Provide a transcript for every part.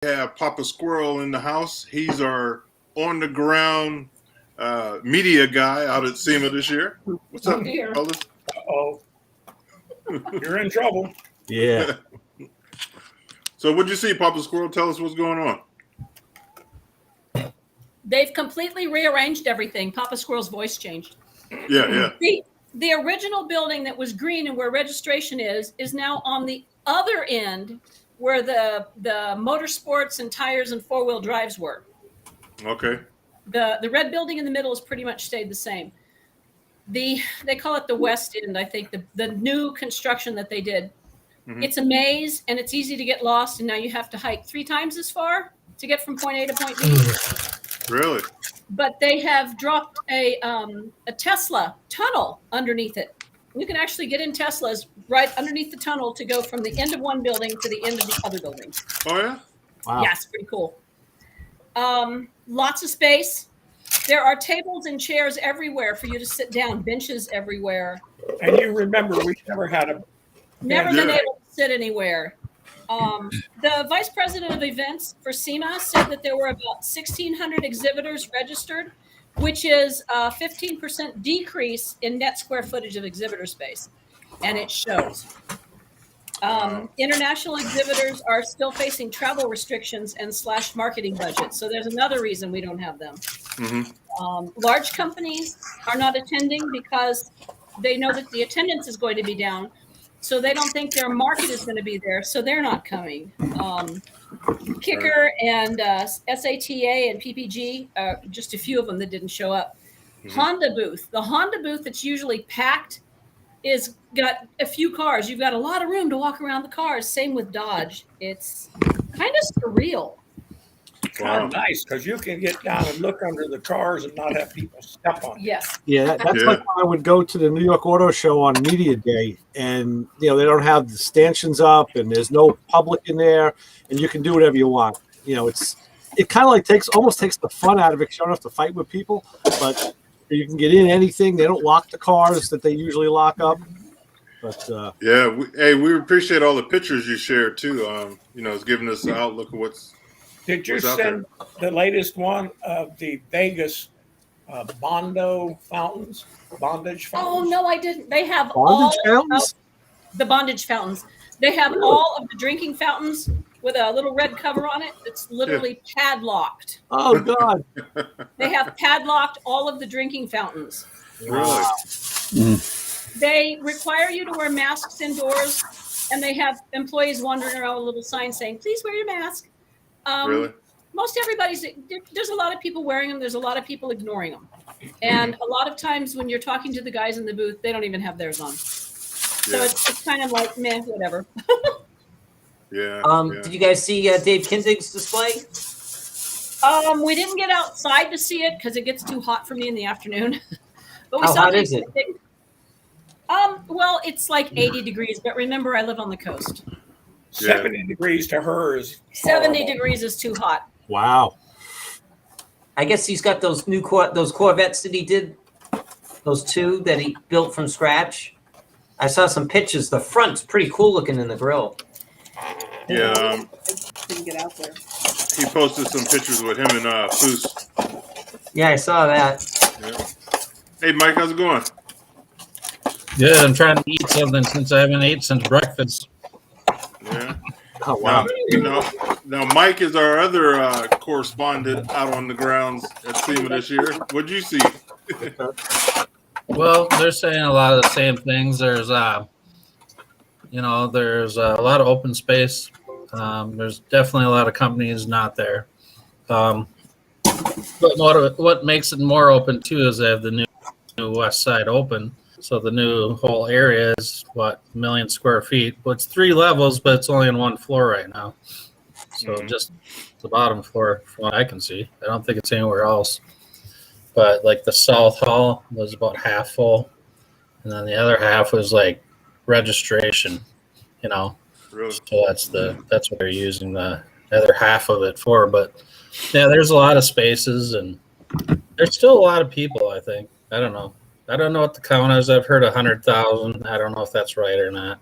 have Papa Squirrel in the house. He's our on-the-ground media guy out at Sema this year. What's up, Ellis? Uh-oh. You're in trouble. Yeah. So what'd you see, Papa Squirrel? Tell us what's going on. They've completely rearranged everything. Papa Squirrel's voice changed. Yeah. The original building that was green and where registration is now on the other end where the motorsports and tires and four-wheel drives were. Okay. The red building in the middle has pretty much stayed the same. They call it the West End, I think, the new construction that they did. Mm-hmm. It's a maze, and it's easy to get lost, and now you have to hike 3 times as far to get from point A to point B. Really? But they have dropped a Tesla tunnel underneath it. You can actually get in Teslas right underneath the tunnel to go from the end of one building to the end of the other building. Oh, yeah? Wow. Yeah, it's pretty cool. Lots of space. There are tables and chairs everywhere for you to sit down, benches everywhere. And you remember, we've never had Never been able to sit anywhere. The vice president of events for Sema said that there were about 1,600 exhibitors registered, which is a 15% decrease in net square footage of exhibitor space. And it shows. International exhibitors are still facing travel restrictions and slashed marketing budgets. So there's another reason we don't have them. Mm-hmm. Large companies are not attending because they know that the attendance is going to be down. So they don't think their market is going to be there. So they're not coming. Kicker and SATA and PPG, just a few of them that didn't show up. Mm-hmm. Honda booth. The Honda booth that's usually packed is got a few cars. You've got a lot of room to walk around the cars. Same with Dodge. It's kind of surreal. kind of nice because you can get down and look under the cars and not have people step on you. Yes. Yeah, that's like when I would go to the New York Auto Show on Media Day, and they don't have the stanchions up, and there's no public in there, and you can do whatever you want. It kind of like almost takes the fun out of it. 'Cause you don't have to fight with people, but you can get in anything. They don't lock the cars that they usually lock up. But we appreciate all the pictures you shared too. It's giving us the outlook of what's. Did you send the latest one of the Vegas bondage fountains? Oh no, I didn't. They have bondage fountains. The bondage fountains. They have all of the drinking fountains with a little red cover on it. It's literally padlocked. Oh God! They have padlocked all of the drinking fountains. Really? They require you to wear masks indoors, and they have employees wandering around with a little sign saying, "Please wear your mask." Really? Most everybody's. There's a lot of people wearing them. There's a lot of people ignoring them, and a lot of times when you're talking to the guys in the booth, they don't even have theirs on. So it's kind of like, meh, whatever. Did you guys see Dave Kinzig's display? We didn't get outside to see it because it gets too hot for me in the afternoon. But we How saw hot is it? Well, it's like 80 degrees, but remember, I live on the coast. 70 degrees to her is 70 degrees is too hot. Wow. I guess he's got those those Corvettes that he did, those two that he built from scratch. I saw some pictures. The front's pretty cool looking in the grill. Yeah. I didn't get out there. He posted some pictures with him and Foose. Yeah, I saw that. Yeah. Hey, Mike, how's it going? Good. I'm trying to eat something since I haven't ate since breakfast. Yeah. Oh wow. Now Mike is our other correspondent out on the grounds at SEMA this year. What'd you see? Well, they're saying a lot of the same things. There's, there's a lot of open space. There's definitely a lot of companies not there. But what makes it more open too is they have the new west side open. So the new whole area is 1 million square feet. Well, it's 3 levels, but it's only on 1 floor right now. So just the bottom floor, from what I can see. I don't think it's anywhere else. But like the South Hall was about half full, and then the other half was like registration. Really? So that's what they're using the other half of it for. But yeah, there's a lot of spaces, and there's still a lot of people. I think. I don't know what the count is. I've heard 100,000. I don't know if that's right or not.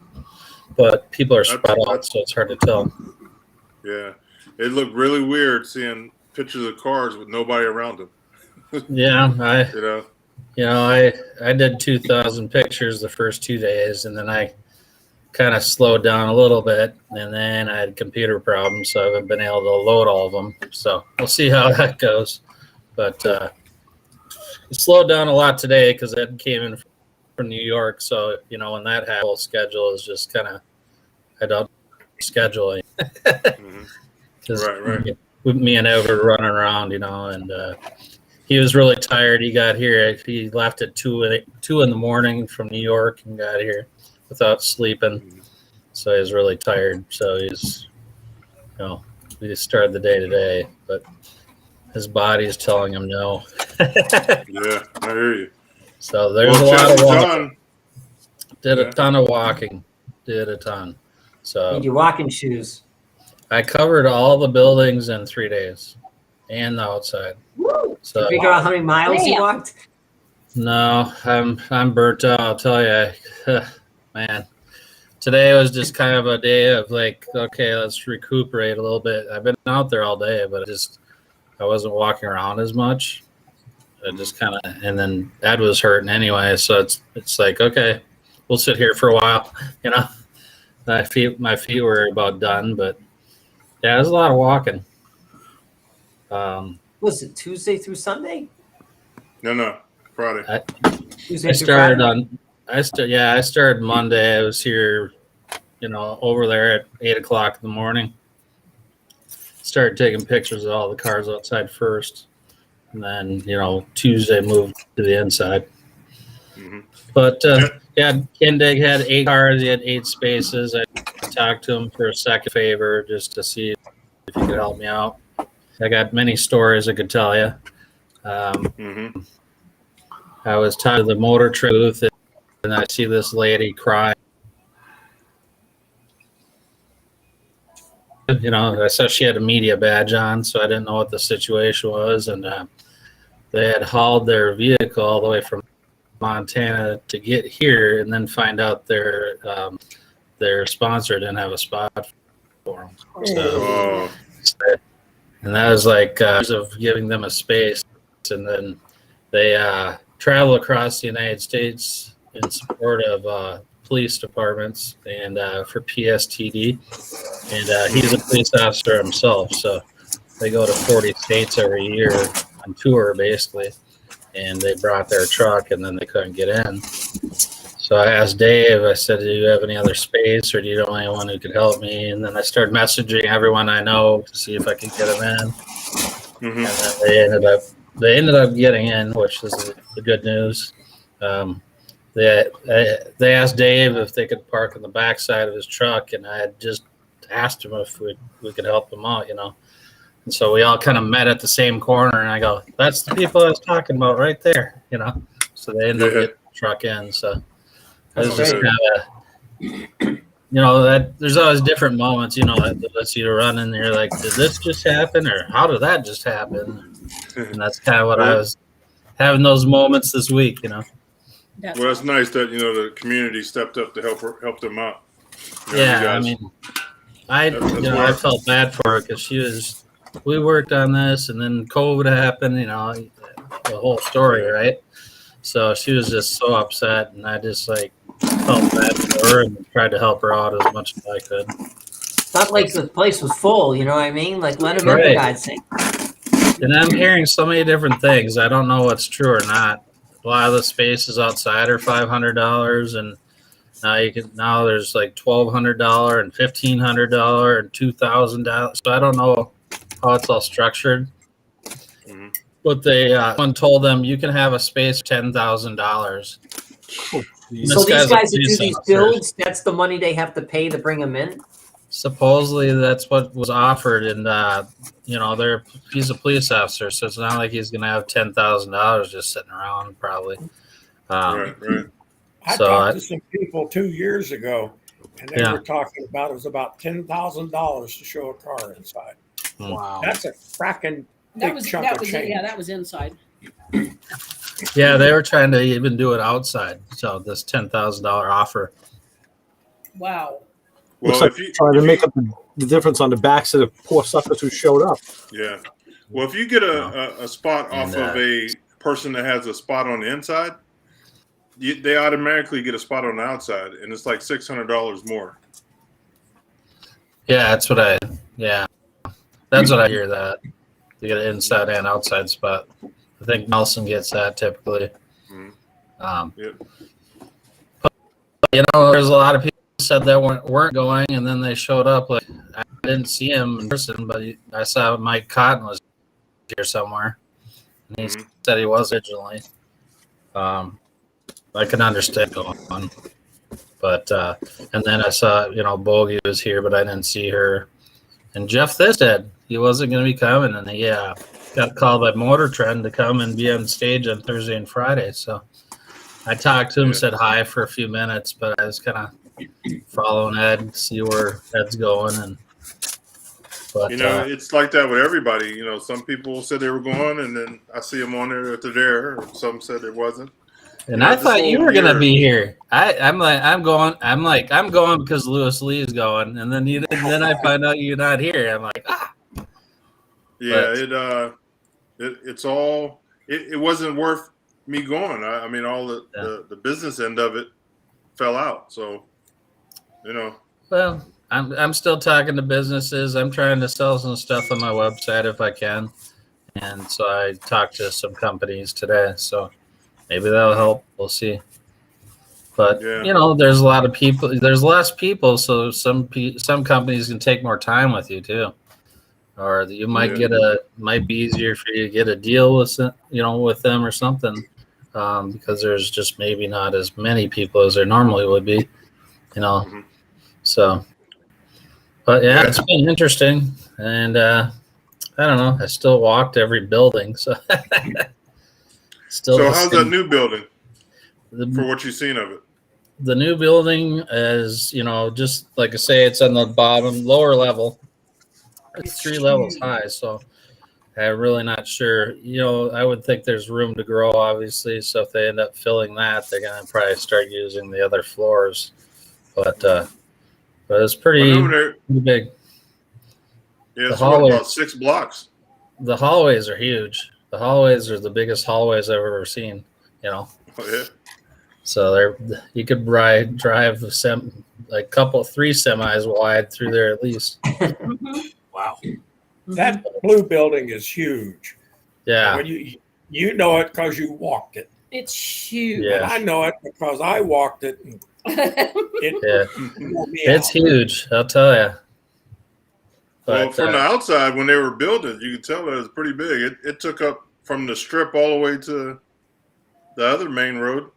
But people are spread out, so it's hard to tell. Yeah. it looked really weird seeing pictures of cars with nobody around them. Yeah, You know, I did 2,000 pictures the first 2 days, and then I kind of slowed down a little bit, and then I had computer problems, so I haven't been able to load all of them. So we'll see how that goes. But it slowed down a lot today because Ed came in from New York. So, you know, when that whole schedule is just kind of, I don't scheduling. Right. With me and Ed were running around, you know, and he was really tired. He got here. He left at 2 in the morning from New York and got here without sleeping. So he was really tired. So he's, you know, we just started the day today, but his body is telling him no. Yeah, I hear you. So there's a lot of walking. John, Did a ton of walking. Did a ton. So Need your walking shoes. I covered all the buildings in 3 days and the outside. So Figure out how many miles you walked? no, I'm burnt out. I'll tell you, man. Today was just kind of a day of like, okay, let's recuperate a little bit. I've been out there all day, but I wasn't walking around as much. I just kind of, and then Ed was hurting anyway, so it's like, okay, we'll sit here for a while. You know, my feet were about done, but yeah, it was a lot of walking. Was it Tuesday through Sunday? No, Friday. Tuesday I through started Friday? I started Monday. I was here, you know, over there at 8 o'clock in the morning. Started taking pictures of all the cars outside first. And then, you know, Tuesday moved to the inside. But yeah, Kendig had 8 cars. He had 8 spaces. I talked to him for a second favor just to see if he could help me out. I got many stories I could tell you. I was talking to the motor truth, and I see this lady crying. You know, I saw she had a media badge on, so I didn't know what the situation was. And they had hauled their vehicle all the way from Montana to get here, and then find out their sponsor didn't have a spot for them. So, and that was like of giving them a space. And then they travel across the United States in support of police departments and for PSTD. And he's a police officer himself, so they go to 40 states every year on tour, basically. And they brought their truck, and then they couldn't get in. So I asked Dave, I said, do you have any other space, or do you know anyone who could help me? And then I started messaging everyone I know to see if I could get them in. And then they ended up getting in, which is the good news. They asked Dave if they could park on the backside of his truck, and I had just asked him if we could help him out, you know. And so we all kind of met at the same corner, and I go, that's the people I was talking about right there, you know. So they ended up getting the truck in. So it was just kind of, you know, that there's always different moments, you know, that lets you run in there like, did this just happen, or how did that just happen? And that's kind of what I was having those moments this week, you know. Well, it's nice that, you know, the community stepped up to help them out. You know, Yeah, I mean, I felt bad for her because we worked on this, and then COVID happened, you know, the whole story, right? So she was just so upset, and I just like felt bad for her and tried to help her out as much as I could. It's not like the place was full, you know what I mean? Like, let them in, for God's sake. And I'm hearing so many different things. I don't know what's true or not. A lot of the spaces outside are $500, and now there's like $1,200 and $1,500 and $2,000. So I don't know how it's all structured. But one told them you can have a space for $10,000. So these guys that do these builds, that's the money they have to pay to bring them in? Supposedly that's what was offered, and you know, he's a police officer, so it's not like he's gonna have $10,000 just sitting around, probably. Right. I talked to some people 2 years ago, and they were talking about it was about $10,000 to show a car inside. Wow, that's a fracking big chunk of change. Yeah, that was inside. Yeah, they were trying to even do it outside. So this $10,000 offer. Wow. Looks like trying to make up the difference on the backs of the poor suckers who showed up. Yeah. Well, if you get a spot off of a person that has a spot on the inside, they automatically get a spot on the outside, and it's like $600 more. Yeah, that's what I hear, that you get an inside and outside spot. I think Nelson gets that typically. Yep. But, there's a lot of people who said that weren't going, and then they showed up. Like, I didn't see him in person, but I saw Mike Cotton was here somewhere, and he said he was originally. I can understand going on, but and then I saw Bogey was here, but I didn't see her. And Jeff Thisted, he wasn't going to be coming, and he got called by Motor Trend to come and be on stage on Thursday and Friday. So I talked to him, said hi for a few minutes, but I was kind of following Ed, see where Ed's going, but it's like that with everybody. Some people said they were going, and then I see them on there if they're there. Or some said it wasn't. And I thought you were gonna be here. I'm going because Lewis Lee's going, and then I find out you're not here. I'm like, Yeah, it wasn't worth me going. I mean, all the business end of it fell out. So, Well, I'm still talking to businesses. I'm trying to sell some stuff on my website if I can, and so I talked to some companies today. So. Maybe that'll help. We'll see. But there's a lot of people. There's less people, so some companies can take more time with you too, or you might might be easier for you to get a deal with with them or something, because there's just maybe not as many people as there normally would be, So, but it's been interesting, and I don't know. I still walked every building, so. So how's that new building for what you've seen of it? The new building is, just like I say, it's on the lower level. It's 3 levels high, so I'm really not sure. I would think there's room to grow, obviously. So if they end up filling that, they're going to probably start using the other floors. But it's pretty big. Yeah, it's about 6 blocks. The hallways are huge. The hallways are the biggest hallways I've ever seen, Oh, yeah. So you could drive 3 semis wide through there at least. Wow. That blue building is huge. Yeah. When you know it because you walked it. It's huge. Yeah. And I know it because I walked it. And it's huge, I'll tell you. Well, from the outside, when they were building, you could tell it was pretty big. It took up from the strip all the way to the other main road.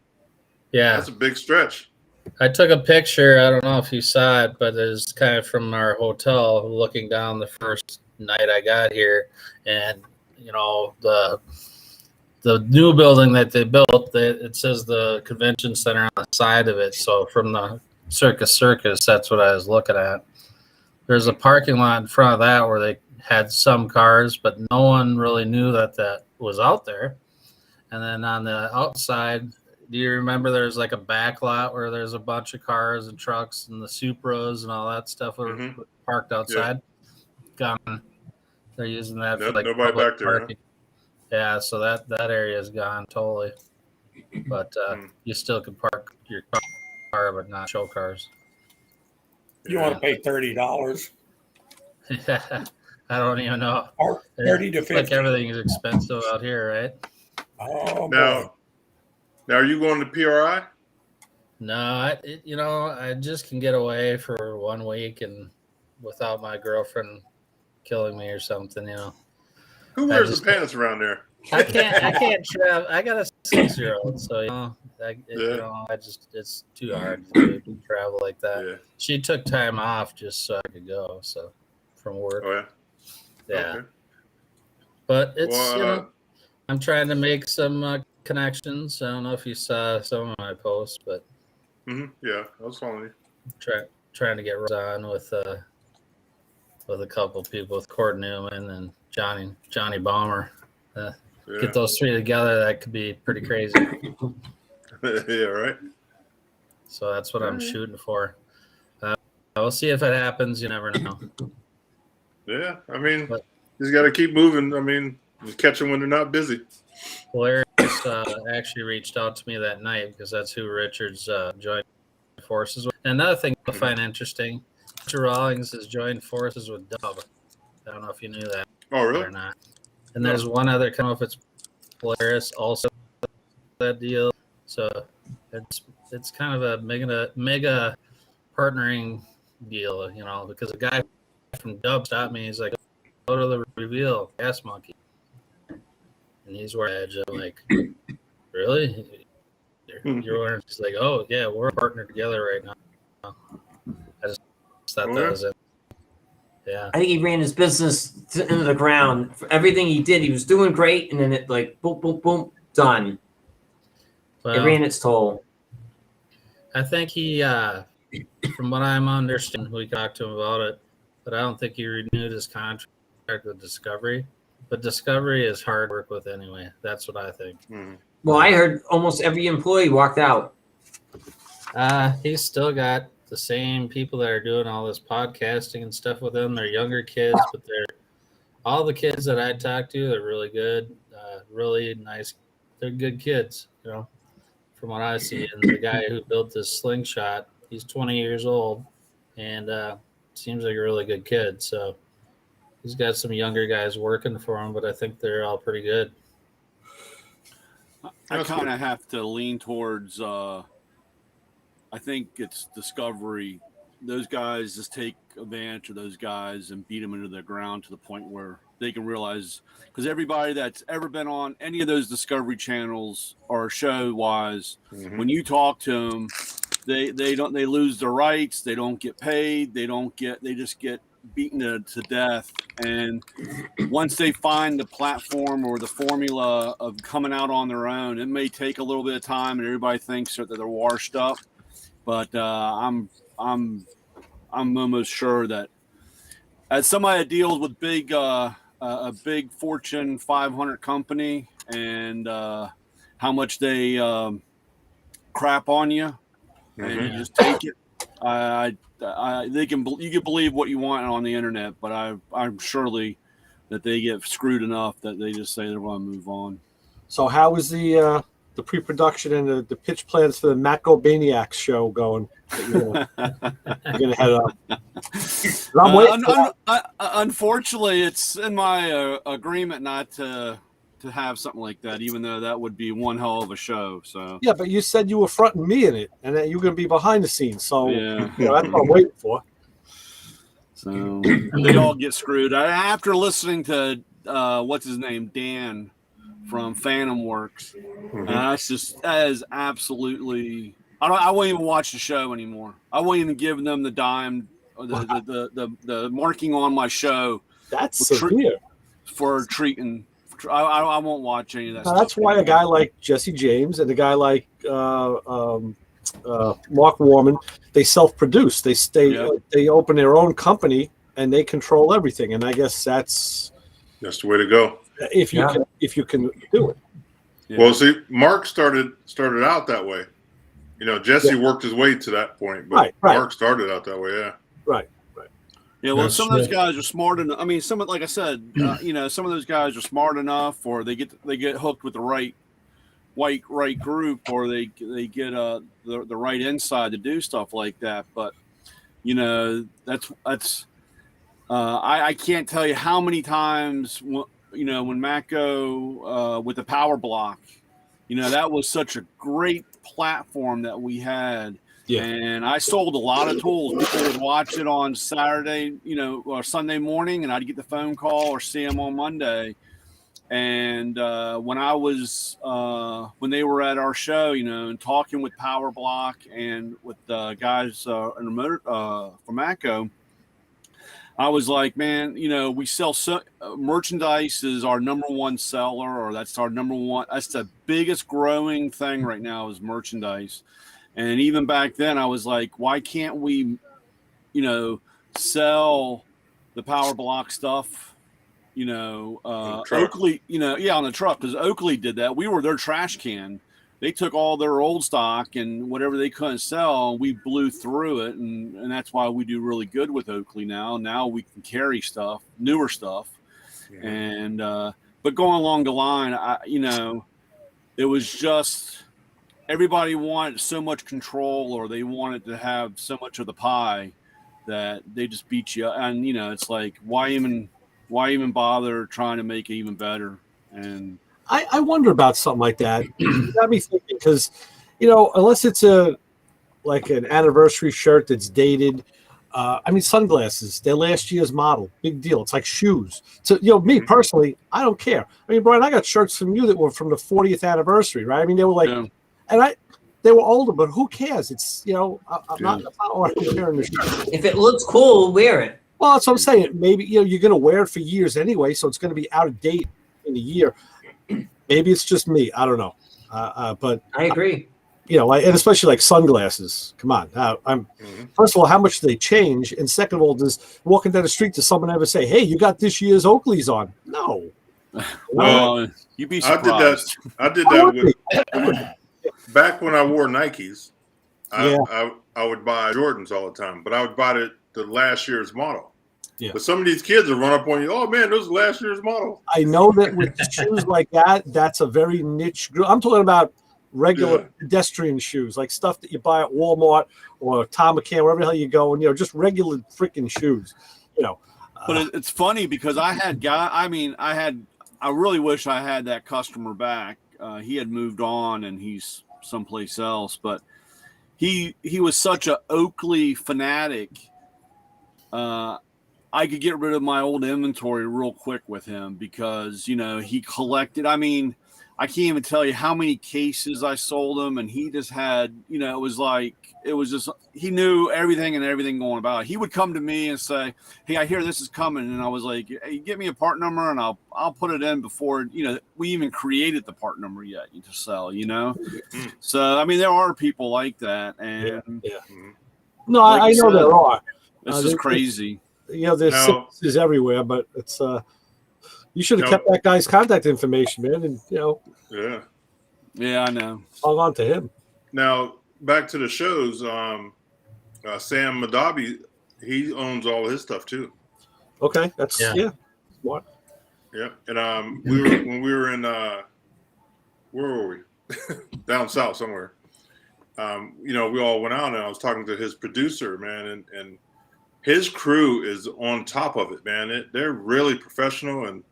Yeah. That's a big stretch. I took a picture. I don't know if you saw it, but it's kind of from our hotel looking down the first night I got here. And, the new building that they built, it says the convention center on the side of it. So from the Circus, that's what I was looking at. There's a parking lot in front of that where they had some cars, but no one really knew that was out there. And then on the outside, do you remember there's like a back lot where there's a bunch of cars and trucks and the Supras and all that stuff were parked outside? Yeah. Gone. They're using that for like nobody back there. Parking. Huh? Yeah, so that area is gone totally. But you still can park your car, but not show cars. You want to pay $30? Yeah, I don't even know. Or 30 to 50. Like everything is expensive out here, right? Oh, now are you going to PRI? No, I just can get away for 1 week and without my girlfriend killing me or something, Who wears the pants around there? I can't travel. I got a 6-year-old, so it's too hard to travel like that. Yeah. She took time off just so I could go, so from work. Oh yeah. Okay. But it's I'm trying to make some connections. I don't know if you saw some of my posts, but yeah, I was following you. Trying to get on with a couple people, with Cord Newman and Johnny Balmer. Get those 3 together, that could be pretty crazy. Yeah, right. So that's what I'm shooting for. we'll see if it happens. You never know. Yeah, I mean, he's got to keep moving. I mean, catch them when they're not busy. Polaris actually reached out to me that night because that's who Richard's joined forces with. And another thing I find interesting, Richard Rawlings has joined forces with Dub. I don't know if you knew that. Oh, really? Or not. And there's one other, I don't know if it's Polaris also that deal. So it's kind of a mega partnering deal, because a guy from Dub stopped me. He's like, go to the reveal, Gas Monkey. And he's wearing edge. I'm like, really? You're wearing? He's like, oh yeah, we're a partner together right now. I just thought that was it. Yeah. I think he ran his business into the ground. For everything he did, he was doing great, and then it boom, boom, boom, done. Well, it ran its toll. I think he, from what I'm understanding, we talked to him about it, but I don't think he renewed his contract with Discovery. But Discovery is hard to work with anyway. That's what I think. Mm-hmm. Well, I heard almost every employee walked out. He's still got the same people that are doing all this podcasting and stuff with him. They're younger kids, but all the kids that I talked to, they're really good, really nice. They're good kids, from what I see. And the guy who built this slingshot, he's 20 years old and seems like a really good kid. So he's got some younger guys working for him, but I think they're all pretty good. I kind of have to lean towards, I think it's Discovery. Those guys just take advantage of those guys and beat them into the ground to the point where they can realize, because everybody that's ever been on any of those Discovery channels or show-wise, when you talk to them, they lose their rights, they don't get paid, they just get beaten to death. And once they find the platform or the formula of coming out on their own, it may take a little bit of time, and everybody thinks that they're washed up. But I'm almost sure that as somebody that deals with a big Fortune 500 company and how much they crap on you, and you just take it. You can believe what you want on the internet, but I'm surely that they get screwed enough that they just say they want to move on. So how is the pre-production and the pitch plans for the Macobaniacs show going? You're gonna head up. I'm waiting for that. Unfortunately, it's in my agreement not to have something like that, even though that would be one hell of a show. So yeah, but you said you were fronting me in it, and that you were going to be behind the scenes. So yeah. That's what I'm waiting for. So they all get screwed. After listening to what's his name, Dan from Phantom Works, that is absolutely. I won't even watch the show anymore. I won't even give them the dime, the marking on my show. That's severe for treating. I won't watch any of that stuff. That's why a guy like Jesse James and a guy like Mark Warman, they self-produce. They open their own company and they control everything. And I guess that's the way to go. If you can do it. Yeah. Well, see, Mark started out that way. Jesse worked his way to that point, but Mark started out that way. Yeah. Right. Yeah, well, some of those guys are smart enough. I mean, like I said, some of those guys are smart enough, or they get hooked with the right group, or they get the right inside to do stuff like that. But that's I can't tell you how many times when Mako with the power block, that was such a great platform that we had. Yeah. And I sold a lot of tools. People would watch it on Saturday, or Sunday morning, and I'd get the phone call or see them on Monday. And when they were at our show, and talking with Power Block and with the guys in the motor from Mako, I was like, man, we sell merchandise is our number one seller, or that's our number one. That's the biggest growing thing right now is merchandise. And even back then, I was like, why can't we, sell the Power Block stuff, Oakley, on the truck, because Oakley did that. We were their trash can they took all their old stock and whatever they couldn't sell, we blew through it, and that's why we do really good with Oakley now. Now we can carry stuff, newer stuff, and but going along the line, it was just everybody wanted so much control, or they wanted to have so much of the pie that they just beat you. And it's like, why even bother trying to make it even better? And I wonder about something like that. It got me thinking, because unless it's like an anniversary shirt that's dated. Sunglasses, they're last year's model. Big deal. It's like shoes. So, me personally, I don't care. Brian, I got shirts from you that were from the 40th anniversary, right? They were like, they were older, but who cares? It's, I'm not wearing the shirt. If it looks cool, wear it. Well, that's what I'm saying. Maybe, you're going to wear it for years anyway, so it's going to be out of date in a year. Maybe it's just me. I don't know. But I agree. And especially like sunglasses. Come on. First of all, how much do they change? And second of all, does walking down the street, does someone ever say, "Hey, you got this year's Oakleys on"? No. Well, you'd be surprised. I did that back when I wore Nikes. I would buy Jordans all the time, but I would buy the last year's model. Yeah. But some of these kids will run up on you. Oh man, those are last year's model. I know that with shoes like that, that's a very niche group. I'm talking about regular pedestrian shoes, like stuff that you buy at Walmart or Tom McCann, wherever the hell you go, and just regular freaking shoes. But it's funny because I really wish I had that customer back. He had moved on and he's someplace else, but he was such a Oakley fanatic. I could get rid of my old inventory real quick with him because he collected. I can't even tell you how many cases I sold him, and he just had, it was just, he knew everything going about it. He would come to me and say, "Hey, I hear this is coming." And I was like, "Hey, get me a part number and I'll put it in before, we even created the part number yet to sell, So, there are people like that. And no, like I know there are. This is crazy. There's sicknesses everywhere, but it's, you should have kept that guy's contact information, man, and Yeah, I know. Hung on to him. Now back to the shows. Sam Madabi, he owns all his stuff too. Okay, that's smart. Yeah, and when we were in where were we? Down south somewhere. We all went out, and I was talking to his producer, man, and his crew is on top of it, man. They're really professional and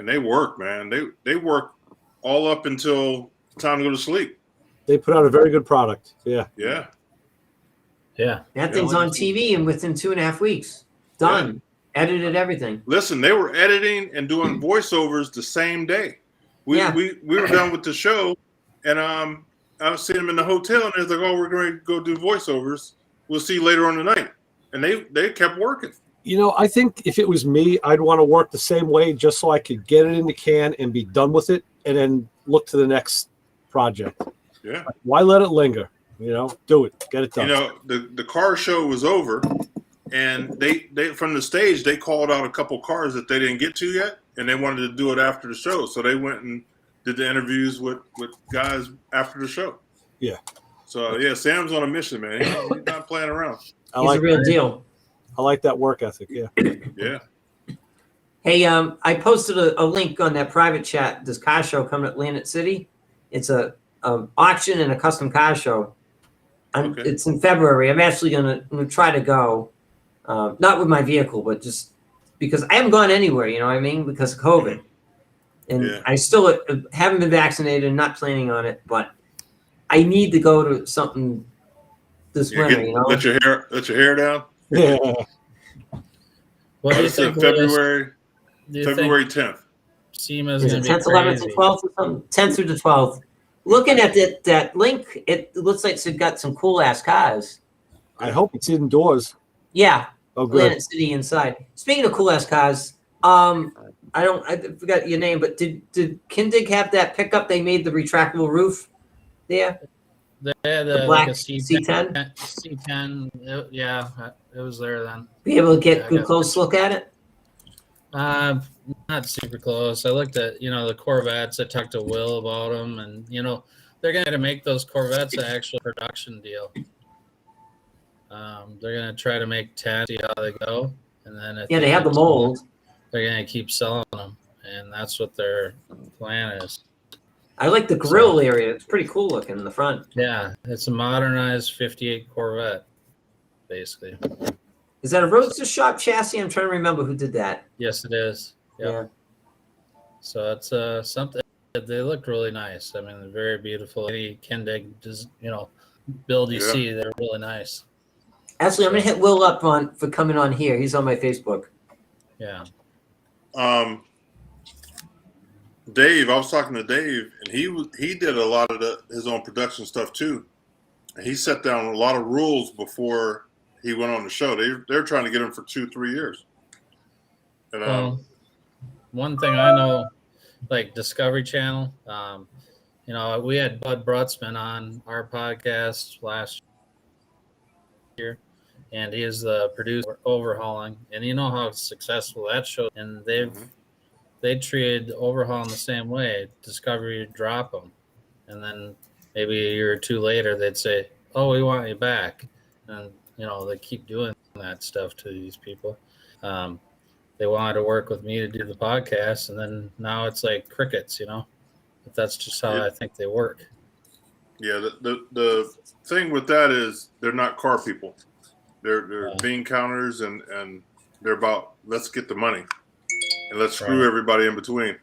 they work, man. They work all up until time to go to sleep. They put out a very good product. Yeah. Yeah. Yeah. That thing's on TV and within 2.5 weeks. Done. Yeah. Edited everything. Listen, they were editing and doing voiceovers the same day. We were done with the show, and I was seeing them in the hotel, and they're like, "Oh, we're going to go do voiceovers. We'll see you later on tonight." And they kept working. I think if it was me, I'd want to work the same way just so I could get it in the can and be done with it and then look to the next project. Yeah. Why let it linger? Do it. Get it done. The car show was over, and they from the stage, they called out a couple cars that they didn't get to yet, and they wanted to do it after the show. So they went and did the interviews with guys after the show. Yeah. So, Sam's on a mission, man. He's not playing around. He's a real deal. I like that work ethic. Yeah. Yeah. Hey, I posted a link on that private chat. This car show coming to Atlantic City. It's a auction and a custom car show. Okay. It's in February. I'm actually gonna try to go, not with my vehicle, but just because I haven't gone anywhere. You know what I mean? Because of COVID, and I still haven't been vaccinated and not planning on it. But I need to go to something this winter. Let your hair down. Yeah. What do you think? February 10th. Sema's is it 10th, 11th, and 12th or something? 10th through the 12th. Looking at that link, it looks like it's got some cool ass cars. I hope it's indoors. Yeah. Oh, good. Planet City inside. Speaking of cool ass cars, I forgot your name, but did Kindig have that pickup? They made the retractable roof there. They had the black C10. C10. It was there then. Be able to get a close look at it. Not super close. I looked at the Corvettes. I talked to Will about them, and they're going to make those Corvettes an actual production deal. They're going to try to make 10, see how they go, and then if they have the mold. They're going to keep selling them, and that's what their plan is. I like the grill area. It's pretty cool looking in the front. Yeah, it's a modernized 58 Corvette, basically. Is that a Roadster shop chassis? I'm trying to remember who did that. Yes, it is. Yep. Yeah. So it's something. They look really nice. I mean, they're very beautiful. Any Kendig, build you see, they're really nice. Actually, I'm gonna hit Will up for coming on here. He's on my Facebook. Yeah. Dave, I was talking to Dave, and he did a lot of his own production stuff too. And he set down a lot of rules before he went on the show. They're trying to get him for 2-3 years. And one thing I know, like Discovery Channel, we had Bud Brutzman on our podcast last year, and he is the producer Overhauling, and you know how successful that show. And they treated Overhauling the same way. Discovery would drop them, and then maybe a year or two later they'd say, "Oh, we want you back," and they keep doing that stuff to these people. They wanted to work with me to do the podcast, and then now it's like crickets, But that's just how I think they work. Yeah, the thing with that is they're not car people. They're bean counters, and they're about, let's get the money and let's screw everybody in between.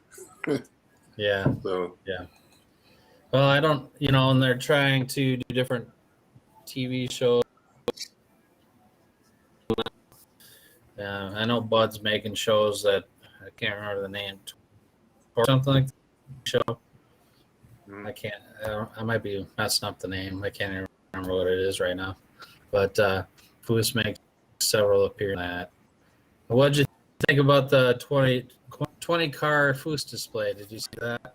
Yeah. So yeah. Well, I don't, and they're trying to do different TV shows. I know Bud's making shows that I can't remember the name or something like that show. I might be messing up the name. I can't even remember what it is right now. But Foos makes several appear in that. What did you think about the 20 car Foos display? Did you see that?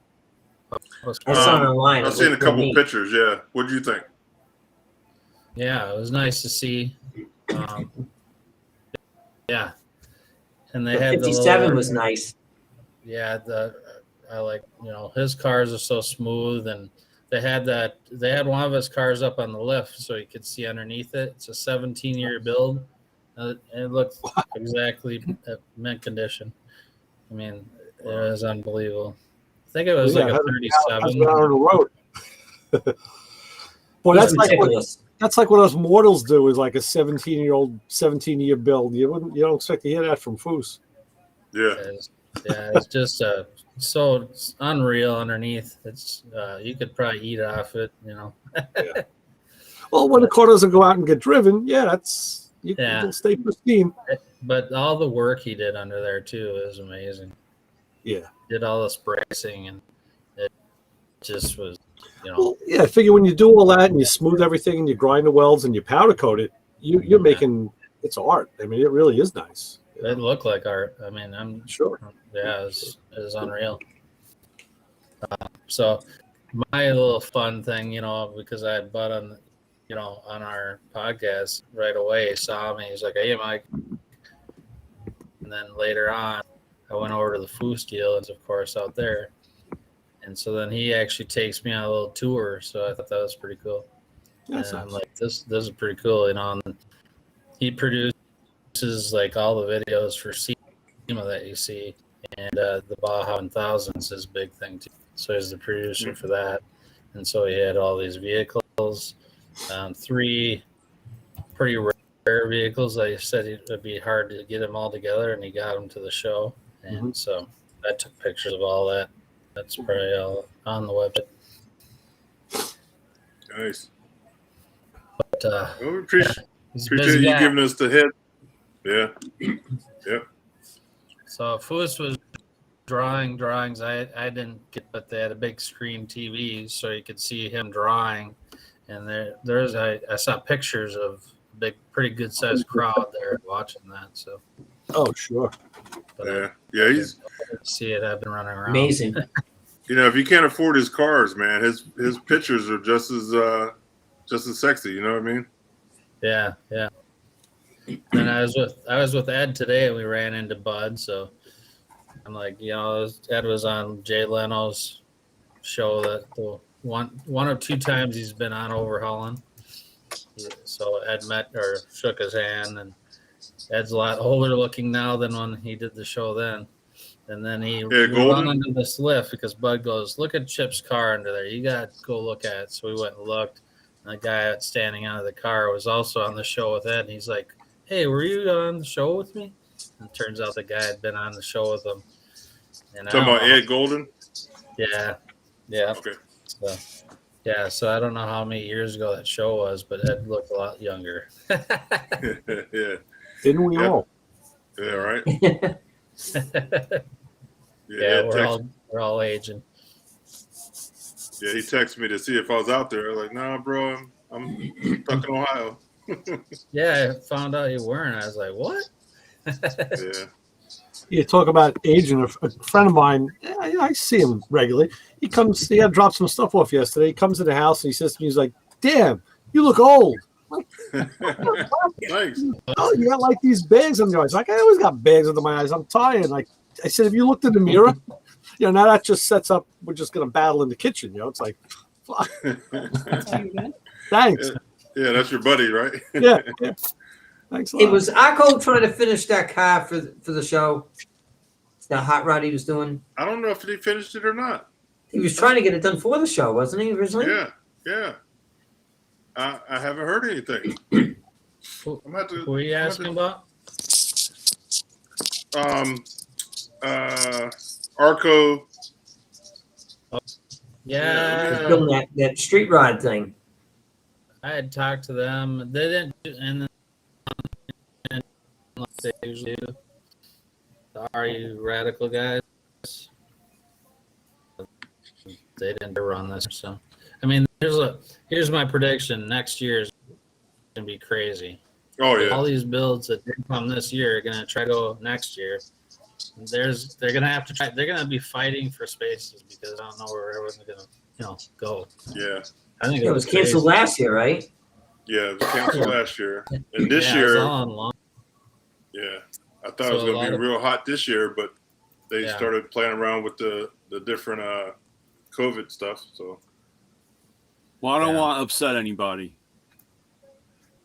I saw it online. I've seen a couple pictures. Yeah. What did you think? Yeah, it was nice to see. Yeah, and they had 57 was nice. Yeah, I like his cars are so smooth, and they had one of his cars up on the lift so you could see underneath it. It's a 17-year build, and it looks exactly mint condition. I mean, it was unbelievable. I think it was like a 37. On the road. Well, that's like what us mortals do, is like a 17-year build. You don't expect to hear that from Foos. Yeah. It's just so unreal underneath. It's you could probably eat off it, Yeah. Well, when the car doesn't go out and get driven, it'll stay pristine. But all the work he did under there too is amazing. Yeah. Did all this bracing, and it just was, Well, yeah, I figure when you do all that and you smooth everything and you grind the welds and you powder coat it, you're making it's art. I mean, it really is nice. It looked like art. I mean, I'm sure. Yeah, it was unreal. So my little fun thing, because I had Bud on, on our podcast right away, he saw me. He's like, "Hey, Mike." And then later on, I went over to the Foos deal, and of course out there. And so then he actually takes me on a little tour. So I thought that was pretty cool. That's and nice. I'm like, this is pretty cool, And he produces like all the videos for Sema that you see, and the Baja 1000 is his big thing too. So he's the producer for that. And so he had all these vehicles, 3 pretty rare vehicles. I said it would be hard to get them all together, and he got them to the show. And so I took pictures of all that. That's probably all on the website. Nice. But we appreciate you giving us the hit. Yeah. Yep. So Foos was drawing drawings. I didn't get, but they had a big screen TV so you could see him drawing. And I saw pictures of a big, pretty good sized crowd there watching that. So. Oh, sure. But yeah. He's see it. I've been running around. Amazing. If you can't afford his cars, man, his pictures are just as sexy. You know what I mean? Yeah. And I was with Ed today, and we ran into Bud. So I'm like, Ed was on Jay Leno's show, that the one or two times he's been on overhauling. So Ed met or shook his hand, and Ed's a lot older looking now than when he did the show then. And then we run into this lift because Bud goes, "Look at Chip's car under there. You got to go look at it." So we went and looked. And the guy that's standing out of the car was also on the show with Ed. And he's like, "Hey, were you on the show with me?" And it turns out the guy had been on the show with him. And talking about Ed Golden? Yeah. Yeah. Okay. So, yeah. So I don't know how many years ago that show was, but Ed looked a lot younger. Yeah. Didn't we all? Yeah, right? Yeah, we're all aging. Yeah, he texted me to see if I was out there. I was like, "Nah, bro, I'm stuck in Ohio." Yeah, I found out you weren't. I was like, "What?" Yeah. You talk about aging. A friend of mine, I see him regularly. He had to drop some stuff off yesterday. He comes to the house and he says to me, he's like, "Damn, you look old." Thanks. Oh, you got like these bags under your eyes. Like, I always got bags under my eyes. I'm tired. Like I said, if you looked in the mirror, now that just sets up, we're just going to battle in the kitchen. It's like, fuck. Thanks. Yeah, that's your buddy, right? Yeah. Thanks a lot. It was Arco trying to finish that car for the show. That hot rod he was doing. I don't know if he finished it or not. He was trying to get it done for the show, wasn't he, originally? Yeah. I haven't heard anything. Who are you asking about? Arco. Yeah. Doing that street rod thing. I had talked to them. They didn't, and like they usually do. The RU Radical guys, they didn't run this. So, I mean, here's my prediction. Next year is gonna be crazy. Oh yeah. All these builds that did come this year are gonna try to go next year. They're gonna have to try. They're gonna be fighting for spaces because I don't know where everyone's gonna go. Yeah. I think it was canceled last year, right? Yeah, it was canceled last year, and this year. Yeah, I thought it was going to be real hot this year, but they started playing around with the different COVID stuff. So, well, I don't want to upset anybody.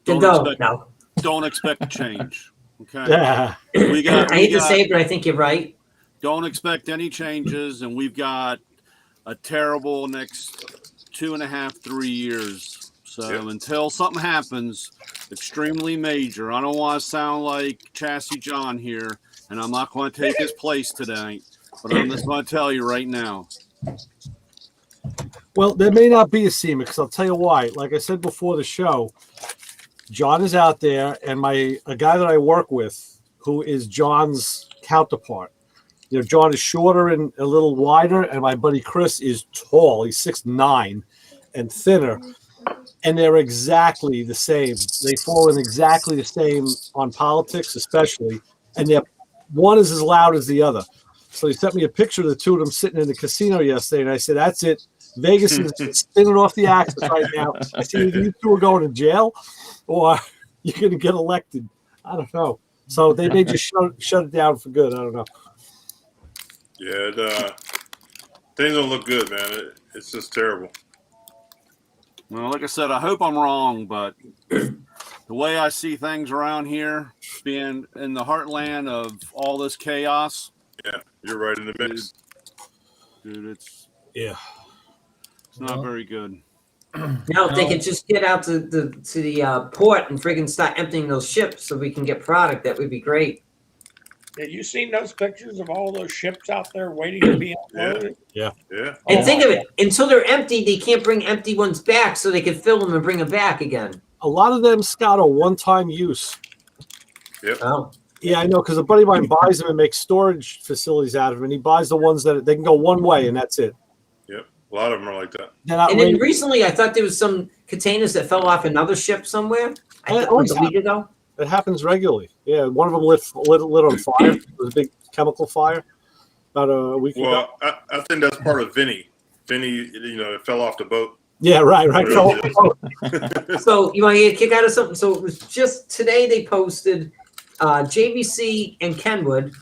Don't expect change. Okay. Yeah. I hate to say it, but I think you're right. Don't expect any changes, and we've got a terrible next 2.5, 3 years. So until something happens extremely major, I don't want to sound like Chassis John here, and I'm not going to take his place tonight, but I'm just going to tell you right now. Well, there may not be a SEMA because I'll tell you why. Like I said before the show, John is out there, and a guy that I work with, who is John's counterpart. John is shorter and a little wider, and my buddy Chris is tall. He's 6'9" and thinner, and they're exactly the same. They fall in exactly the same on politics, especially, and one is as loud as the other. So he sent me a picture of the two of them sitting in the casino yesterday, and I said, "That's it. Vegas is spinning off the axis right now. I see either you two are going to jail, or you're going to get elected. I don't know." So they may just shut it down for good. I don't know. Yeah, things don't look good, man. It's just terrible. Well, like I said, I hope I'm wrong, but the way I see things around here, being in the heartland of all this chaos. Yeah, you're right in the mix. Dude, it's not very good. Now, if they could just get out to the port and friggin' start emptying those ships so we can get product, that would be great. Have you seen those pictures of all those ships out there waiting to be unloaded? Yeah. And think of it, until they're empty, they can't bring empty ones back so they can fill them and bring them back again. A lot of them, Scott, are one-time use. Yep. Oh. Yeah, I know, because a buddy of mine buys them and makes storage facilities out of them, and he buys the ones that they can go one way, and that's it. Yep. A lot of them are like that. And then recently, I thought there was some containers that fell off another ship somewhere. A week ago. It happens regularly. Yeah, one of them lit on fire. It was a big chemical fire about a week ago. Well, I think that's part of Vinny. Vinny, it fell off the boat. Yeah, right. So you want to get a kick out of something? So it was just today they posted JVC and Kenwood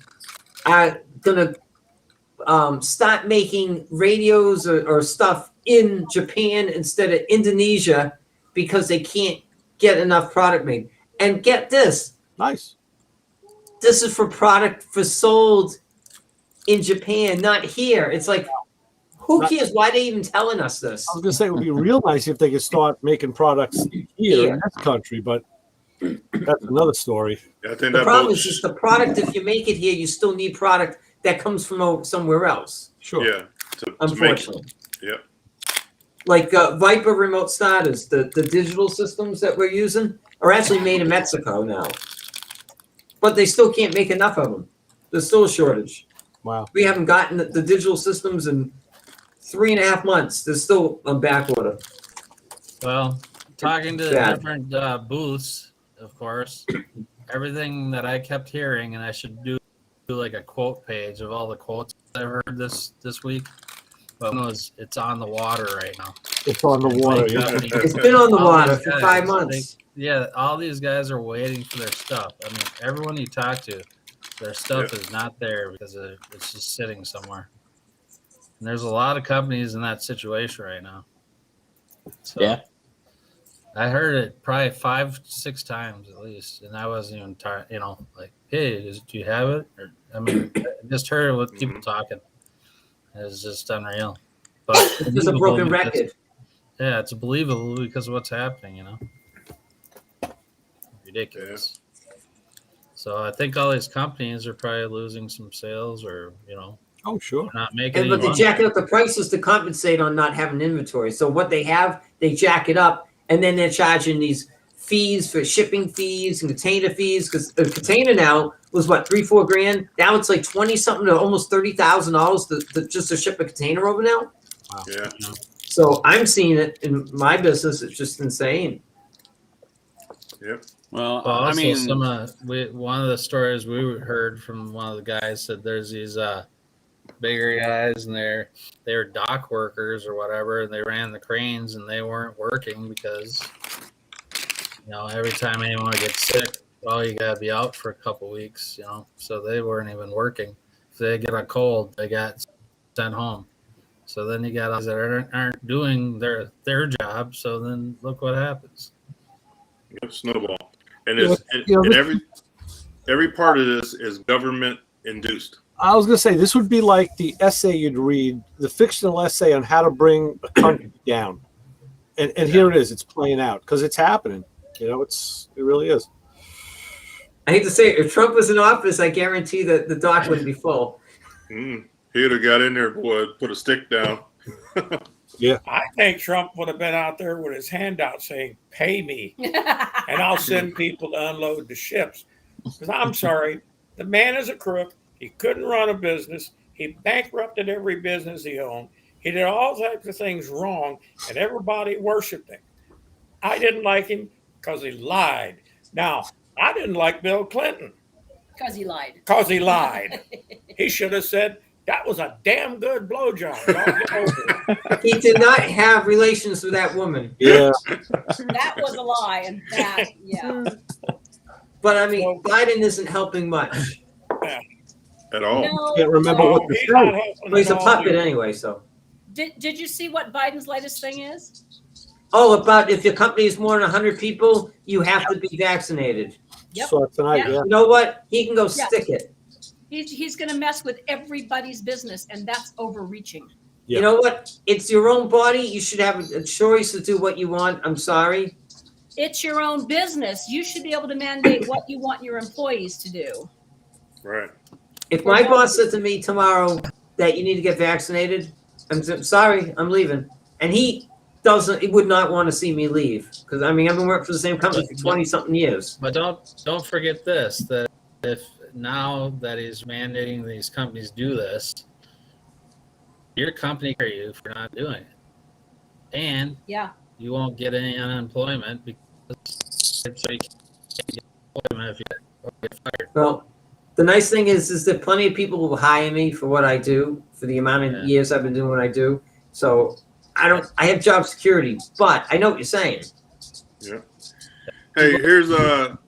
are going to start making radios or stuff in Japan instead of Indonesia because they can't get enough product made. And get this. Nice. This is for product for sold in Japan, not here. It's like, who cares? Why are they even telling us this? I was going to say it would be real nice if they could start making products here in this country, but that's another story. Yeah, I think The that problem boat- is just the product, if you make it here, you still need product that comes from somewhere else. Sure. Yeah. To make it. Unfortunately. Yep. Like Viper remote starters, the digital systems that we're using are actually made in Mexico now. But they still can't make enough of them. There's still a shortage. Wow. We haven't gotten the digital systems in 3.5 months. There's still a back order. Well, talking to Yeah. different booths, of course, everything that I kept hearing, and I should do like a quote page of all the quotes I've heard this week. But one was, it's on the water right now. It's on the water. Yeah. It's been on the All water these for guys, 5 months. all these guys are waiting for their stuff. I mean, everyone you talk to, their stuff is not there because it's just sitting somewhere. And there's a lot of companies in that situation right now. So Yeah. I heard it probably 5-6 times at least, and I wasn't even tired. Like, hey, do you have it? Or, I mean, I just heard it with people talking. It's just unreal. But It's just a broken believable because- record. Yeah, it's believable because of what's happening. Ridiculous. So I think all these companies are probably losing some sales, or Oh, sure. not making any But they money. jack up the prices to compensate on not having inventory. So what they have, they jack it up, and then they're charging these fees for shipping fees and container fees. Because a container now was what, $3-4 grand. Now it's like 20 something to almost $30,000 just to ship a container over now. Wow. Yeah. So I'm seeing it in my business. It's just insane. Yep. Well, Well, I also, mean, one of the stories we heard from one of the guys said there's these bigger guys, and they were dock workers or whatever, and they ran the cranes and they weren't working because every time anyone gets sick, well, you gotta be out for a couple weeks, so they weren't even working. If they get a cold, they got sent home. So then you got others that aren't doing their job. So then look what happens. Yep. Snowball. And Yeah, and every part of this is government induced. I was going to say this would be like the essay you'd read, the fictional essay on how to bring a country down. And here it is. It's playing out because it's happening. It really is. I hate to say it, if Trump was in office, I guarantee that the dock wouldn't be full. He would have got in there, boy, put a stick down. I think Trump would have been out there with his hand out saying, "Pay me, and I'll send people to unload the ships." Because I'm sorry, the man is a crook. He couldn't run a business. He bankrupted every business he owned. He did all types of things wrong, and everybody worshipped him. I didn't like him because he lied. Now, I didn't like Bill Clinton Because he lied. because he lied. He should have said, "That was a damn good blowjob." He did not have relations with that woman. Yeah. That was a lie. And But I mean, Biden isn't helping much. At all. No. Can't remember No, what to he's not say. helping Well, he's a at all. puppet anyway, so. Did you see what Biden's latest thing is? Oh, about if your company is more than 100 people, you have to be vaccinated. Yep. Saw it tonight. Yeah. Yeah. You know what? He can go Yeah. stick it. He's going to mess with everybody's business, and that's overreaching. Yeah. You know what? It's your own body. You should have a choice to do what you want. I'm sorry. It's your own business. You should be able to mandate what you want your employees to do. Right. If my boss said to me tomorrow that you need to get vaccinated, I'm sorry, I'm leaving. And he would not want to see me leave. Because, I mean, I've been working for the same company for 20-something years. But don't forget this, that if now that he's mandating these companies do this, your company can hire you for not doing it. And Yeah. you won't get any unemployment because so you can't get employment if you get fired. Well, the nice thing is that plenty of people will hire me for what I do, for the amount of years I've been doing what I do. So I have job security, but I know what you're saying. Yeah. Hey, here's The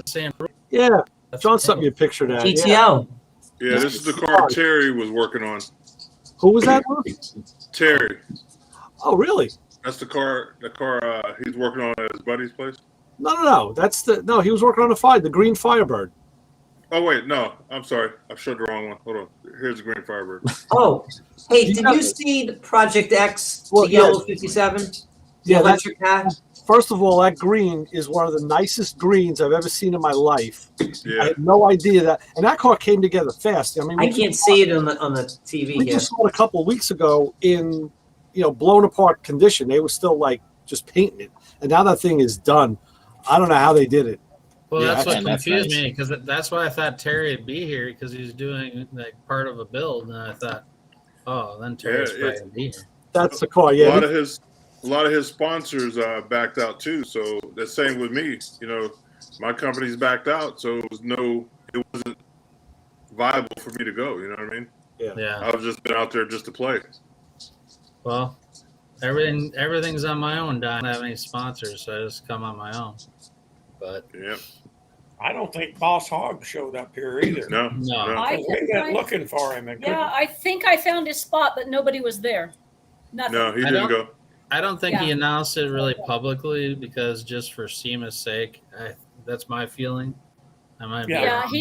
same rule. Yeah. That's John the sent me a picture of that. Yeah. PTO. this is the car Terry was working on. Who was that? Terry. Oh, really? That's the car. The car he's working on at his buddy's place. No. He was working on the green Firebird. Oh wait, no. I'm sorry. I showed the wrong one. Hold on. Here's the green Firebird. Oh, hey, did you see the Project X, the yellow 57? The electric car? First of all, that green is one of the nicest greens I've ever seen in my life. Yeah. I had no idea that, and that car came together fast. I mean, I can't see it on the TV we here. just saw it a couple of weeks ago in, blown apart condition. They were still like just painting it, and now that thing is done. I don't know how they did it. Well, Yeah, that's what that's confused nice. me because that's why I thought Terry would be here because he's doing like part of a build, and I thought, oh, then Terry's probably gonna be here. That's the car. A Yeah, lot of his sponsors backed out too. So the same with me. My company's backed out, so it wasn't viable for me to go. You know what I mean? Yeah. I've just been out there just to play. Well, everything's on my own. I don't have any sponsors, so I just come on my own. But Yeah. I don't think Boss Hogg showed up here either. No. We went looking for him. And Yeah, I think I found his spot, but nobody was there. Nothing. No, he I didn't don't- go. I don't think he Yeah. announced it really publicly because just for Sema's sake, that's my feeling. I might be Yeah, wrong,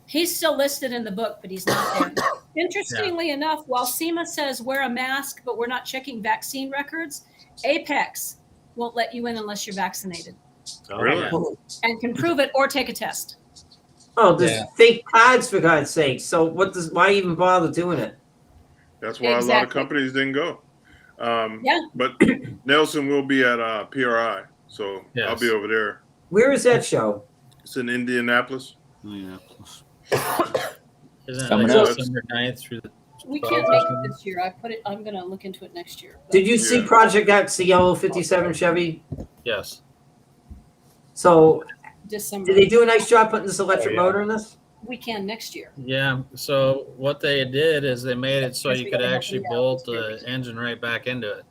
he's still listed in the book, but he's not there. Interestingly enough, while SEMA says wear a mask, but we're not checking vaccine records, Apex won't let you in unless you're vaccinated Really? and can prove it or take a test. Oh, there's Yeah. fake cards for God's sake. So why even bother doing it? That's why a lot of Exactly. companies didn't go. Yeah. But Nelson will be at PRI, so I'll Yes. be over there. Where is that show? It's in Indianapolis. Yeah. Isn't it Coming like up. December 9th through the We can't make it this year. I'm going to look into it next year. But Did you see Yeah. Project X, the yellow 57 Chevy? Yes. So December. did they do a nice job putting this electric motor in this? We can next year. Yeah. So what they did is they made it so Guess you we could gotta help actually them out. bolt the engine right back into it.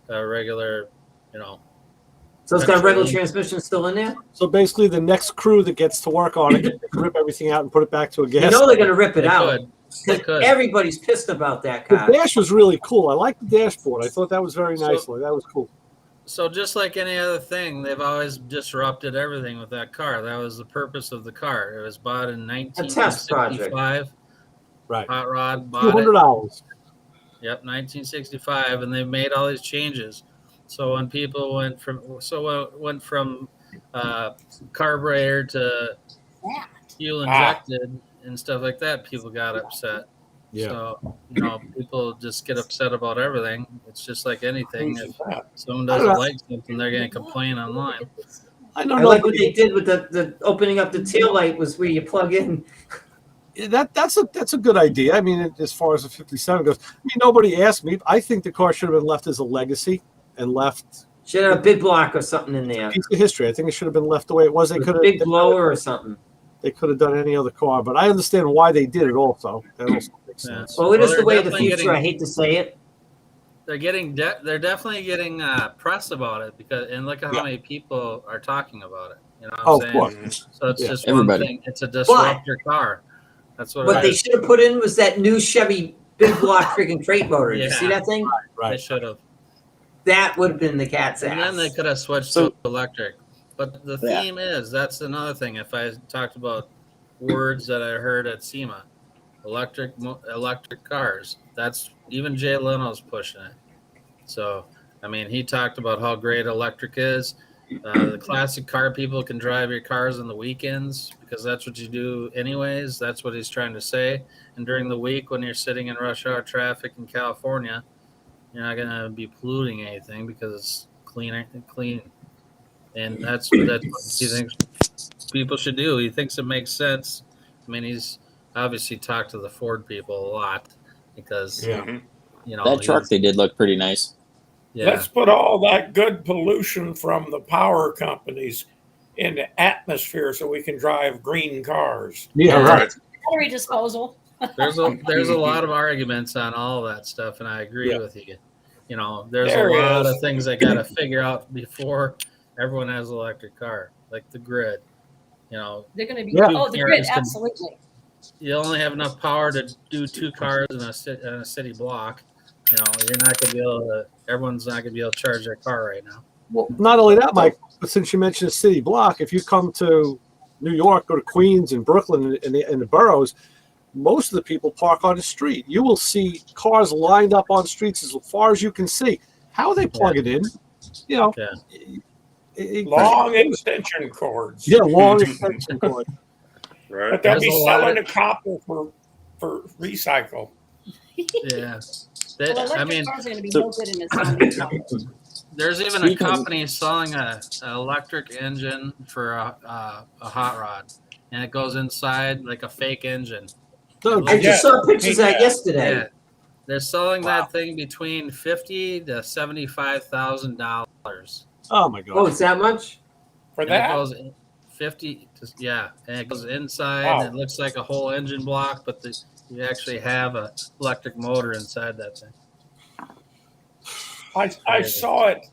A regular, So it's got a regular Actually- transmission still in there? so basically the next crew that gets to work on it can rip everything out and put it back to a You gas. know they're going to rip it they out. could. They could. Everybody's pissed about that The car. dash was really cool. I like the dashboard. I thought that was very nice. That was cool. So just like any other thing, they've always disrupted everything with that car. That was the purpose of the car. It was bought in test project. 1965. Right. Hot Rod bought it. $200. Yep, 1965, and they made all these changes. So when people went from carburetor to fuel injected and stuff like that, people got upset. Yeah. So people just get upset about everything. It's just like anything. If someone I don't doesn't know. like something, they're going to complain online. I don't I know. like what they did with the opening up the taillight was where you plug in. That's a good idea. I mean, as far as the 57 goes, I mean, nobody asked me. I think the car should have been left as a legacy and left Should have a big block or something in there. a piece of history. I think it should have been left the way it was. They With could a have big blower or something. They could have done any other car, but I understand why they did it. Also, that also makes Yeah. sense. Well, it is Well, the way of the they're definitely future. I hate to say it. They're definitely getting press about it because, and look at how many people are talking about it. You know what Oh, I'm of saying? course. So it's Yeah, just everybody. one thing. It's a disruptor car. That's what What it they is. should have put in was that new Chevy big block freaking crate motor. You Yeah. see that thing? They Right. should have. That would have been the cat's And then they ass. could have switched So- to electric. But the Yeah. theme is that's another thing. If I talked about words that I heard at SEMA, electric cars. That's even Jay Leno's pushing it. So I mean, he talked about how great electric is. The classic car people can drive your cars on the weekends because that's what you do anyways. That's what he's trying to say. And during the week when you're sitting in rush hour traffic in California, you're not going to be polluting anything because it's clean. And that's what he thinks people should do. He thinks it makes sense. I mean, he's obviously talked to the Ford people a lot because, Mhm. That truck they did look pretty nice. Yeah. Let's put all that good pollution from the power companies in the atmosphere so we can drive green cars. Yeah, Yeah. right. Battery disposal. There's a lot of arguments on all that stuff, and I agree Yeah. with you. There's There a lot is. of things they got to figure out before everyone has an electric car, like the grid. They're going to be. Yeah. Oh, the Two grid, cars can- absolutely. You only have enough power to do two cars in a city block. you know, you're not going to be able to. Everyone's not going to be able to charge their car right now. Well, not only that, Mike, but since you mentioned the city block, if you come to New York, go to Queens and Brooklyn and the boroughs, most of the people park on the street. You will see cars lined up on streets as far as you can see. How are they plug it in? You know, long extension cords. Yeah, long extension cords. Right. But they'll There's be a lot selling of- the copper for recycle. Yeah. Well, I electric mean, cars are going to be no good in a zombie. there's even a company selling an electric engine for a hot rod, and it goes inside like a fake engine. No, I just saw pictures of that Yeah, yesterday. they're selling that thing between $50,000 to $75,000. oh my God. Oh, it's that much? For And it that, goes 50, and it goes inside. Wow. And it looks like a whole engine block, but you actually have an electric motor inside that thing. I saw it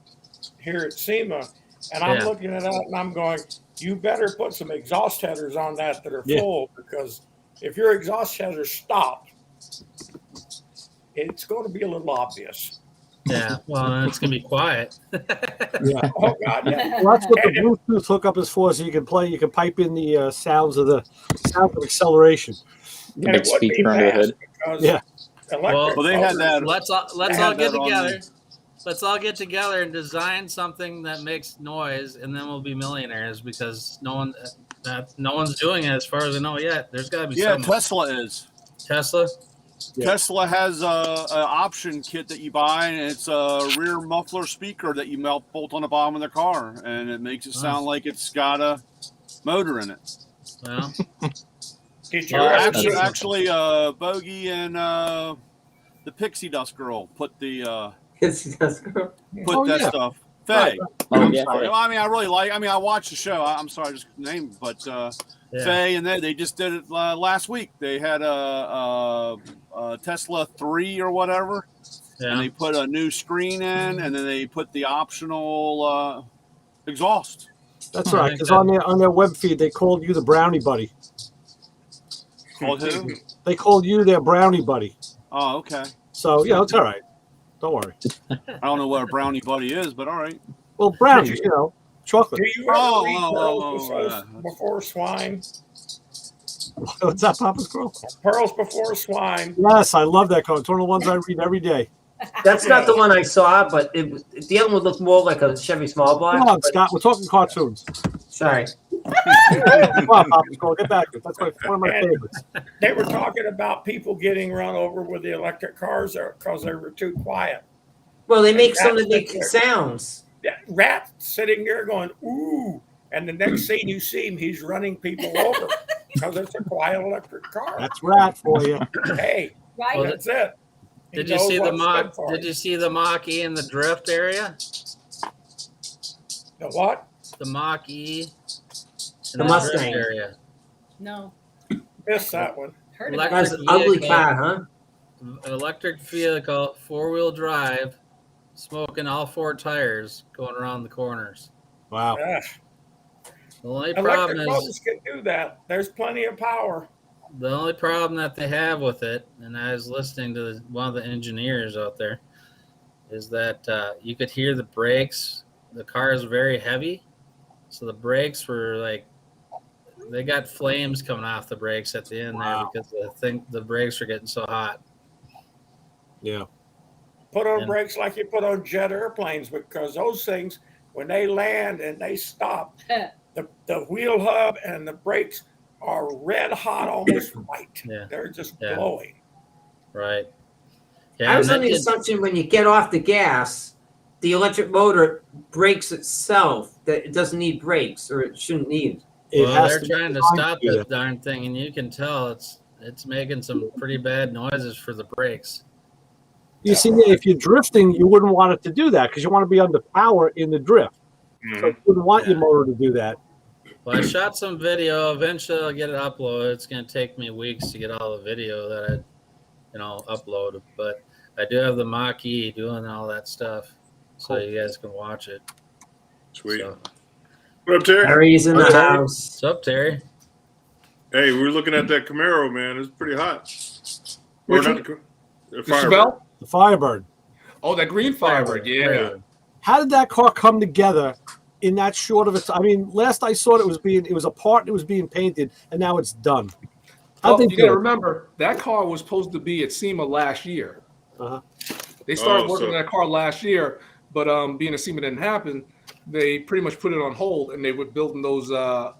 here at Sema, and I'm Yeah. looking at it and I'm going, you better put some exhaust headers on that are Yeah. full, because if your exhaust headers stop, it's going to be a little obvious. Yeah, well, it's gonna be quiet. Yeah. Oh God, yeah. Well, that's what the Bluetooth hookup is for, so you can pipe in the sounds of acceleration. The And big it would be speaker under the fast hood. because Yeah. electric Well, they had motors- that. Let's all They had get that on together. the- Let's all get together and design something that makes noise, and then we'll be millionaires because no one's doing it as far as I know yet. There's got to be Yeah, someone. Tesla is. Tesla. Yeah. Tesla has a option kit that you buy, and it's a rear muffler speaker that you bolt on the bottom of the car, and it makes it sound like it's got a motor in it. Well, Did you Well, ever see- Actually, Bogey and the Pixie Dust girl put the That's girl. Oh, that yeah. stuff. Faye. Oh, I'm yeah. sorry. Well, I mean, I really like. I mean, I watched the show. I'm sorry, I just named, but yeah. Faye and they just did it last week. They had a Tesla 3 or whatever, and Yeah. they put a new screen in, and then they put the optional exhaust. That's I right. think Because that- on their web feed, they called you the brownie buddy. Called who? They called you their brownie buddy. Oh, okay. So yeah, it's all right. Don't worry. I don't know what a brownie buddy is, but all right. Well, brownies, you know, chocolate. Do you ever Oh, read oh, Pearls oh, before Swine? What's that, Papa's Girl? Pearls Before Swine. Yes, I love that code. It's one of the ones I read every day. That's not the one I saw, but the other one looked more like a Chevy Small Block. Come on, but- Scott. We're talking cartoons. Sorry. Come on, Papa's Girl. Get back. That's one of my favorites. They were talking about people getting run over with the electric cars because they were too quiet. Well, they make some That's that make the- sounds. That rat sitting there going, ooh. And the next scene you see him, he's running people over because it's a quiet electric car. That's rat for you. Hey, Right? Well, that's it. He Did you knows see the what's good Mach? for Did him. you see the Mach E in the drift area? The what? The Mach E. In The Mustang. drift area. No. Missed that one. Heard Elec- about That's an ugly vehicle. car, huh? An electric vehicle, 4-wheel drive, smoking all 4 tires, going around the corners. Wow. Gosh. The only problem Electric is motors can do that. There's plenty of power. the only problem that they have with it, and I was listening to one of the engineers out there, is that you could hear the brakes. The car is very heavy, so the brakes were like they got flames coming off the brakes at the end Wow. there because the brakes were getting so hot. Yeah. Put on And- brakes like you put on jet airplanes, because those things, when they land and they stop, the wheel hub and the brakes are red hot, almost white. Yeah. They're just Yeah. glowing. Right. I was and under the that assumption when you get off the gas, the electric motor brakes itself, that it doesn't need brakes, or it shouldn't need. It well, has they're to be trying to designed stop do this that. darn thing, and you can tell it's making some pretty bad noises for the brakes. You see, if you're drifting, you wouldn't want it to do that because you want to be under power in the drift. So you wouldn't want your motor to do that. Well, I shot some video. Eventually, I'll get it uploaded. It's going to take me weeks to get all the video that I, upload. But I do have the Mach E doing all that stuff, so you guys can watch it. Sweet. So, What up, Terry? Harry's in the Okay. house. what's up, Terry? Hey, we were looking at that Camaro, man. It's pretty hot. Or Which not one? the The Firebird. Chevelle? The Firebird. Oh, that green Firebird. Yeah. How did that car come together in that short of a time? I mean, last I saw it was a part that was being painted, and now it's done. Well, you got to remember that car was supposed to be at Sema last year. Uh-huh. They started working on that car last year, but being a Sema didn't happen, they pretty much put it on hold, and they were building those I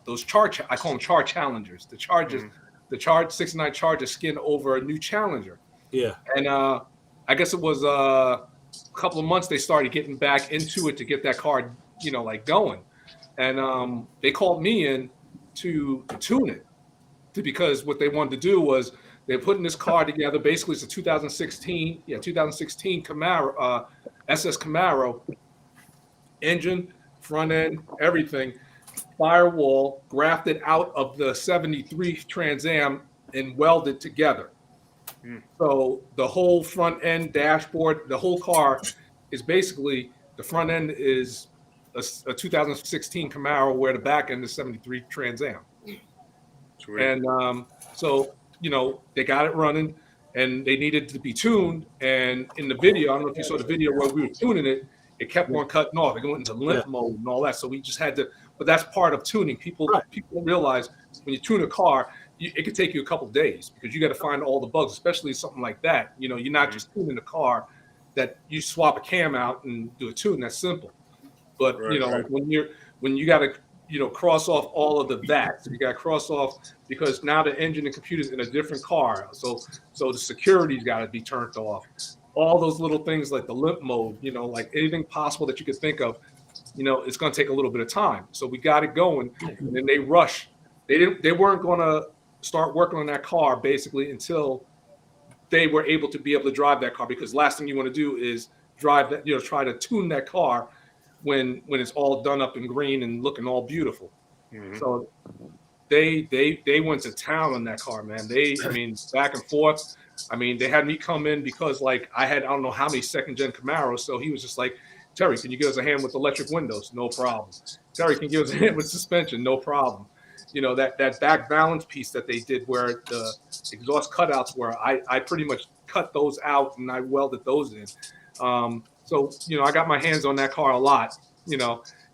call them Char Challengers. The Chargers, the 69 Charger skin over a new Challenger. Yeah. And I guess it was a couple of months they started getting back into it to get that car, like going. And they called me in to tune it because what they wanted to do was they're putting this car together. Basically, it's a 2016 Camaro, SS Camaro, engine, front end, everything, firewall, grafted out of the 73 Trans Am and welded together. So the whole front end dashboard, the whole car is basically, the front end is a 2016 Camaro where the back end is 73 Trans Am. Sweet. And so, they got it running and they needed to be tuned. And in the video, I don't know if you saw the video where we were tuning it, it kept on cutting off. It went into limp mode and all that. So we just had to, but that's part of tuning. People don't realize when you tune a car, it could take you a couple of days because you got to find all the bugs, especially something like that. You're not just tuning the car that you swap a cam out and do a tune. That's simple. But when you got to cross off all of the VATs, you got to cross off because now the engine and computer's in a different car. So the security's got to be turned off. All those little things like the limp mode, like anything possible that you could think of, it's going to take a little bit of time. So we got it going, and then they rushed. They weren't going to start working on that car basically until they were able to drive that car, because last thing you want to do is drive that, try to tune that car when it's all done up in green and looking all beautiful. So they went to town on that car, man. Back and forth. They had me come in because I don't know how many second gen Camaros. So he was just like, Terry, can you give us a hand with electric windows? No problem. Terry, can you give us a hand with suspension? No problem. That back balance piece that they did where the exhaust cutouts were, I pretty much cut those out and I welded those in. So, I got my hands on that car a lot,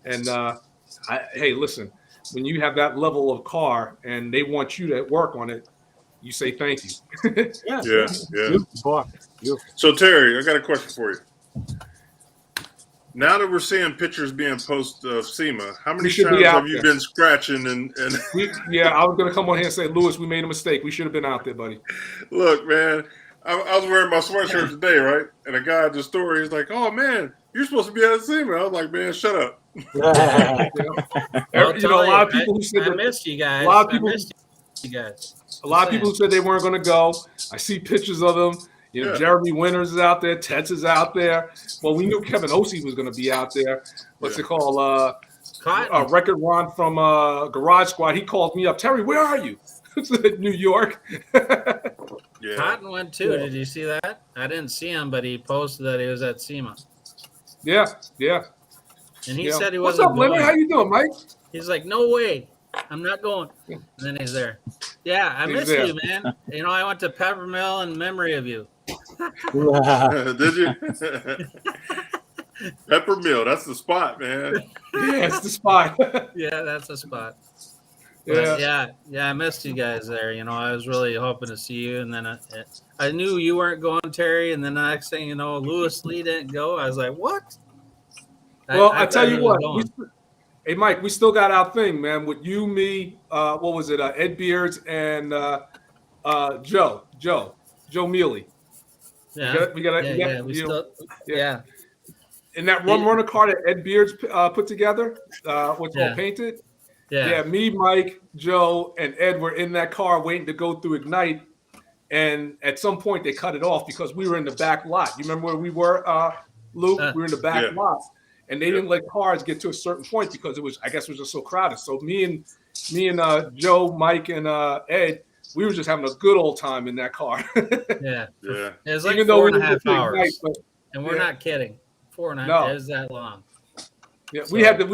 and hey, listen, when you have that level of car and they want you to work on it, you say thank you. Yeah. So, Terry, I got a question for you. Now that we're seeing pictures being posted of Sema, how many times have you been scratching and I was going to come on here and say, Lewis, we made a mistake. We should have been out there, buddy. Look, man, I was wearing my sweatshirt today, right? And a guy at the store, he's like, oh, man, you're supposed to be at Sema. I was like, man, shut up. A lot of people who said I missed you guys. A lot of people who said they weren't going to go. I see pictures of them. Jeremy Winters is out there. Tetz is out there. Well, we knew Kevin Ossie was going to be out there. What's it called? Record Ron from Garage Squad. He called me up. Terry, where are you? New York. Cotton went too. Did you see that? I didn't see him, but he posted that he was at Sema. Yeah. And he said he What's wasn't up, Lenny? How you doing, Mike? He's like, no way. I'm not going. And then he's there. Yeah, I miss you, man. I went to Peppermill in memory of you. Did you? Peppermill, that's the spot, man. Yeah, it's the spot. Yeah, that's the spot. Yeah. I missed you guys there. I was really hoping to see you, and then I knew you weren't going, Terry. And then the next thing you know, Lewis Lee didn't go. I was like, what? Well, I tell you what. Hey, Mike, we still got our thing, man. With you, me, what was it? Ed Beards and Joe Mealy. Yeah, we got. And that rum runner car that Ed Beards put together, what's called Painted. Yeah, me, Mike, Joe, and Ed were in that car waiting to go through Ignite. And at some point, they cut it off because we were in the back lot. You remember where we were, Luke? We were in the back lot. And they didn't let cars get to a certain point because it was just so crowded. So me and Joe, Mike, and Ed, we were just having a good old time in that car. Yeah. It was like 4.5 hours. And we're not kidding. 4.5 is that long. Yeah, so. we had to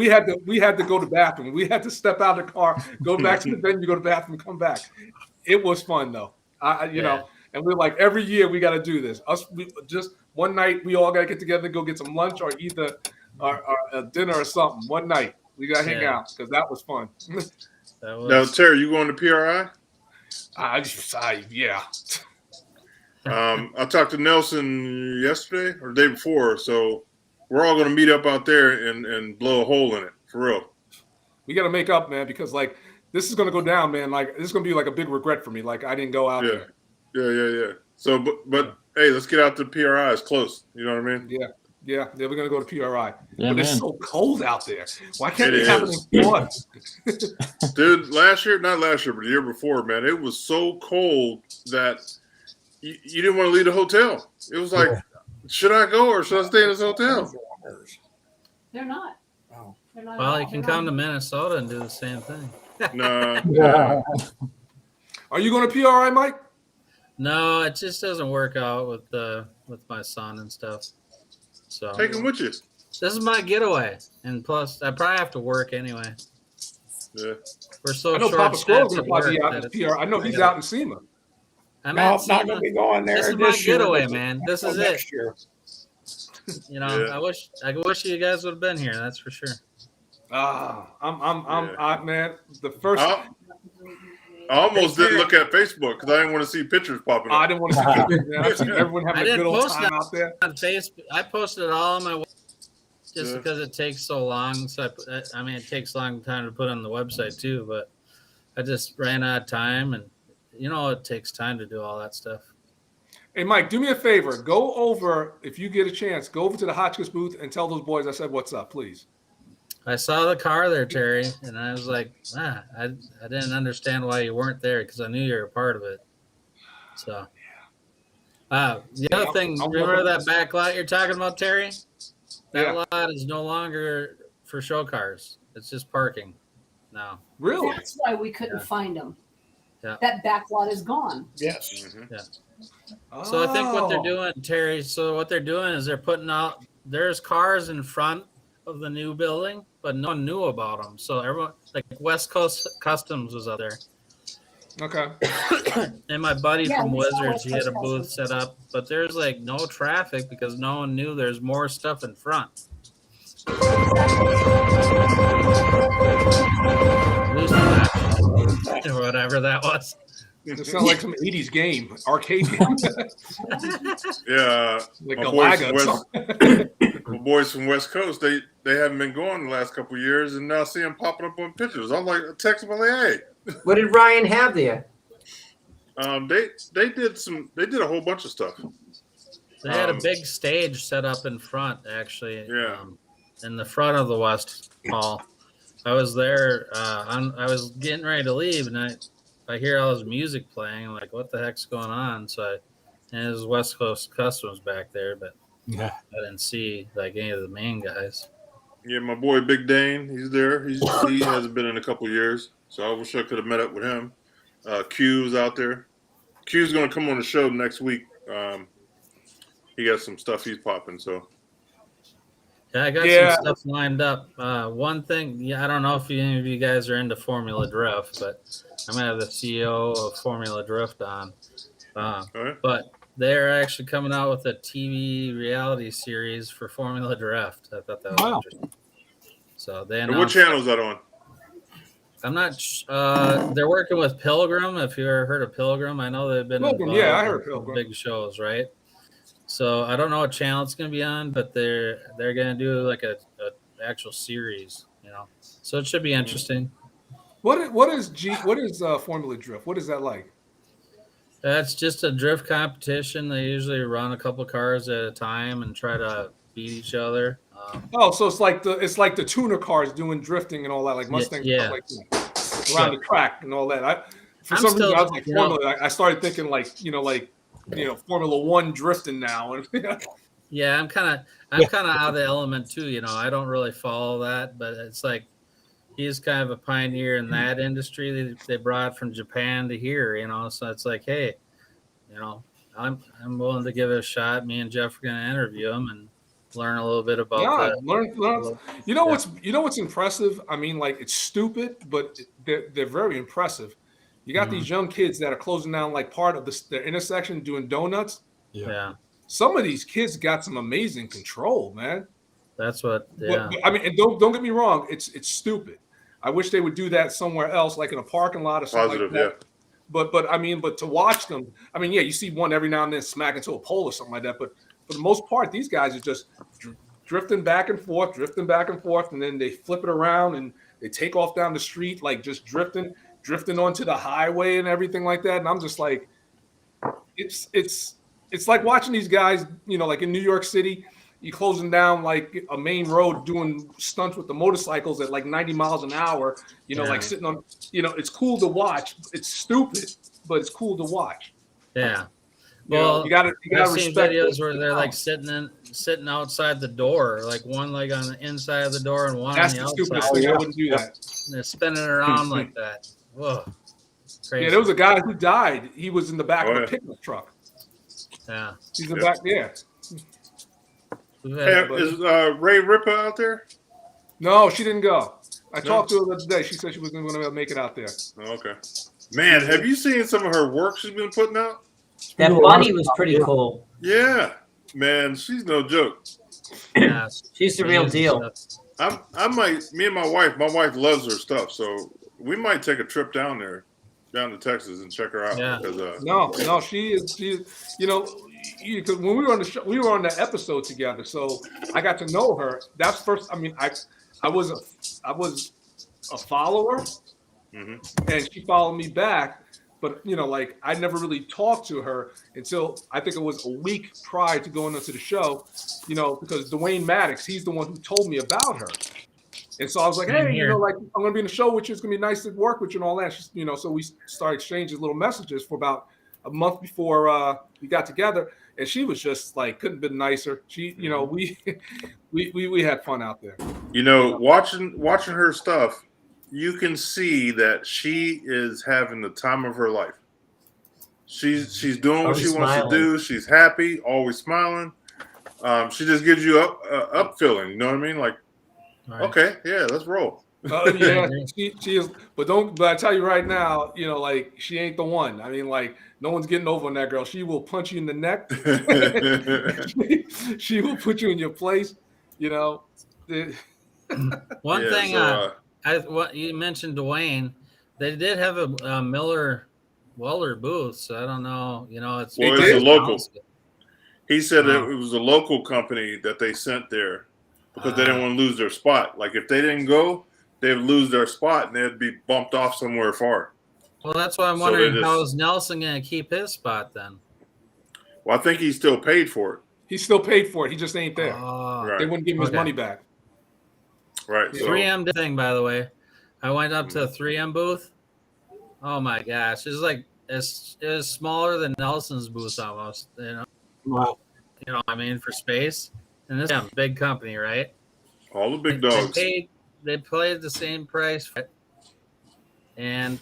go to the bathroom. We had to step out of the car, go back to the venue, go to the bathroom, come back. It was fun though. And we're like, every year we got to do this. Just one night, we all got to get together and go get some lunch or either or a dinner or something. One night we got to hang out because that was fun. Now, Terry, you going to PRI? Yeah. I talked to Nelson yesterday or the day before, so we're all going to meet up out there and blow a hole in it for real. We got to make up, man, because like this is going to go down, man. Like this is going to be like a big regret for me. Like I didn't go out there. Yeah. So, but hey, let's get out to PRI. It's close. You know what I mean? Yeah. We're going to go to PRI. Yeah, but man. it's so cold out there. Why can't it happen in Florida? Dude, not last year, but the year before, man, it was so cold that you didn't want to leave the hotel. It was like, should I go or should I stay in this hotel? They're not. Oh. They're not Well, at you all. can come to Minnesota and do the same thing. No. Are you going to PRI, Mike? No, it just doesn't work out with my son and stuff. So Take him with you. this is my getaway, and plus I probably have to work anyway. Yeah. We're so I know short Papa Squirrel's staffed going to at probably work be out that in PRI. I know he's out in Sema. I'm No, at it's not going Sema. to be going there This is my year, getaway, but man. This is it. next year. You know, Yeah. I wish you guys would have been here. That's for sure. Man. The first. I almost didn't look at Facebook because I didn't want to see pictures popping I up. didn't want to see pictures, man. I've seen everyone I having a didn't good old post time out there. On Facebook, I posted it all on my just Yeah. because it takes so long. So I mean, it takes a long time to put on the website too. But I just ran out of time, and you know, it takes time to do all that stuff. Hey, Mike, do me a favor. Go over, if you get a chance, go over to the Hotchkiss booth and tell those boys I said what's up, please. I saw the car there, Terry, and I was like, I didn't understand why you weren't there because I knew you were a part of it. So, the other thing, remember that back lot you're talking about, Terry? That lot is no longer for show cars. It's just parking now. Really? That's why we couldn't find them. Yeah. That back lot is gone. Yes. Yeah. So I think what they're doing, Terry, is they're putting out, there's cars in front of the new building, but no one knew about them. So everyone, like West Coast Customs was out there. Okay. And my buddy Yeah, from we saw Wizards, West he had a Coast booth Customs. set up, but there's like no traffic because no one knew there's more stuff in front. Or whatever that was. It sounds like some 80s game, arcade game. Yeah. Like my, Galaga boys or from something. my boys from West Coast, they haven't been going the last couple of years, and now see them popping up on pictures. I'm like, text them, like, hey. What did Ryan have there? They did a whole bunch of stuff. They had a big stage set up in front, actually. Yeah. In the front of the West Hall. I was there. I was getting ready to leave, and I hear all this music playing. I'm like, what the heck's going on? So and it was West Coast Customs back there, but I didn't see like any of the main guys. Yeah, my boy Big Dane, he's there. He hasn't been in a couple of years, so I wish I could have met up with him. Q's out there. Q's going to come on the show next week. He got some stuff he's popping, so. Yeah, I got some stuff lined up. One thing, I don't know if any of you guys are into Formula Drift, but I'm gonna have the CEO of Formula Drift on. Right. But they're actually coming out with a TV reality series for Formula Drift. I thought that was interesting. So they And what channel is that on? I'm not. They're working with Pilgrim. If you ever heard of Pilgrim, I know they've been. Pilgrim, involved yeah, I heard in Pilgrim. Big shows, right? So I don't know what channel it's going to be on, but they're going to do like a actual series, you know. So it should be interesting. What is Formula Drift? What is that like? That's just a drift competition. They usually run a couple cars at a time and try to beat each other. So it's like the tuner cars doing drifting and all that, like Mustang stuff like that, around the track and all that. For some reason, I was like Formula. I started thinking like Formula One drifting now. Yeah, I'm kind of out of the element too. You know, I don't really follow that, but it's like he's kind of a pioneer in that industry. They brought from Japan to here, you know. So it's like, hey, you know, I'm willing to give it a shot. Me and Jeff are going to interview him and learn a little bit about learn. You know what's impressive? I mean, like it's stupid, but they're very impressive. You got these young kids that are closing down like part of the intersection doing donuts. Yeah. Some of these kids got some amazing control, man. That's what. Yeah. But, I mean, and don't get me wrong. It's stupid. I wish they would do that somewhere else, like in a parking lot or something like that. But I mean, but to watch them, I mean, yeah, you see one every now and then smack into a pole or something like that. But for the most part, these guys are just drifting back and forth, and then they flip it around and they take off down the street, like just drifting onto the highway and everything like that. And I'm just like, it's like watching these guys, you know, like in New York City, you closing down like a main road doing stunts with the motorcycles at like 90 miles an hour, you know, like sitting on, you know, it's cool to watch. It's stupid, but it's cool to watch. Yeah. Well, you gotta respect videos where they're like sitting outside the door, like one leg on the inside of the door and one on the outside. Stupidest thing. I wouldn't do that. And they're spinning around like that. Whoa. Crazy. Yeah, there was a guy who died. He was in the back of a pickup truck. Yeah. He's in the back there. Hey, is Ray Ripa out there? No, she didn't go. I talked to her the other day. She said she wasn't going to make it out there. Oh, okay. Man, have you seen some of her work she's been putting out? That bunny was pretty cool. Yeah, man, she's no joke. Yeah, she's the real deal. I might. Me and my wife loves her stuff, so we might take a trip down to Texas and check her out. Yeah. Because, no, she is. You know, because when we were on the show, we were on the episode together, so I got to know her. That's first. I mean, I was a follower, and she followed me back. But, you know, like, I never really talked to her until I think it was a week prior to going into the show, you know, because Dwayne Maddox, he's the one who told me about her. And so I was like, hey, you know, like, I'm going to be in the show with you. It's going to be nice to work with you and all that. She's, you know, so we started exchanging little messages for about a month before we got together. And she was just like, couldn't have been nicer. She, you know, we had fun out there. you know, watching her stuff, you can see that she is having the time of her life. She's doing what she wants to do. She's happy, always smiling. She just gives you up feeling. You know what I mean? Like, okay, yeah, let's roll. Yeah, she is. But I tell you right now, you know, like, she ain't the one. I mean, like, no one's getting over on that girl. She will punch you in the neck. she will put you in your place. You know. One thing. What you mentioned, Dwayne, they did have a Miller Welder booth, so I don't know. You know, it's a local. He said it was a local company that they sent there because they didn't want to lose their spot. Like, if they didn't go, they'd lose their spot and they'd be bumped off somewhere far. Well, that's why I'm wondering, how is Nelson going to keep his spot then? Well, I think he's still paid for it. He's still paid for it. He just ain't there. Right. They wouldn't give him his money back. Right. 3M thing, by the way. I went up to a 3M booth. Oh my gosh, it's like it was smaller than Nelson's booth almost. You know. Wow. You know, I mean, for space, and this is a big company, right? All the big dogs. They played the same price, and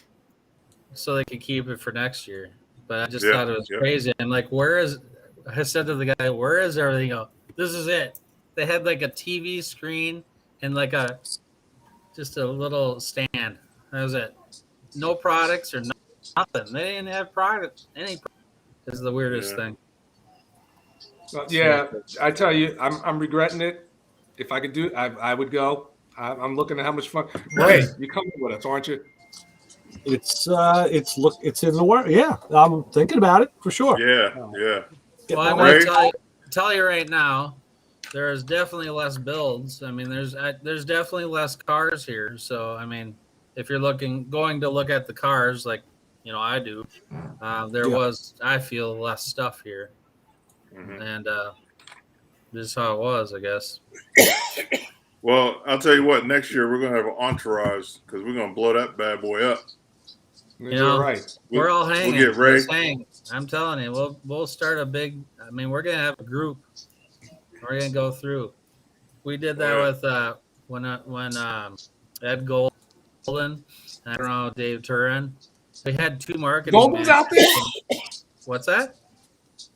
so they could keep it for next year. But I just thought it was crazy. I'm like, I said to the guy, where is everything? Go, this is it. They had like a TV screen and like just a little stand. That was it. No products or nothing. They didn't have products. This is the weirdest thing. Yeah, I tell you, I'm regretting it. If I could do it, I would go. I'm looking at how much fun. Ray, you're coming with us, aren't you? It's in the work. Yeah, I'm thinking about it for sure. Yeah. Well, I'm going to tell you right now, there is definitely less builds. I mean, there's definitely less cars here. So, I mean, if you're going to look at the cars, like, you know, I do, there was, I feel, less stuff here. And this is how it was, I guess. Well, I'll tell you what, next year we're going to have an entourage because we're going to blow that bad boy up. You know, right. We're all hanging. We'll get Ray. I'm telling you, we'll start a big, I mean, we're going to have a group. We're going to go through. We did that with when Ed Golden, I don't know, Dave Turin. We had 2 marketing. Golden's out there? What's that?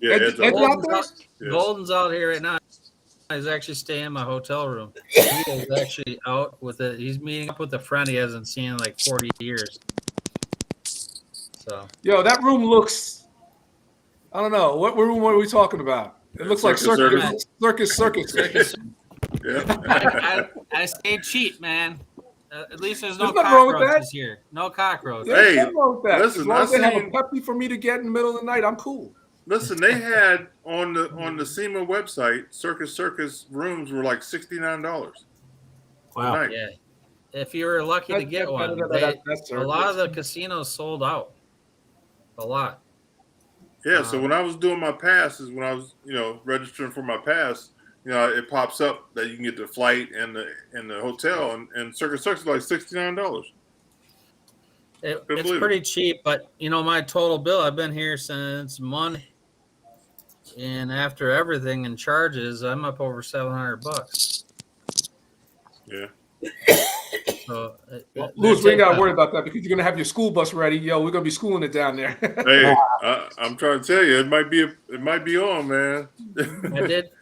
Yeah, Ed's out there? Golden's out here right now. He's actually staying in my hotel room. He is actually out with it. He's meeting up with a friend he hasn't seen in like 40 years. So, Yo, that room looks. I don't know what room are we talking about. It looks like circus. I stay cheap, man. At least there's no nothing wrong with that. cockroaches here. No cockroaches. Hey, nothing wrong with that. listen, as long as they have a seen- Pepsi for me to get in the middle of the night, I'm cool. Listen, they had on the SEMA website, Circus rooms were like $69. Wow. Night. Yeah. If you were lucky to get one, a lot of the casinos sold out. A lot. Yeah, so when I was doing my passes, when I was, registering for my pass, it pops up that you can get the flight and the hotel, and Circus is like $69. It's pretty cheap, but my total bill, I've been here since Monday, and after everything and charges, I'm up over $700. Yeah. So, Louis, we ain't got to worry about that because you're gonna have your school bus ready. Yo, we're gonna be schooling it down there. Hey, I'm trying to tell you, it might be on, man.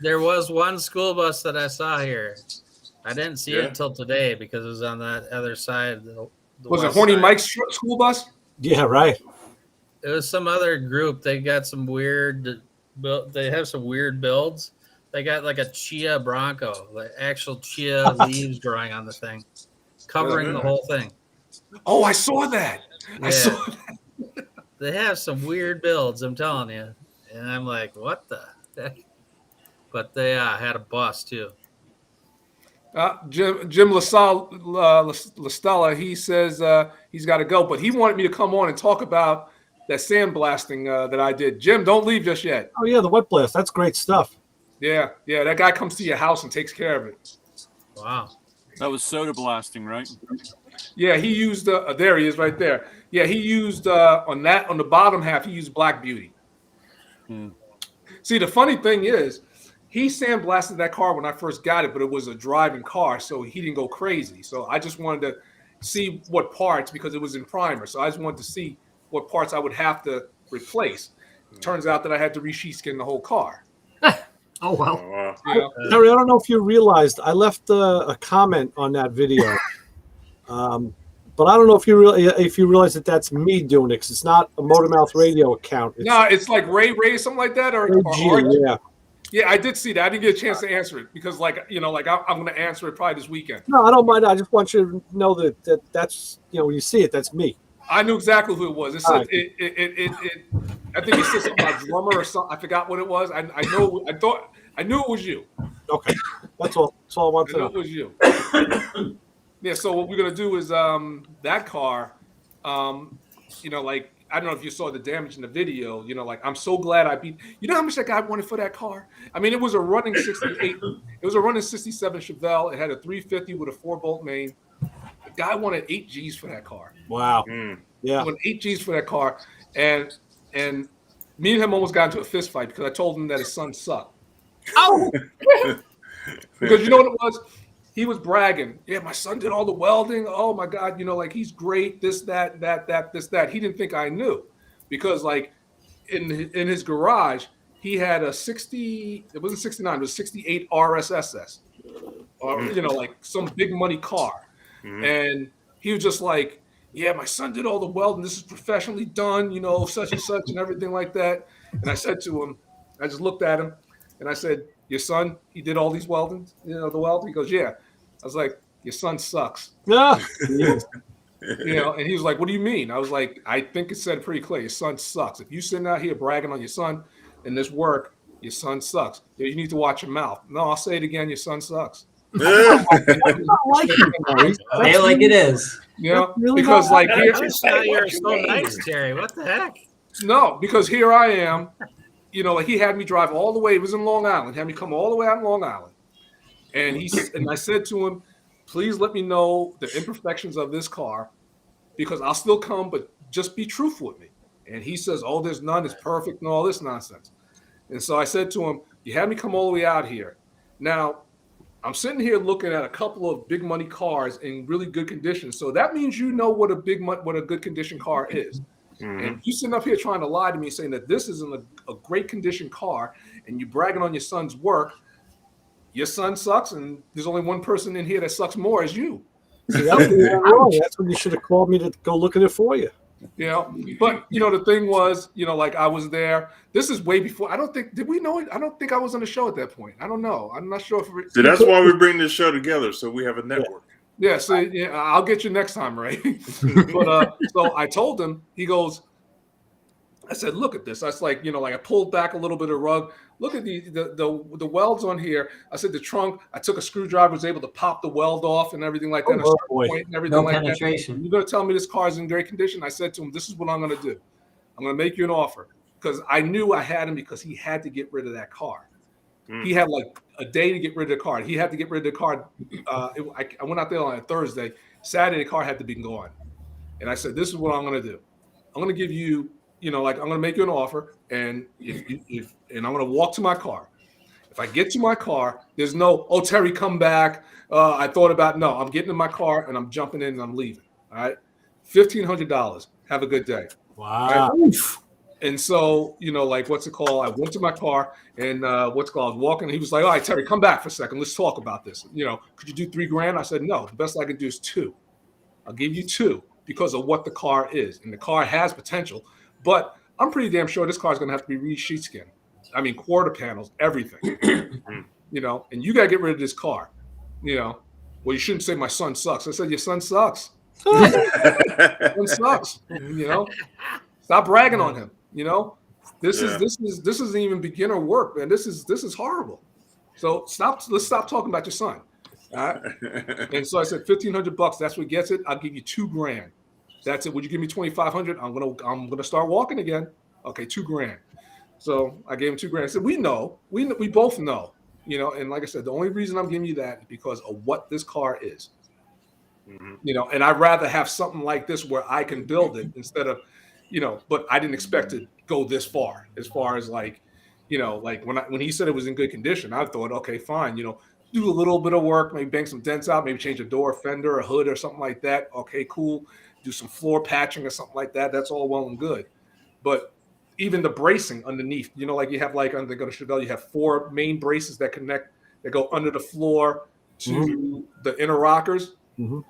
There was one school bus that I saw here. I didn't see it until today because it was on that other side. Was it Horny Mike's school bus? Yeah, right. It was some other group. They got some weird. They have some weird builds. They got like a chia Bronco, like actual chia leaves growing on the thing, covering the whole thing. Oh, I saw that. Yeah. I saw that. They have some weird builds, I'm telling you. And I'm like, what the heck? But they had a bus too. Jim LaStella, he says he's got to go, but he wanted me to come on and talk about that sandblasting that I did. Jim, don't leave just yet. Oh, yeah, the wet blast. That's great stuff. Yeah, that guy comes to your house and takes care of it. Wow. That was soda blasting, right? Yeah, he used there he is right there. Yeah, he used on the bottom half, he used Black Beauty. See, the funny thing is, he sandblasted that car when I first got it, but it was a driving car, so he didn't go crazy. So I just wanted to see what parts, because it was in primer. So I just wanted to see what parts I would have to replace. It turns out that I had to re-sheet skin the whole car. Oh, wow. Yeah. Terry, I don't know if you realized, I left a comment on that video. But I don't know if you realize that that's me doing it, because it's not a Motormouth Radio account. It's like Ray, something like that, or yeah. Yeah, I did see that. I didn't get a chance to answer it because, I'm going to answer it probably this weekend. No, I don't mind. I just want you to know that's when you see it, that's me. I knew exactly who it was. It said Right. I think it said something about drummer or something. I forgot what it was. I knew it was you. Okay, that's all. That's all I want to I knew know. it was you. Yeah. So what we're gonna do is that car. I don't know if you saw the damage in the video. I'm so glad I beat. You know how much that guy wanted for that car? I mean, it was a running 68. It was a running 67 Chevelle. It had a 350 with a 4-bolt main. The guy wanted 8 G's for that car. Wow. Yeah. He wanted 8 G's for that car, and me and him almost got into a fist fight because I told him that his son sucked. Oh. Because you know what it was? He was bragging. Yeah, my son did all the welding. Oh my God, he's great. This, that, this, that. He didn't think I knew, because in his garage he had a 60. It wasn't 69. It was 68 RSSS, or some big money car. Mm-hmm. And he was just like, yeah, my son did all the welding. This is professionally done. Such and such and everything like that. And I said to him, I just looked at him, and I said, your son, he did all these weldings, the weld? He goes, yeah. I was like, your son sucks. Yeah. And he was like, what do you mean? I was like, I think it said pretty clear. Your son sucks. If you sitting out here bragging on your son in this work, your son sucks. You need to watch your mouth. No, I'll say it again. Your son sucks. Say it like it is. Really because here, you're so nice, Terry. What the heck? No, because here I am. He had me drive all the way. It was in Long Island. Had me come all the way out in Long Island. And I said to him, please let me know the imperfections of this car, because I'll still come, but just be truthful with me. And he says, oh, there's none. It's perfect and all this nonsense. And so I said to him, you had me come all the way out here. Now, I'm sitting here looking at a couple of big money cars in really good condition. So that means what a good condition car is. Mm-hmm. And you sitting up here trying to lie to me, saying that this isn't a great condition car, and you bragging on your son's work. Your son sucks, and there's only one person in here that sucks more as you. See, that's when you should have called me to go look at it for you. You know, but you know, the thing was, you know, like I was there. This is way before. I don't think, did we know it? I don't think I was on the show at that point. I don't know. I'm not sure if See, that's why we bring this show together, so we have a network. Yeah, so yeah, I'll get you next time, right? But so I told him, he goes, I said, look at this. That's like, you know, like I pulled back a little bit of rug. Look at the welds on here. I said the trunk. I took a screwdriver, was able to pop the weld off and everything like that. And everything No like penetration. that. You're gonna tell me this car is in great condition? I said to him, this is what I'm gonna do. I'm gonna make you an offer because I knew I had him because he had to get rid of that car. He had like a day to get rid of the car. He had to get rid of the car. I went out there on a Thursday. Saturday, the car had to be gone. And I said, this is what I'm gonna do. I'm gonna give you. You know, like I'm going to make you an offer, and if I'm going to walk to my car. If I get to my car, there's no, oh, Terry, come back. I thought about, no, I'm getting in my car and I'm jumping in and I'm leaving. All right. $1,500. Have a good day. Wow. Right? And so, you know, like, what's it called? I went to my car and I was walking. And he was like, all right, Terry, come back for a second. Let's talk about this. You know, could you do $3,000? I said, no, the best I can do is $2,000. I'll give you $2,000 because of what the car is. And the car has potential. But I'm pretty damn sure this car is going to have to be re-sheet skin. I mean, quarter panels, everything. You know, and you got to get rid of this car. You know, well, you shouldn't say my son sucks. I said your son sucks. Son sucks. You know, stop bragging on him. You know, this isn't even beginner work, man. This is horrible. So let's stop talking about your son. All right. And so I said $1,500. That's what gets it. I'll give you $2,000. That's it. Would you give me $2,500? I'm gonna start walking again. Okay, $2,000. So I gave him $2,000. I said, we both know, you know. And like I said, the only reason I'm giving you that is because of what this car is. You know, and I'd rather have something like this where I can build it instead of, you know. But I didn't expect to go this far. As far as like, you know, like when he said it was in good condition, I thought, okay, fine, you know, do a little bit of work, maybe bang some dents out, maybe change a door, fender, a hood, or something like that. Okay, cool. Do some floor patching or something like that. That's all well and good. But even the bracing underneath, you know, like you have like under the Chevelle, you have 4 main braces that connect, that go under the floor to the inner rockers. You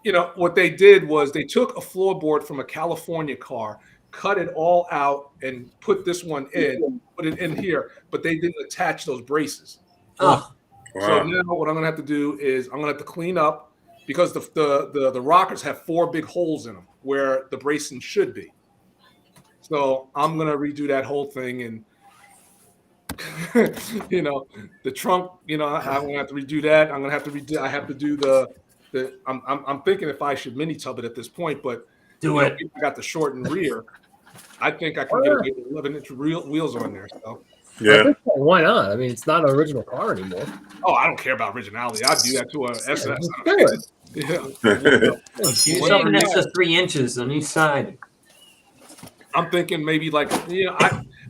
know, what they did was they took a floorboard from a California car, cut it all out and put this one in, put it in here, but they didn't attach those braces. Oh. Wow. So now what I'm going to have to do is I'm going to have to clean up, because the rockers have 4 big holes in them where the bracing should be. So I'm gonna redo that whole thing, and you know, the trunk. You know, I'm gonna have to redo that. I'm gonna have to redo. I have to do the. I'm thinking if I should mini tub it at this point, but I got the shortened rear. I think I can get a 11-inch wheels on there. So. Yeah. Why not? I mean, it's not an original car anymore. Oh, I don't care about originality. I'd do that to a SS. Something that's just 3 inches on each side. I'm thinking maybe like, you know,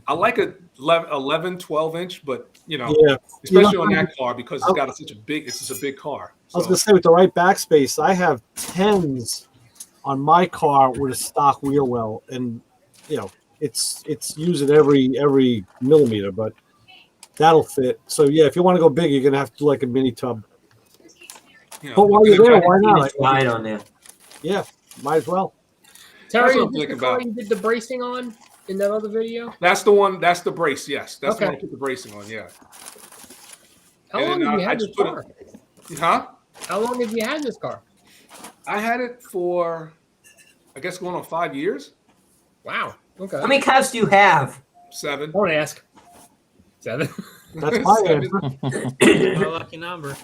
I like a 11, 12 inch, but you know, especially on that car because it's got it's just a big car. So. I was gonna say with the right backspace, I have 10s on my car with a stock wheel well, and you know, it's using every millimeter, but that'll fit. So yeah, if you want to go big, you're gonna have to do like a mini tub. You know, but while you're there, why not? Wide on there. Yeah, might as well. Terry, is this the car you did the bracing on in that other video? That's the one. That's the brace. Yes, that's the one I put the bracing on. Yeah. How long have you had this car? How long have you had this car? I had it for, I guess, going on 5 years. Wow. Okay. How many cars do you have? 7. Don't ask. 7. That's my answer. My lucky number.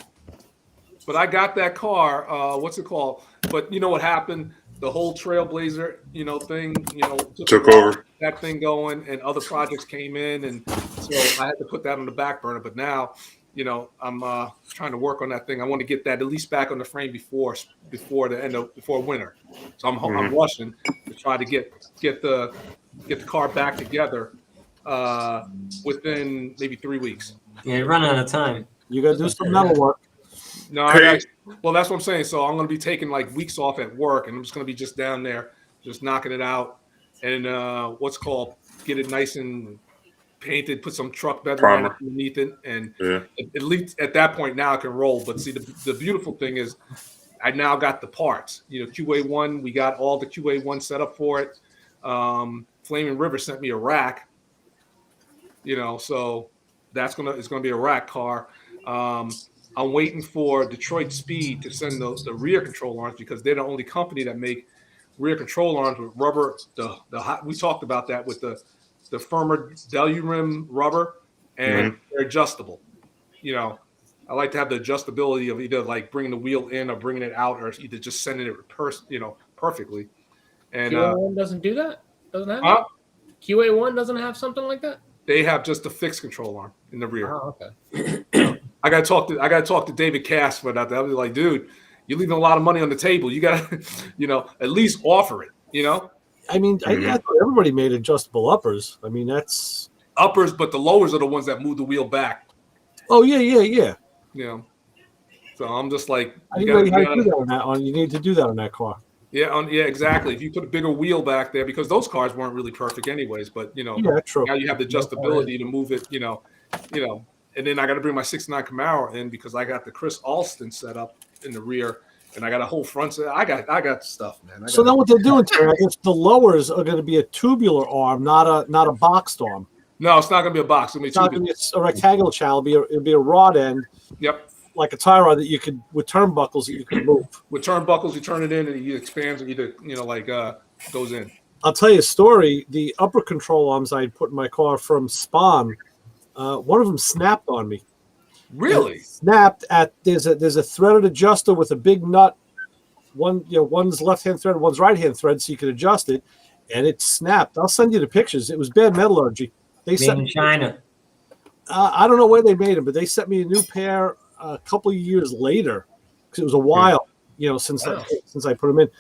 But I got that car. What's it called? But you know what happened? The whole Trailblazer, you know, thing, you know, took over that thing going, and other projects came in, and so I had to put that on the back burner. But now, you know, I'm trying to work on that thing. I want to get that at least back on the frame before winter. So I'm rushing to try to get the car back together within maybe 3 weeks. Yeah, you're running out of time. You got to do some metal work. No, well, that's what I'm saying. So I'm going to be taking like weeks off at work, and I'm just going to be just down there, just knocking it out, and get it nice and painted, put some truck bed underneath it, and at least at that point now I can roll. But see, the beautiful thing is, I now got the parts. QA1, we got all the QA1 set up for it. Flaming River sent me a rack. So it's gonna be a rack car. I'm waiting for Detroit Speed to send the rear control arms because they're the only company that make rear control arms with rubber. We talked about that with the firmer Delurim rubber, and they're adjustable. I like to have the adjustability of either like bringing the wheel in or bringing it out, or either just sending it perfectly. And QA1 doesn't do that. Doesn't have that? QA1 doesn't have something like that. They have just a fixed control arm in the rear. Oh, okay. I gotta talk to David Cass about that. I was like, dude, you're leaving a lot of money on the table. You gotta, at least offer it. I mean, I thought everybody made adjustable uppers. I mean, that's uppers, but the lowers are the ones that move the wheel back. Oh yeah. So I'm just like, you need to do that on that car. Yeah, exactly. If you put a bigger wheel back there, because those cars weren't really perfect anyways, but true. Now you have the adjustability to move it, and then I got to bring my 69 Camaro in because I got the Chris Alston set up in the rear, and I got a whole front set. I got stuff, man. So then what they're doing, Terry, I guess the lowers are going to be a tubular arm, not a boxed arm. No, it's not going to be a box. It's not going to be a rectangular channel. It'll be a rod end. Yep. Like a tie rod that you could, with turnbuckles that you could move. With turnbuckles, you turn it in and it expands or either, goes in. I'll tell you a story. The upper control arms I put in my car from Spawn, one of them snapped on me. Really? Snapped at there's a threaded adjuster with a big nut. One's left hand thread, one's right hand thread, so you can adjust it, and it snapped. I'll send you the pictures. It was bad metallurgy. Made in China. I don't know where they made them, but they sent me a new pair a couple of years later because it was a while, since I put them in.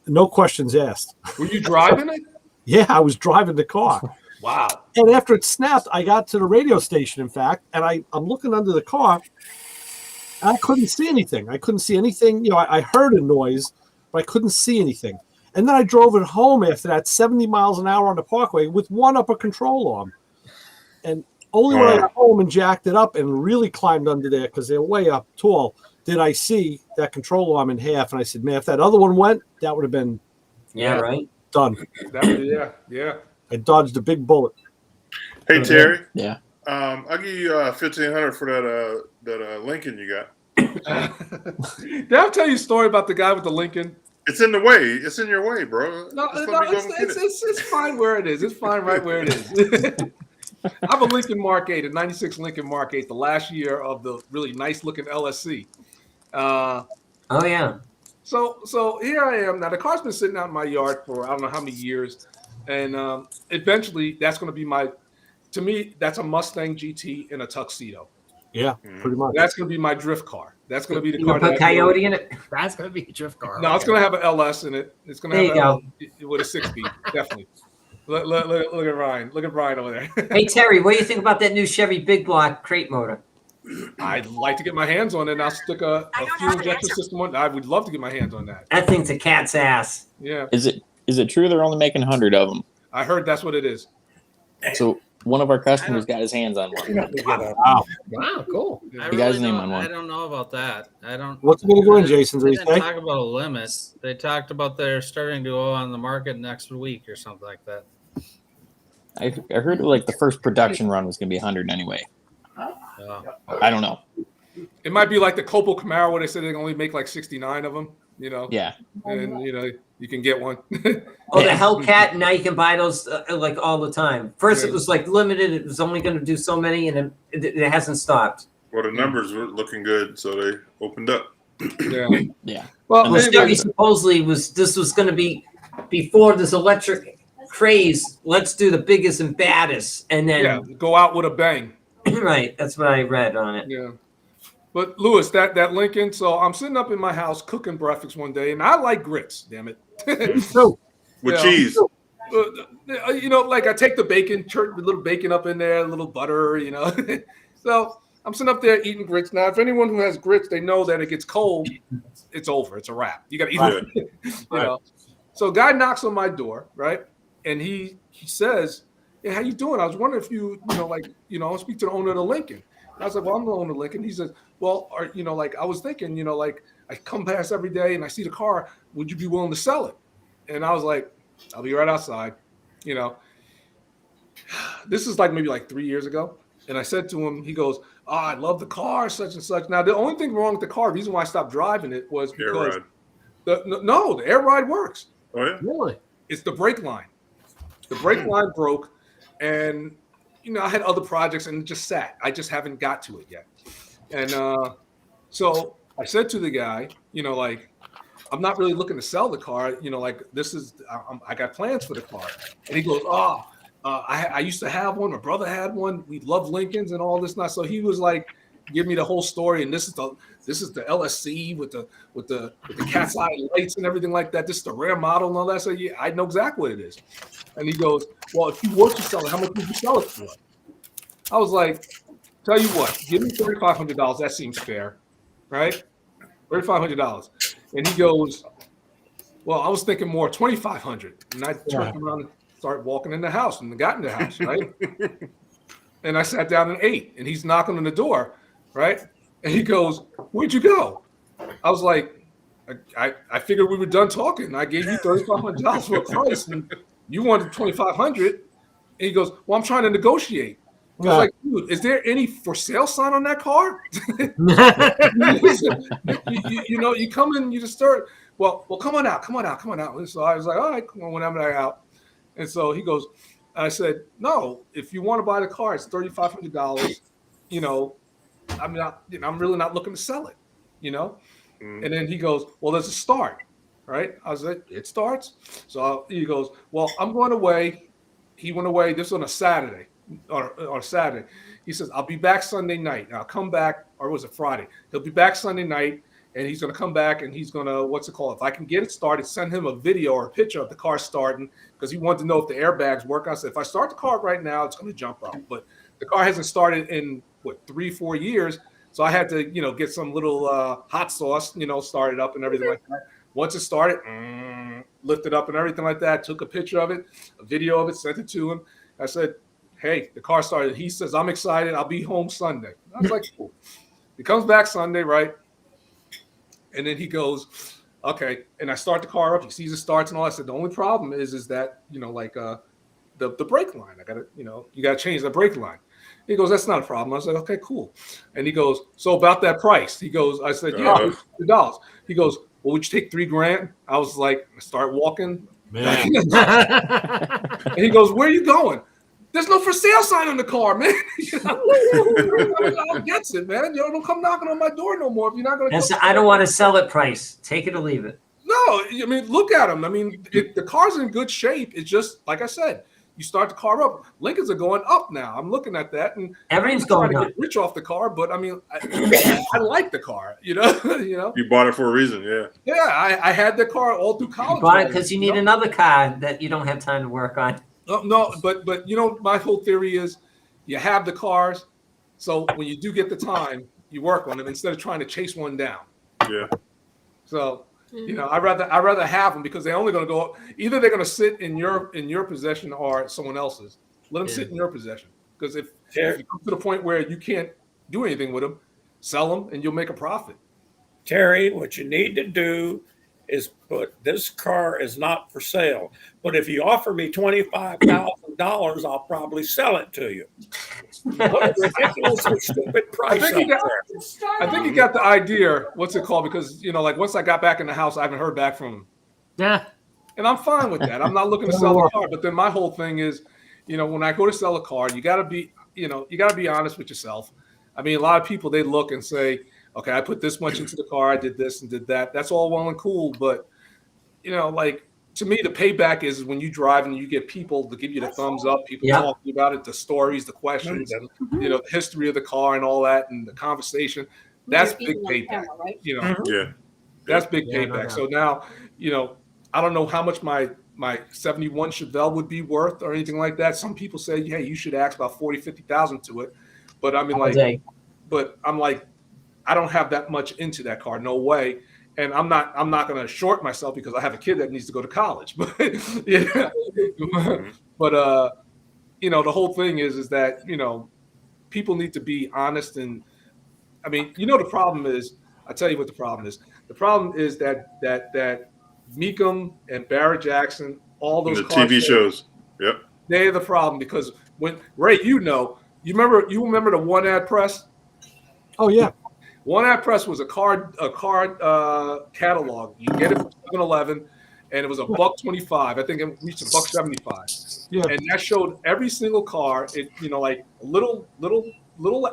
No questions asked. Were you driving it? Yeah, I was driving the car. Wow. And after it snapped, I got to the radio station, in fact, and I'm looking under the car. And I couldn't see anything. I heard a noise, but I couldn't see anything. And then I drove it home after that, 70 miles an hour on the parkway with one upper control arm. And only when I got home and jacked it up and really climbed under there, because they're way up tall, did I see that control arm in half. And I said, man, if that other one went, that would have been done. Yeah. I dodged a big bullet. Hey, Terry. Yeah. I'll give you $1,500 for that Lincoln you got. Did I tell you a story about the guy with the Lincoln? It's in the way. It's in your way, bro. It's fine where it is. It's fine right where it is. I have a Lincoln Mark 8, a 96 Lincoln Mark 8, the last year of the really nice looking LSC. Oh yeah. So here I am. Now the car's been sitting out in my yard for I don't know how many years. And eventually that's going to be to me, that's a Mustang GT in a tuxedo. Yeah, pretty much. That's going to be my drift car. That's going to be the car. Put Coyote in it? That's going to be a drift car. No, it's going to have an LS in it. It's going to have with a 6-speed, definitely. Look at Ryan. Look at Ryan over there. Hey, Terry, what do you think about that new Chevy Big Block crate motor? I'd like to get my hands on it, and I'll stick a fuel injection system on. I would love to get my hands on that. That thing's a cat's ass. Yeah. Is it true they're only making 100 of them? I heard that's what it is. So one of our customers got his hands on one. Wow, cool. You guys name on one. I don't know about that. I don't. What's going to go in, Jason? They didn't talk about a limit. They talked about they're starting to go on the market next week or something like that. I heard like the first production run was going to be 100 anyway. I don't know. It might be like the Copel Camaro where they said they can only make like 69 of them. Yeah. And you can get one. The Hellcat, now you can buy those like all the time. First it was like limited, it was only going to do so many, and it hasn't stopped. Well, the numbers were looking good, so they opened up. Yeah. Well, Chevy supposedly was going to be before this electric craze. Let's do the biggest and baddest, and then go out with a bang. Right, that's what I read on it. Yeah. But Lewis, that Lincoln. So I'm sitting up in my house cooking breakfast one day, and I like grits. Damn it. With cheese. Like I take the bacon, church a little bacon up in there, a little butter. So I'm sitting up there eating grits. Now, if anyone who has grits, they know that it gets cold, it's over. It's a wrap. You got to eat it. So a guy knocks on my door, right, and he says, "Hey, how you doing? I was wondering if you speak to the owner of the Lincoln." I was like, well, I'm going to Lincoln. He says, well, like I was thinking, like I come past every day and I see the car. Would you be willing to sell it? And I was like, I'll be right outside. This is like maybe like 3 years ago. And I said to him, he goes, oh, I love the car, such and such. Now, the only thing wrong with the car, the reason why I stopped driving it was because the air ride works. Oh, yeah? Really? It's the brake line. The brake line broke. And, I had other projects and it just sat. I just haven't got to it yet. And so I said to the guy, like, I'm not really looking to sell the car. Like I got plans for the car. And he goes, I used to have one. My brother had one. We love Lincolns and all this stuff. So he was like, give me the whole story. And this is the LSC with the cat's eye lights and everything like that. This is the rare model and all that. So yeah, I know exactly what it is. And he goes, well, if you were to sell it, how much would you sell it for? I was like, tell you what, give me $3,500. That seems fair, right? $3,500. And he goes, well, I was thinking more $2,500. And I turned around and started walking in the house and got in the house, right? And I sat down and ate. And he's knocking on the door, right? And he goes, where'd you go? I was like, I figured we were done talking. I gave you $3,500 for a price, and you wanted $2,500. And he goes, well, I'm trying to negotiate. I was like, dude, is there any for sale sign on that car? You come in, you just start. Well, come on out. And so I was like, all right, come on, when I'm out. And so he goes, I said, no, if you want to buy the car, it's $3,500. I'm really not looking to sell it, And then he goes, well, there's a start, right? I was like, it starts. So he goes, well, I'm going away. He went away. This was on a Saturday. Or Saturday. He says, I'll be back Sunday night. I'll come back, or was it Friday? He'll be back Sunday night, and he's going to come back, and he's going to, if I can get it started, send him a video or a picture of the car starting, because he wanted to know if the airbags work. I said, if I start the car right now, it's going to jump out. But the car hasn't started in, 3-4 years, so I had to, get some little hot sauce, started up and everything like that. Once it started, lifted up and everything like that, took a picture of it, a video of it, sent it to him. I said, hey, the car started. He says, I'm excited. I'll be home Sunday. I was like, cool. He comes back Sunday, right? And then he goes, okay. And I start the car up. He sees it starts and all. I said, the only problem is that, the brake line. I got to, you got to change the brake line. He goes, that's not a problem. I was like, okay, cool. And he goes, so about that price? He goes, I said, yeah, $2. He goes, well, would you take $3,000? I was like, I start walking. Man. And he goes, where are you going? There's no for sale sign on the car, man. I gets it, man. Don't come knocking on my door no more if you're not going to. I don't want to sell it price. Take it or leave it. No, I mean, look at them. I mean, the car's in good shape. It's just, like I said, you start the car up. Lincolns are going up now. I'm looking at that, and everything's going up. Get rich off the car, but I mean, I like the car. You bought it for a reason, yeah. Yeah, I had the car all through college. You bought it because you need another car that you don't have time to work on. No, but my whole theory is you have the cars, so when you do get the time, you work on them instead of trying to chase one down. Yeah. So I'd rather have them because they're only going to go up. Either they're going to sit in your possession or someone else's. Let them sit in your possession, because if you come to the point where you can't do anything with them, sell them and you'll make a profit. Terry, what you need to do is put, this car is not for sale, but if you offer me $25,000, I'll probably sell it to you. What a ridiculous and stupid price. I think he got the idea. What's it called? Because once I got back in the house, I haven't heard back from him. Yeah, and I'm fine with that. I'm not looking to sell a car. But then my whole thing is, when I go to sell a car, you got to be honest with yourself. I mean, a lot of people, they look and say, okay, I put this much into the car. I did this and did that. That's all well and cool. But, to me, the payback is when you drive and you get people to give you the thumbs up, people talking about it, the stories, the questions, the history of the car and all that, and the conversation. That's big payback. Camera, right? That's big payback. So now, I don't know how much my 71 Chevelle would be worth or anything like that. Some people say, hey, you should ask about 40, 50,000 to it. But I mean, I'm like, I don't have that much into that car, no way. And I'm not going to short myself because I have a kid that needs to go to college. But the whole thing is that people need to be honest. And I mean, you know, the problem is, I tell you what the problem is. The problem is that Meekum and Barrett Jackson, all those the TV shows. Yep. They're the problem, because when Ray, you remember the one ad press? Oh yeah. One ad press was a card catalog. You get it from 7-Eleven, and it was $1.25. I think it reached $1.75. Yeah. And that showed every single car. It, you know, like a little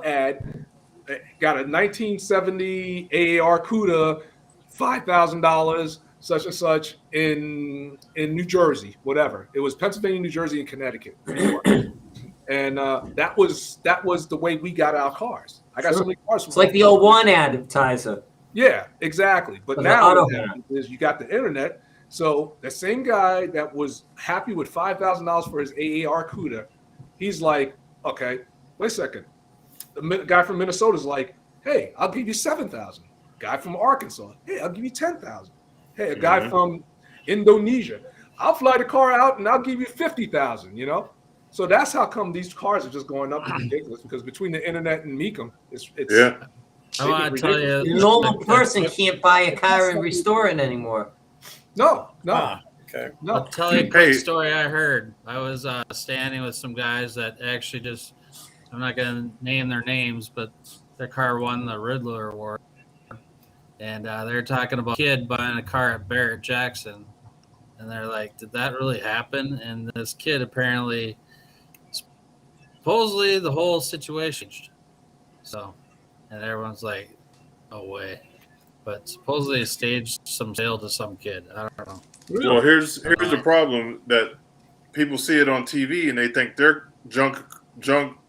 ad. It got a 1970 AAR CUDA, $5,000, such and such in New Jersey, whatever. It was Pennsylvania, New Jersey, and Connecticut, New York. And that was the way we got our cars. I got so many cars. It's like the old one advertiser. Yeah, exactly. But now what happens is you got the internet. So the same guy that was happy with $5,000 for his AAR CUDA, he's like, okay, wait a second. The guy from Minnesota is like, hey, I'll give you $7,000. Guy from Arkansas, hey, I'll give you $10,000. Hey, a guy from Indonesia, I'll fly the car out and I'll give you $50,000. You know. So that's how come these cars are just going up. It's ridiculous, because between the internet and Meekum, it's I want to tell you, the normal person can't buy a car and restore it anymore. No. Okay. No. I'll tell you a quick story I heard. I was standing with some guys that actually just, I'm not going to name their names, but their car won the Riddler Award. And they're talking about a kid buying a car at Barrett Jackson. And they're like, did that really happen? And this kid apparently, supposedly the whole situation changed. So, and everyone's like, no way. But supposedly it staged some sale to some kid. I don't know. Well, here's the problem, that people see it on TV and they think their junk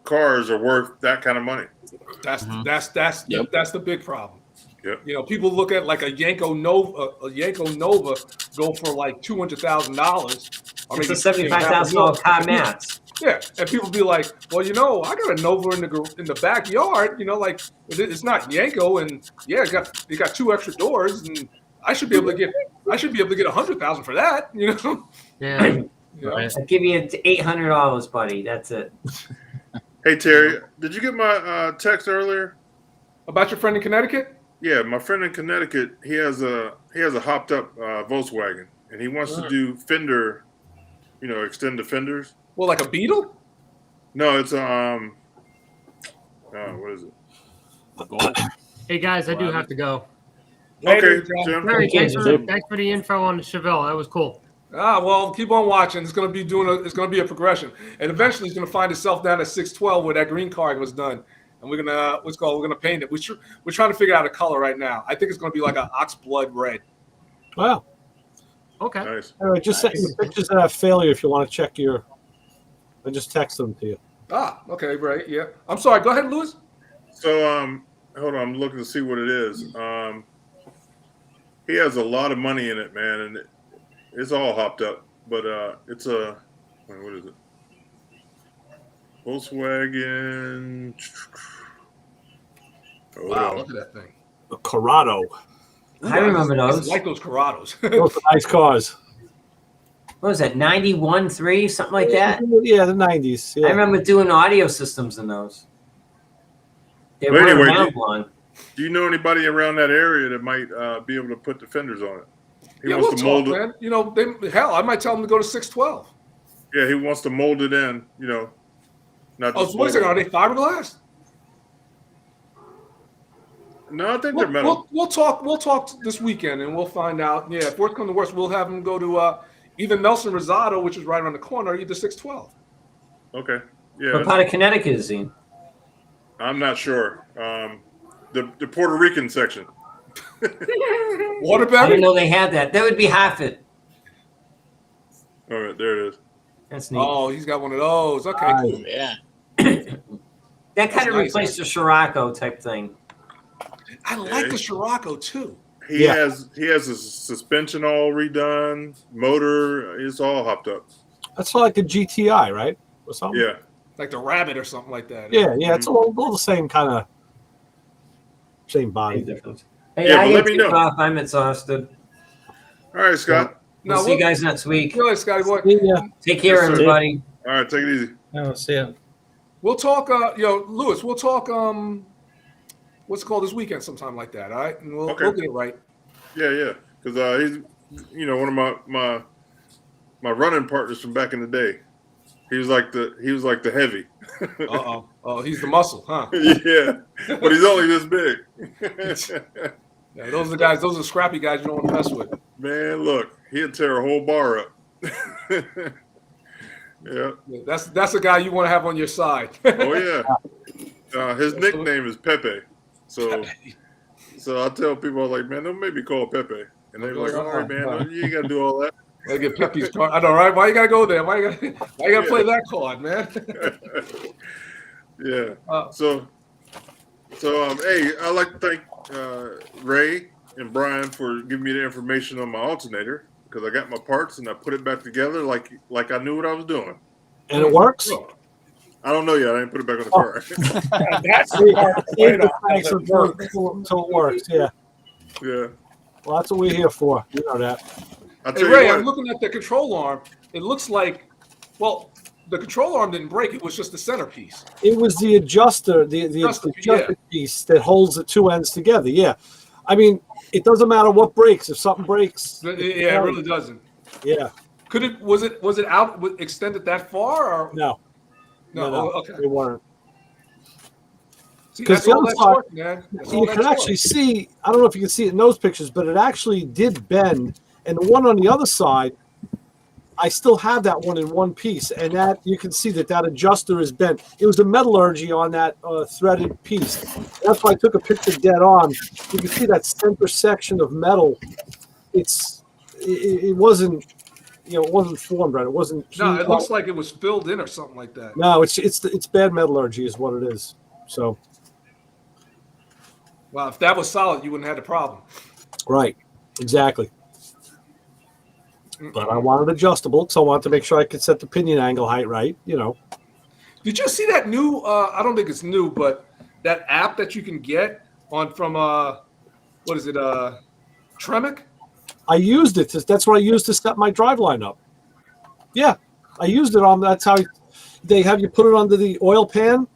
cars are worth that kind of money. That's the big problem. Yep. You know, people look at like a Yanko Nova go for like $200,000. It's a $75,000 car max. Yeah, and people be like, well, you know, I got a Nova in the backyard. You know, like it's not Yanko, and yeah, it got 2 extra doors, and I should be able to get $100,000 for that. You know. Yeah. You know? I'll give you $800, buddy. That's it. Hey Terry, did you get my text earlier about your friend in Connecticut? Yeah, my friend in Connecticut, he has a hopped up Volkswagen, and he wants to do fender, extend the fenders. Well, like a Beetle? No, it's what is it? Hey guys, I do have to go. Okay, Jim. Terry, thanks for the info on the Chevelle. That was cool. Well, keep on watching. It's gonna be a progression, and eventually it's gonna find itself down at 612 where that green card was done, and we're gonna paint it. We're trying to figure out a color right now. I think it's gonna be like an ox blood red. Wow. Okay. Nice. All right, just send me pictures of that failure if you want to check your. I just text them to you. Okay, right, yeah. I'm sorry. Go ahead, Louis. So, hold on. I'm looking to see what it is. He has a lot of money in it, man, and it's all hopped up. But it's a what is it? Volkswagen. Wow, look at that thing. A Corrado. I remember those. I like those Corrados. Those are nice cars. What was that, 91.3, something like that? Yeah, the 90s. Yeah. I remember doing audio systems in those. They But weren't anyway, around long. Do you know anybody around that area that might be able to put the fenders on it? He Yeah, wants we'll to mold talk, it. man. You know, I might tell them to go to 612. Yeah, he wants to mold it in. Not. Oh, so wait a second. Are they fiberglass? No, I think they're metal. We'll talk this weekend, and we'll find out. Yeah, if worst comes to worst, we'll have them go to either Nelson Rosado, which is right around the corner, or either 612. Okay. Yeah. What part of Connecticut is he? I'm not sure. The Puerto Rican section. I Waterbury? didn't know they had that. That would be Hartford. All right, there it is. That's neat. Oh, he's got one of those. Okay, cool. Yeah. That kind of nice. replaced the Scirocco type thing. I like the Scirocco too. He has his suspension all redone, motor, it's all hopped up. That's like a GTI, right? Or something? Yeah. Like the Rabbit or something like that. Yeah, it's all the same kind of same body. Hey, Yeah, I but let get me know. off. I'm exhausted. All right, Scott. We'll see you guys next week. Go ahead, Scotty boy. Yeah. Take care, Yes, sir. everybody. All right, take it easy. Oh, see ya. We'll talk. Lewis, we'll talk. What's it called this weekend? Sometime like that. All right, and we'll get it right. Yeah. Because he's, one of my running partners from back in the day. He was like the heavy. Oh, he's the muscle, huh? Yeah, but he's only this big. Yeah, those are the guys. Those are scrappy guys you don't want to mess with. Man, look, he'll tear a whole bar up. Yeah, that's a guy you want to have on your side. Oh yeah, his nickname is Pepe. So I tell people, I was like, man, don't make me call Pepe, and they're like, all right, man, you ain't gotta do all that. I get Pepe's card. I know, right? Why you gotta go there? Why you gotta play that card, man? Yeah. Hey, I'd like to thank Ray and Brian for giving me the information on my alternator, because I got my parts and I put it back together like I knew what I was doing. And it works? I don't know yet. I didn't put it back on the car. That's the part until it works. Yeah. Yeah. Well, that's what we're here for. You know that. Hey, Ray, I'm looking at the control arm. It looks like, well, the control arm didn't break. It was just the centerpiece. It was the adjuster, the adjuster piece that holds the two ends together. Yeah. I mean, it doesn't matter what breaks. If something breaks. Yeah, it really doesn't. Yeah. Was it out extended that far or no? No. Okay. They weren't. Because the other side, man. You can actually see. I don't know if you can see it in those pictures, but it actually did bend. And the one on the other side, I still have that one in one piece, and that you can see that adjuster is bent. It was a metallurgy on that threaded piece. That's why I took a picture dead on. You can see that center section of metal. It wasn't, it wasn't formed right. It wasn't. No, it looks like it was filled in or something like that. No, it's bad metallurgy is what it is. So. Wow, if that was solid, you wouldn't have the problem. Right. Exactly. But I wanted adjustable, so I wanted to make sure I could set the pinion angle height right, Did you see that new, I don't think it's new, but that app that you can get from, what is it, Tremec? I used it. That's what I used to set my drive line up. Yeah, I used it on, that's how they have you put it under the oil pan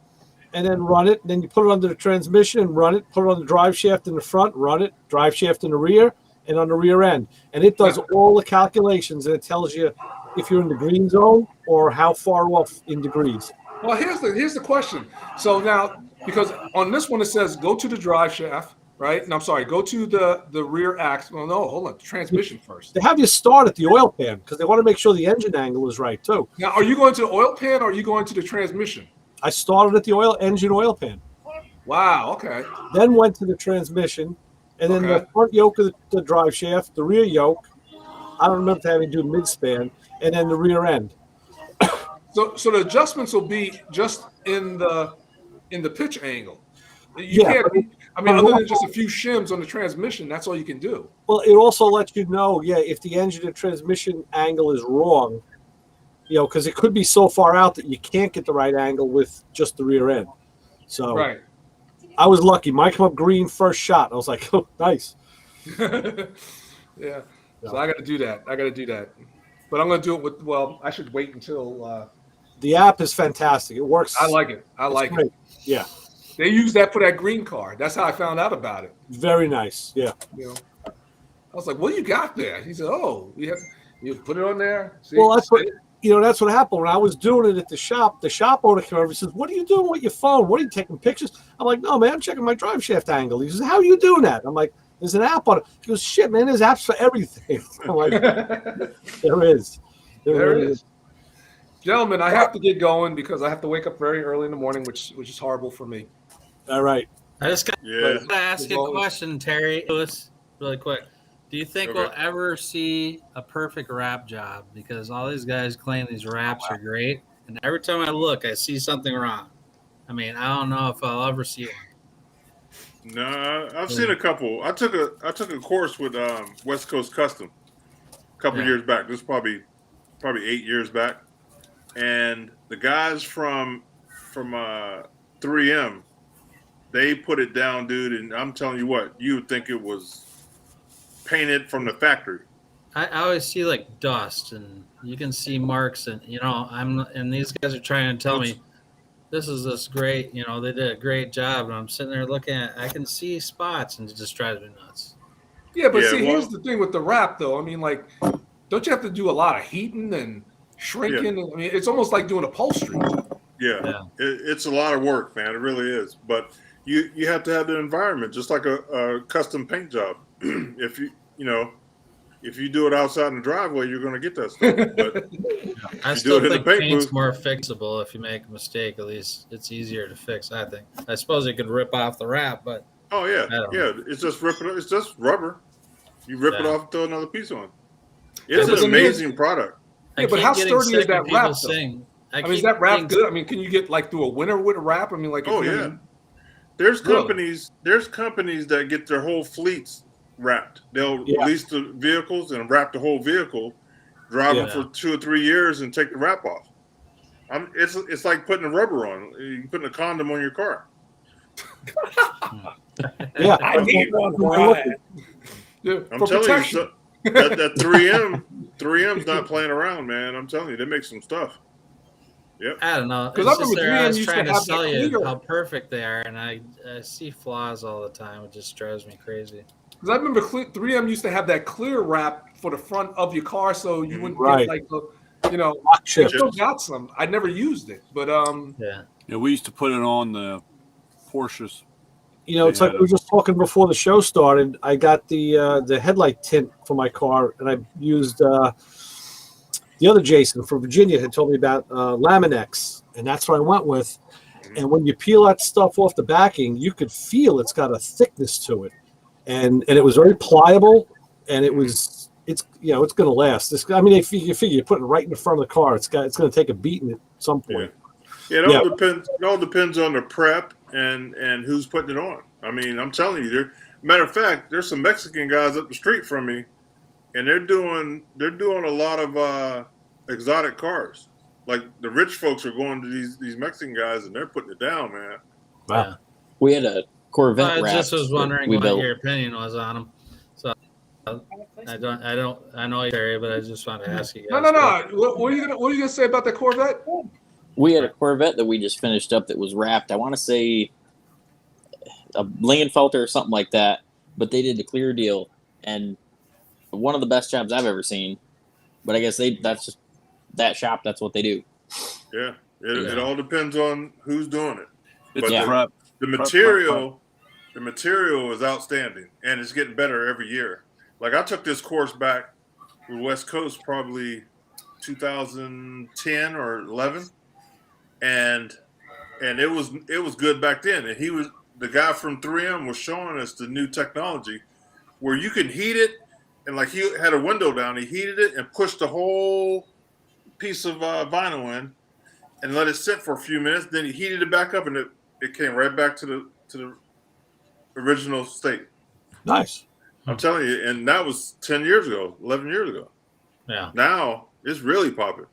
and then run it. And then you put it under the transmission and run it, put it on the drive shaft in the front, run it, drive shaft in the rear, and on the rear end, and it does all the calculations, and it tells you if you're in the green zone or how far off in degrees. Well, here's the question. So now, because on this one it says go to the drive shaft, right? And I'm sorry, go to the rear axle. Well, no, hold on, the transmission first. They have you start at the oil pan because they want to make sure the engine angle is right too. Now, are you going to the oil pan or are you going to the transmission? I started at the engine oil pan. Wow. Okay. Then went to the transmission. And then the front yoke of the drive shaft, the rear yoke, I don't remember having to do mid-span, and then the rear end. So the adjustments will be just in the pitch angle. You can't. I mean, other than just a few shims on the transmission, that's all you can do. Well, it also lets you know, if the engine and transmission angle is wrong, because it could be so far out that you can't get the right angle with just the rear end. So. Right. I was lucky. Mine came up green first shot. I was like, oh, nice. Yeah. So I got to do that. But I'm going to do it I should wait until. The app is fantastic. It works. I like it. It. Yeah. They use that for that green card. That's how I found out about it. Very nice. Yeah. I was like, what do you got there? He said, oh, you put it on there. See, well, that's what happened when I was doing it at the shop. The shop owner came over and says, what are you doing with your phone? What are you taking pictures? I'm like, no, man, I'm checking my drive shaft angle. He says, how are you doing that? I'm like, there's an app on it. He goes, shit, man, there's apps for everything. I'm like, there is. There is. Gentlemen, I have to get going because I have to wake up very early in the morning, which is horrible for me. All right. I just got to ask you a question, Terry Lewis, really quick. Do you think we'll ever see a perfect wrap job? Because all these guys claim these wraps are great, and every time I look, I see something wrong. I mean, I don't know if I'll ever see one. No, I've seen a couple. I took a course with West Coast Custom a couple years back. This is probably 8 years back, and the guys from 3M, they put it down, dude. And I'm telling you what, you would think it was painted from the factory. I always see like dust, and you can see marks, and and these guys are trying to tell me this is this great, you know, they did a great job. And I'm sitting there looking at, I can see spots and it just drives me nuts. Yeah, but see, here's the thing with the wrap, though. I mean, like, don't you have to do a lot of heating and shrinking? I mean, it's almost like doing upholstery. Yeah. It's a lot of work, man. It really is. But you have to have the environment, just like a custom paint job. If you do it outside in the driveway, you're going to get that stuff. But I still think paint's more fixable. If you make a mistake, at least it's easier to fix, I think. I suppose you could rip off the wrap, but it's just ripping. It's just rubber. You rip it off and throw another piece on. It's an amazing product. Yeah, but how sturdy is that wrap? I mean, is that wrap good? I mean, can you get like through a winter with a wrap? I mean, like, there's companies that get their whole fleets wrapped. They'll release the vehicles and wrap the whole vehicle, drive them for 2 or 3 years, and take the wrap off. It's like putting a rubber on. You're putting a condom on your car. I need one right. I'm telling you, that 3M's not playing around, man. I'm telling you, they make some stuff. Yep. I don't know. Because I was trying to sell you how perfect they are, and I see flaws all the time. It just drives me crazy. Because I remember 3M used to have that clear wrap for the front of your car, so you wouldn't get like the, I still got some. I never used it, but we used to put it on the Porsches. It's like we were just talking before the show started. I got the headlight tint for my car, and I used the other Jason from Virginia had told me about Laminex, and that's what I went with. And when you peel that stuff off the backing, you could feel it's got a thickness to it, and it was very pliable, and it's going to last. You figure you're putting it right in the front of the car. It's going to take a beating at some point. Yeah, it all depends. It all depends on the prep and who's putting it on. I mean, I'm telling you, matter of fact, there's some Mexican guys up the street from me, and they're doing a lot of exotic cars. Like the rich folks are going to these Mexican guys, and they're putting it down, man. Wow. We had a Corvette. I just was wondering what your opinion was on them. So I know your area, but I just wanted to ask you guys. No. What are you gonna say about the Corvette? We had a Corvette that we just finished up that was wrapped. I want to say a Lingenfelter or something like that, but they did the clear deal, and one of the best jobs I've ever seen. But I guess that's just that shop. That's what they do. Yeah, it all depends on who's doing it. It's the material is outstanding, and it's getting better every year. Like I took this course back with West Coast probably 2010 or 11. And it was good back then. And the guy from 3M was showing us the new technology where you can heat it, and like he had a window down, he heated it and pushed the whole piece of vinyl in and let it sit for a few minutes. Then he heated it back up, and it came right back to the original state. Nice. I'm telling you, and that was 10 years ago, 11 years ago. Yeah. Now it's really popping.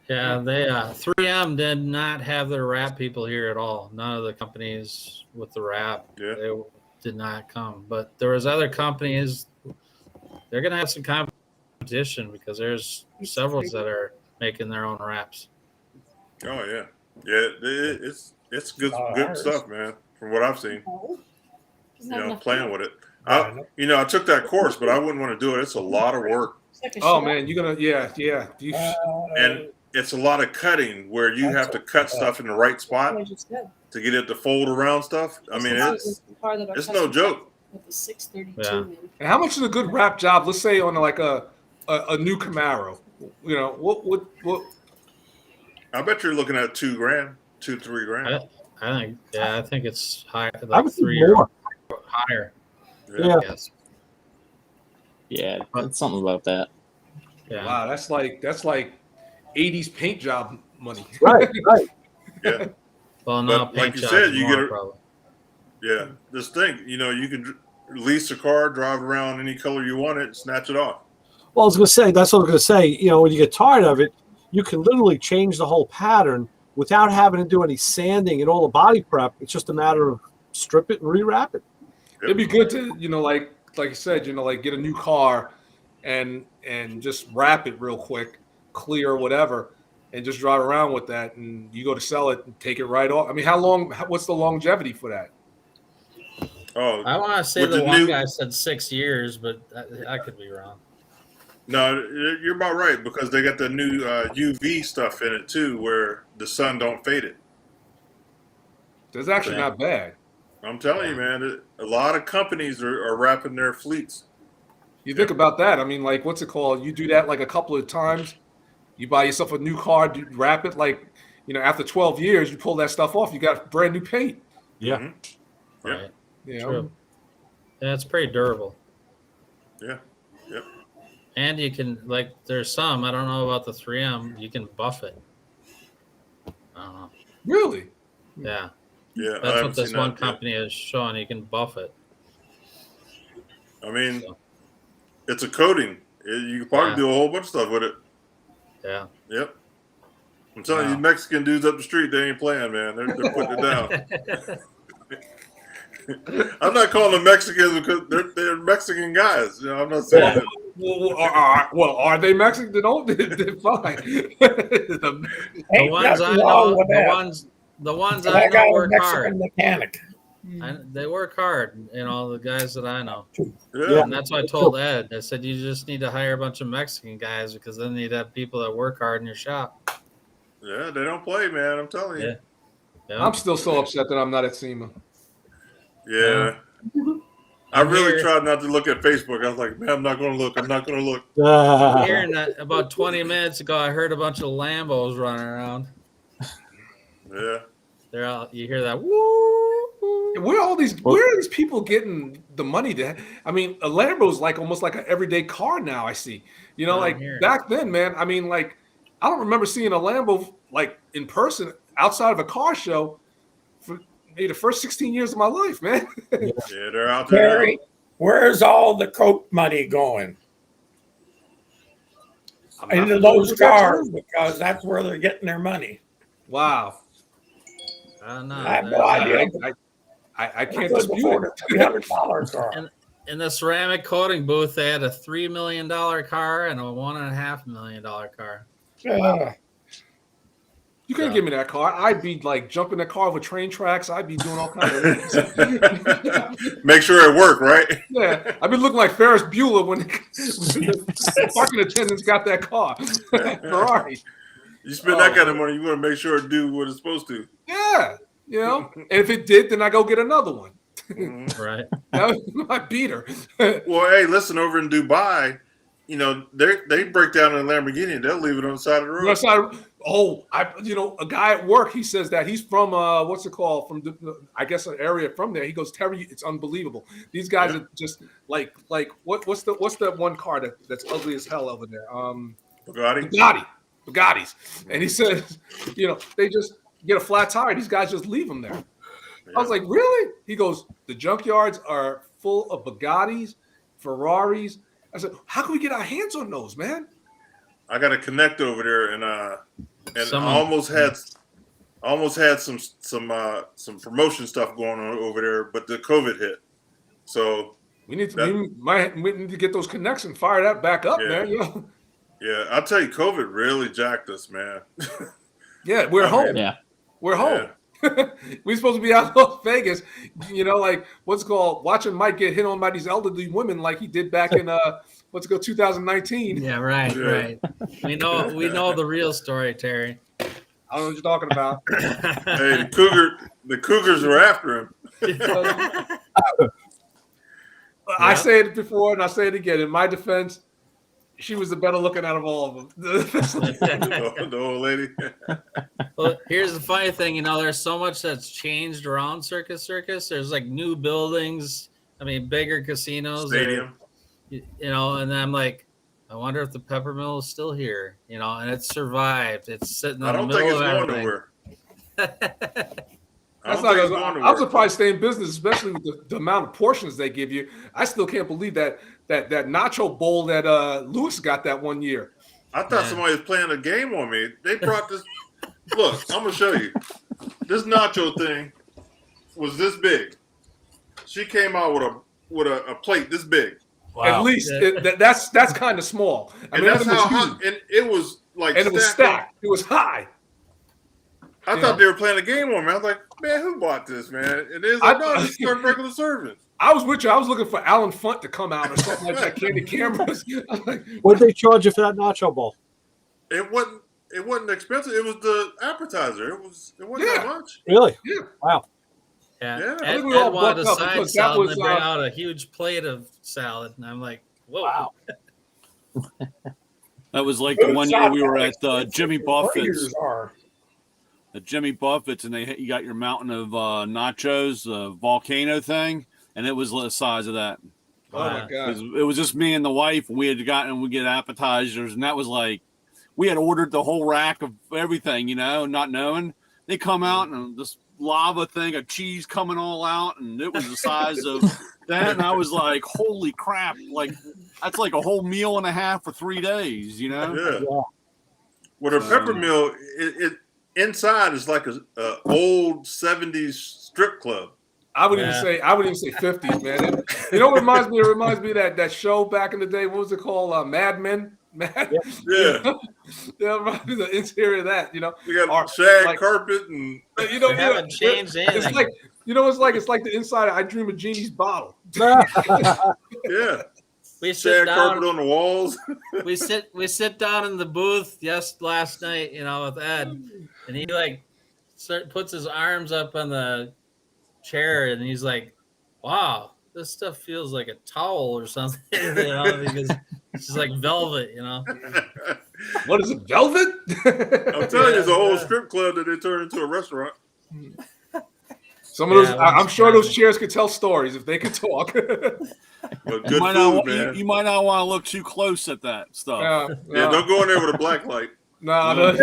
Yeah, they 3M did not have their wrap people here at all. None of the companies with the wrap, they did not come. But there was other companies. They're going to have some competition because there's several that are making their own wraps. Oh yeah, it's good stuff, man. From what I've seen, playing with it. I took that course, but I wouldn't want to do it. It's a lot of work. Oh man, you're gonna and it's a lot of cutting where you have to cut stuff in the right spot to get it to fold around stuff. I mean, it's no joke. With the 632. And how much is a good wrap job? Let's say on like a new Camaro. What? I bet you're looking at $2,000, $2-3 grand. I think it's higher, like 3 or higher. Yeah, it's something about that. Yeah. Wow, that's like 80s paint job money. Right. Yeah. Well, now like you said, you get it. Yeah, this thing, you can lease a car, drive around any color you want it, snatch it off. Well, I was going to say, that's what I was going to say. When you get tired of it, you can literally change the whole pattern without having to do any sanding and all the body prep. It's just a matter of strip it and rewrap it. It'd be good to, like you said, get a new car and just wrap it real quick, clear, whatever. and just drive around with that, and you go to sell it and take it right off. I mean, how long? What's the longevity for that? Oh, I want to say the one guy said 6 years, but I could be wrong. No, you're about right, because they got the new UV stuff in it too, where the sun don't fade it. That's actually not bad. I'm telling you, man, a lot of companies are wrapping their fleets. You think about that. I mean, like, what's it called? You do that like a couple of times. You buy yourself a new car, wrap it like, after 12 years, you pull that stuff off. You got brand new paint. Yeah. Mm-hmm. Right. You True. know? Yeah, it's pretty durable. Yeah. Yep. And you can, like, there's some, I don't know about the 3M, you can buff it. I don't know. Really? Yeah. Yeah. That's what this one company is showing. You can buff it. I mean, it's a coating. You can probably do a whole bunch of stuff with it. Yeah. Yep. I'm telling you, Mexican dudes up the street, they ain't playing, man. They're putting it down. I'm not calling them Mexicans because they're Mexican guys. I'm not saying that. Well, are they Mexican? They're fine. The ones I know, the ones I know work hard. Mechanic. They work hard, the guys that I know. Yeah. And that's what I told Ed. I said, you just need to hire a bunch of Mexican guys, because then you'd have people that work hard in your shop. Yeah, they don't play, man. I'm telling you. Yeah. I'm still so upset that I'm not at SEMA. Yeah. I really tried not to look at Facebook. I was like, man, I'm not going to look. I'm not going to look. Hearing that about 20 minutes ago, I heard a bunch of Lambos running around. Yeah. They're out. You hear that? Woo! Where are these people getting the money to? I mean, a Lambo is like almost like an everyday car now. I see. Like back then, man. I mean, like I don't remember seeing a Lambo like in person outside of a car show for maybe the first 16 years of my life, man. Yeah, they're out there. Terry, where's all the Coke money going? Into those cars, because that's where they're getting their money. Wow. I don't know. I have no idea. I can't dispute it. $300 car. In the ceramic coating booth, they had a $3 million car and a $1.5 million car. You couldn't give me that car. I'd be like jumping that car over train tracks. I'd be doing all kinds of things. Make sure it worked, right? Yeah. I'd be looking like Ferris Bueller when the parking attendants got that car. Ferrari. You spend that kind of money, you want to make sure it do what it's supposed to. Yeah. And if it did, then I go get another one. Right. That was my beater. Well, hey, listen, over in Dubai, they break down in a Lamborghini and they'll leave it on the side of the road. A guy at work, he says that he's from what's it called? From I guess an area from there. He goes, Terry, it's unbelievable. These guys are just like what's the one car that's ugly as hell over there? Bugattis. And he says, they just get a flat tire. These guys just leave them there. Yeah. I was like, really? He goes, the junkyards are full of Bugattis, Ferraris. I said, how can we get our hands on those, man? I got to connect over there, and I almost had some promotion stuff going on over there, but the COVID hit. So we need to get those connects and fire that back up, man. Yeah, I'll tell you, COVID really jacked us, man. Yeah, we're home. Yeah. We're home. Yeah. We're supposed to be out in Las Vegas, like what's called watching Mike get hit on by these elderly women like he did back in 2019. Yeah, right, right. We know the real story, Terry. I don't know what you're talking about. Hey, the Cougars were after him. I say it before and I say it again. In my defense, she was the better looking out of all of them. The old lady. Well, here's the funny thing, there's so much that's changed around Circus. There's like new buildings. I mean, bigger casinos. Stadium. And I'm like, I wonder if the pepper mill is still here, and it's survived. It's sitting in the middle of everything. I'm surprised stay in business, especially with the amount of portions they give you. I still can't believe that nacho bowl that Lewis got that one year. I thought somebody was playing a game on me. They brought this. Look, I'm gonna show you. This nacho thing was this big. She came out with a plate this big. Wow. At least that's kind of small. And that's how hot. And it was like and it was stacked. It was high. I thought they were playing a game on me. I was like, man, who bought this, man? And it was like, no, just serve regular servings. I was with you. I was looking for Alan Funt to come out or something like that. Candy cameras. What did they charge you for that nacho bowl? It wasn't expensive. It was the appetizer. It wasn't that much. Really? Yeah. Wow. Yeah. I think we Ed all wanted a bucked up side because that salad, was and they bring out a huge plate of salad, and I'm like, whoa. Wow. That was like the one year we were at Jimmy Buffett's. At Jimmy Buffett's, and you got your mountain of nachos, volcano thing, and it was the size of that. Oh my god! It was just me and the wife. We get appetizers, and that was like we had ordered the whole rack of everything, not knowing. They come out and this lava thing of cheese coming all out, and it was the size of that, and I was like, "Holy crap!" Like that's like a whole meal and a half for 3 days, Yeah. With a pepper meal, it inside is like a old 70s strip club. I would even say 50s, man. You know what reminds me? It reminds me of that show back in the day. What was it called? Mad Men. Yeah. The interior of that. You got shag carpet and they haven't changed anything. It's like it's like the inside of I Dream of Jeannie's bottle. Yeah. We sit down carpet on the walls. we sit down in the booth last night, with Ed, and he puts his arms up on the chair, and he's like, "Wow, this stuff feels like a towel or something," because it's just like velvet, What is it, velvet? I'm telling you, it's an old strip club that they turned into a restaurant. Some of those, I'm sure those chairs could tell stories if they could talk. But good food, man. You might not want to look too close at that stuff. Yeah, don't go in there with a black light. No.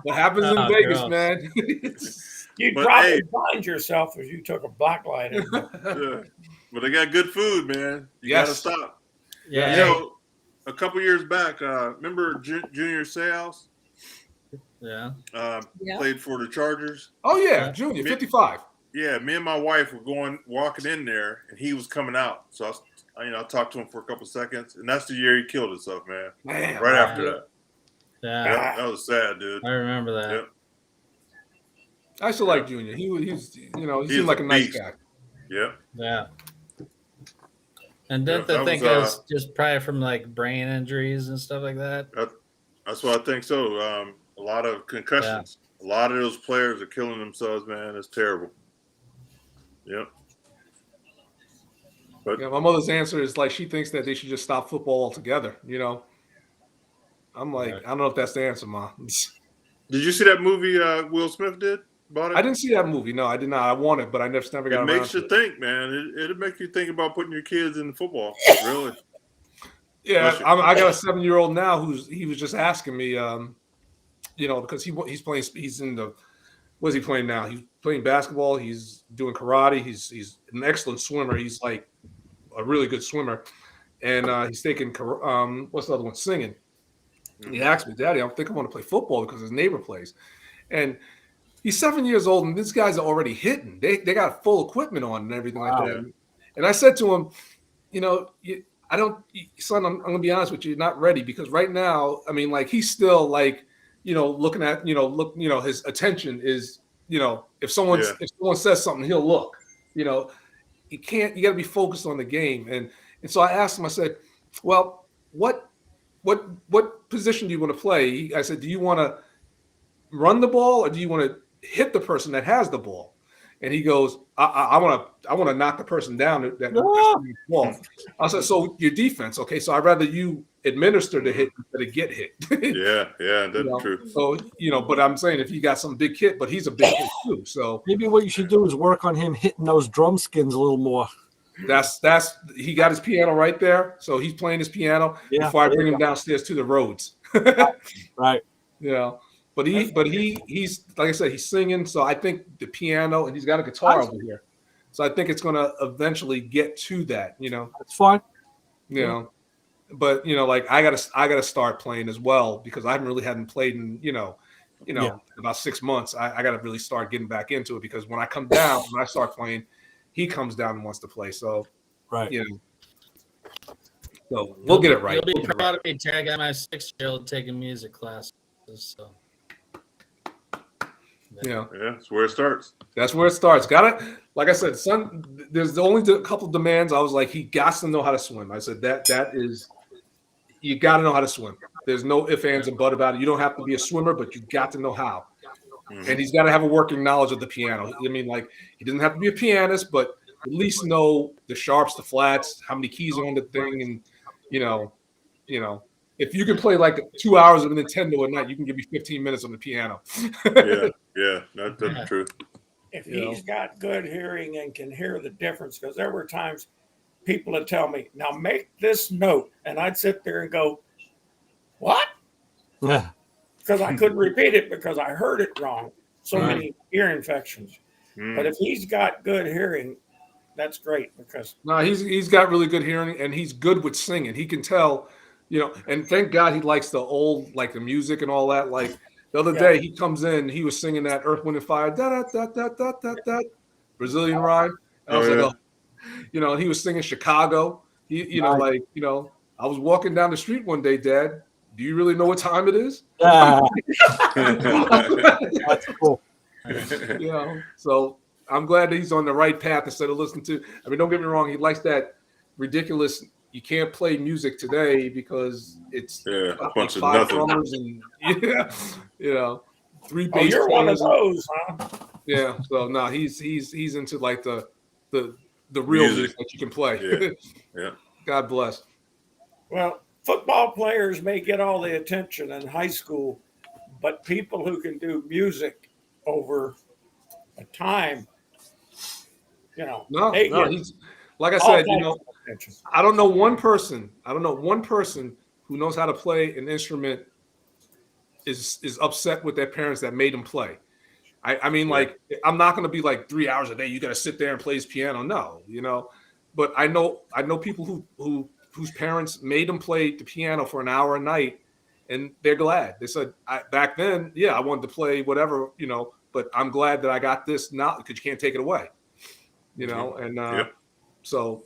What happens in Vegas, gross. man? You'd probably find yourself if you took a black light in. Yeah. But they got good food, man. You gotta stop. Yeah. A couple years back, remember Junior Seau? Yeah. Played for the Chargers. Oh yeah, Junior, 55. Yeah, me and my wife were walking in there, and he was coming out. So I talked to him for a couple seconds, and that's the year he killed himself, man. Right after that. Yeah. That was sad, dude. I remember that. Yep. I still like Junior. He seemed like a nice guy. Yeah. Yeah. And didn't they think it was just probably from like brain injuries and stuff like that? That's what I think so. A lot of concussions. Yeah. A lot of those players are killing themselves, man. It's terrible. Yep. But my mother's answer is like she thinks that they should just stop football altogether. I'm like, I don't know if that's the answer, Ma. Did you see that movie Will Smith did about it? I didn't see that movie. No, I did not. I want it, but I never got around to it. It makes you think, man. It'll make you think about putting your kids in football. Really. Yeah, I got a 7-year-old now he was just asking me, because he's in the, what is he playing now? He's playing basketball. He's doing karate. He's an excellent swimmer. He's like a really good swimmer, and he's taking what's the other one? Singing. And he asked me, Daddy, I think I want to play football because his neighbor plays, and he's 7 years old, and these guys are already hitting. They got full equipment on and everything like that. And I said to him, son, I'm going to be honest with you, you're not ready because right now, I mean, like he's still like, looking at, his attention is, if someone says something, he'll look, you got to be focused on the game. And so I asked him, I said, well, what position do you want to play? I said, do you want to run the ball or do you want to hit the person that has the ball? And he goes, I want to knock the person down that ball. I said, so your defense, okay? So I'd rather you administer the hit instead of get hit. yeah, that's true. So but I'm saying if you got some big hit, but he's a big hit too. So maybe what you should do is work on him hitting those drum skins a little more. That's he got his piano right there, so he's playing his piano before I bring him downstairs to the roads. Right. But he's like I said, he's singing. So I think the piano, and he's got a guitar over here. So I think it's going to eventually get to that. That's fine. But like I gotta start playing as well because I haven't played in about 6 months. I got to really start getting back into it because when I start playing, he comes down and wants to play. So right. So we'll get it right. You'll be proud of me, Terry. I got my 6-year-old taking music classes. So. Yeah, that's where it starts. That's where it starts. Got it. Like I said, son. There's only a couple demands. I was like, he got to know how to swim. I said that is, you got to know how to swim. There's no ifs, ands, and buts about it. You don't have to be a swimmer, but you got to know how. And he's got to have a working knowledge of the piano. I mean, like, he doesn't have to be a pianist, but at least know the sharps, the flats, how many keys are on the thing, and you know, if you can play like 2 hours of Nintendo at night, you can give me 15 minutes on the piano. yeah, that's the truth. If he's got good hearing and can hear the difference, because there were times people would tell me, "Now make this note," and I'd sit there and go, "What?" Yeah. Because I couldn't repeat it because I heard it wrong. So many ear infections. But if he's got good hearing, that's great because no, he's got really good hearing and he's good with singing. He can tell, and thank God he likes the old, like the music and all that. Like the other day he comes in, he was singing that Earth, Wind and Fire, da da da da da da Brazilian rhyme. I was like, and he was singing Chicago. I was walking down the street one day, Dad. Do you really know what time it is? That's cool. So I'm glad that he's on the right path instead of listening to. I mean, don't get me wrong. He likes that ridiculous. You can't play music today because it's a bunch of 5 nothing. drummers and 3 bass. Oh, you're one of those, huh? Yeah. So no, he's into like the real music that you can play. Yeah. God bless. Well, football players may get all the attention in high school, but people who can do music over a time, No, he's like I said, I don't know one person who knows how to play an instrument is upset with their parents that made them play. I mean, like, I'm not going to be like 3 hours a day. You got to sit there and play his piano. No, but I know people whose parents made them play the piano for an hour a night, and they're glad. They said, back then, I wanted to play whatever, but I'm glad that I got this now because you can't take it away, and so,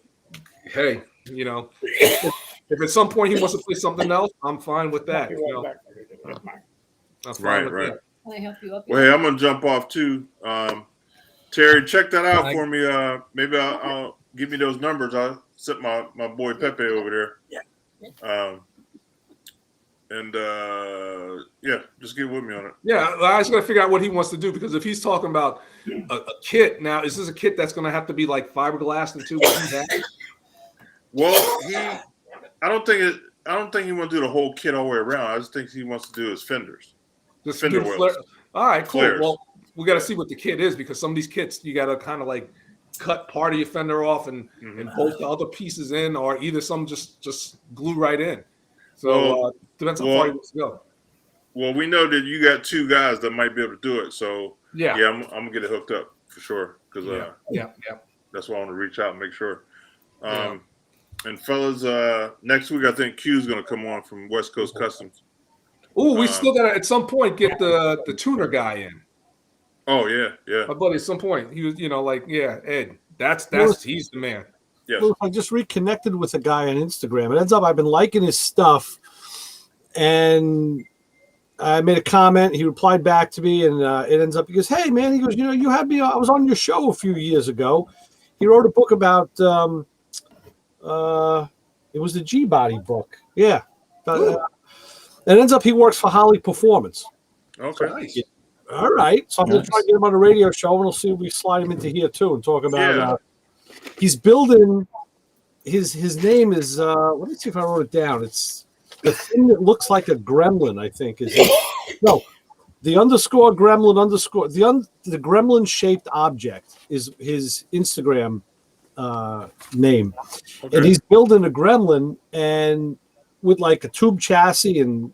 hey, if at some point he wants to play something else, I'm fine with that. Right. Can I help you up? Well, hey, I'm gonna jump off too. Terry, check that out for me. Maybe I'll give me those numbers. I'll set my boy Pepe over there. Just get with me on it. Yeah, I just got to figure out what he wants to do because if he's talking about a kit now, is this a kit that's going to have to be like fiberglass into what he has? Well, I don't think he wants to do the whole kit all the way around. I just think he wants to do his fenders. Just fender wells. All right, cool. Flares. Well, we got to see what the kit is because some of these kits you got to kind of like cut part of your fender off and bolt the other pieces in, or either some just glue right in. So depends how far he wants to go. Well, we know that you got 2 guys that might be able to do it. So I'm gonna get it hooked up for sure because that's why I want to reach out and make sure. And fellas, next week I think Q's gonna come on from West Coast Customs. Oh, we still gotta at some point get the tuner guy in. Oh yeah. My buddy, at some point he was, Ed. That's he's the man. Yes. Well, I just reconnected with a guy on Instagram. It ends up I've been liking his stuff, and I made a comment. He replied back to me, and it ends up he goes, "Hey man," he goes, "You had me. I was on your show a few years ago." He wrote a book about it was the G-Body book. Yeah. And it ends up he works for Holly Performance. Okay. Nice. All right. So I'm going to try to get him on a radio show, and we'll see if we slide him into here, too, and talk about he's building his name is let me see if I wrote it down. It's the thing that looks like a gremlin, I think. Is no, the underscore gremlin underscore the gremlin shaped object is his Instagram name. Okay. And he's building a gremlin and with like a tube chassis, and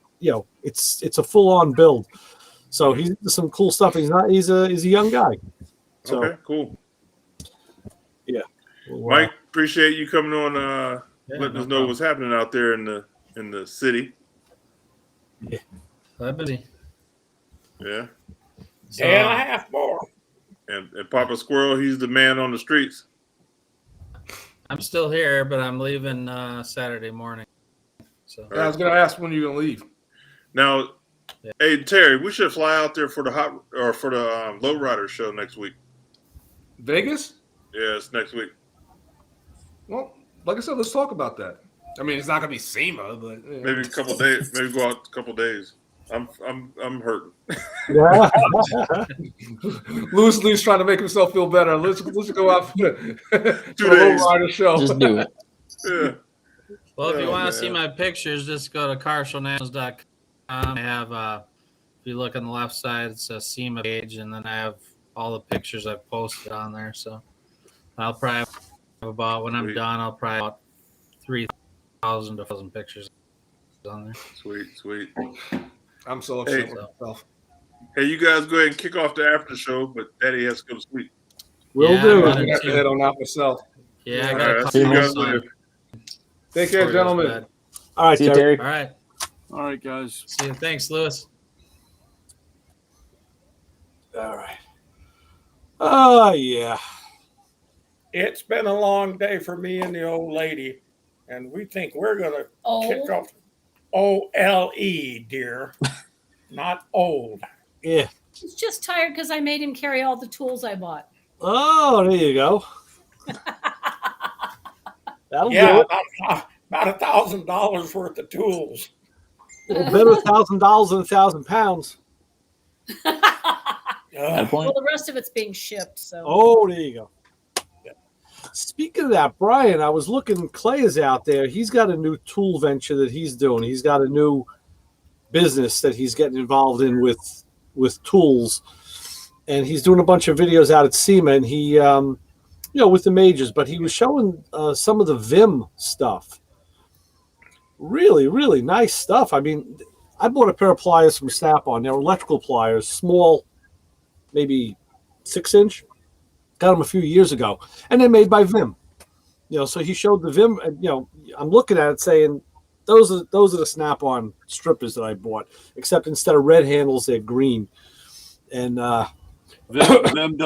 it's a full-on build. So he's into some cool stuff. He's a young guy. So, okay, cool. Yeah. Mike, appreciate you coming on letting us know what's happening out there in the city. Yeah. I'm busy. Yeah. Day and a half more. And Papa Squirrel, he's the man on the streets. I'm still here, but I'm leaving Saturday morning. So I was going to ask when you're going to leave. Now, hey Terry, we should fly out there for the Lowrider show next week. Vegas? Yeah, it's next week. Well, like I said, let's talk about that. I mean, it's not going to be SEMA, but maybe a couple days. Maybe go out a couple days. I'm hurting. Yeah. Lou's trying to make himself feel better. Let's go out for the 2 days. Lowrider show. Just do it. Yeah. well, if you Oh, want man. to see my pictures, just go to carshownashville.com. I have if you look on the left side, it's a SEMA page, and then I have all the pictures I've posted on there. So I'll probably have about, when I'm done, I'll probably have about 3,000 to 4,000 pictures on there. Sweet. I'm so upset with myself. Hey, you guys go ahead and kick off the after show, but Daddy has to go to sleep. Will do. I'm going to have to head on out myself. Yeah, I All got right, to see you call guys my son. later. Take care, gentlemen. All right, See you, Terry. Terry. All right. All right, guys. See you. Thanks, Lewis. All right. Oh, yeah. It's been a long day for me and the old lady, and we think we're going to kick off OLE, dear, not old. Yeah. He's just tired because I made him carry all the tools I bought. Oh, there you go. That'll do Yeah, it. about $1,000 worth of tools. Well, better $1,000 than 1,000 pounds. At a point. Well, the rest of it's being shipped. So. Oh, there you go. Speaking of that, Brian, I was looking. Clay is out there. He's got a new tool venture that he's doing. He's got a new business that he's getting involved in with tools, and he's doing a bunch of videos out at SEMA. And he, with the majors, but he was showing some of the Vim stuff. Really, really nice stuff. I mean, I bought a pair of pliers from Snap-on. They're electrical pliers, small, maybe 6-inch. Got them a few years ago, and they're made by Vim. So he showed the Vim. I'm looking at it saying, those are the Snap-on strippers that I bought. Except instead of red handles, they're green. And Vim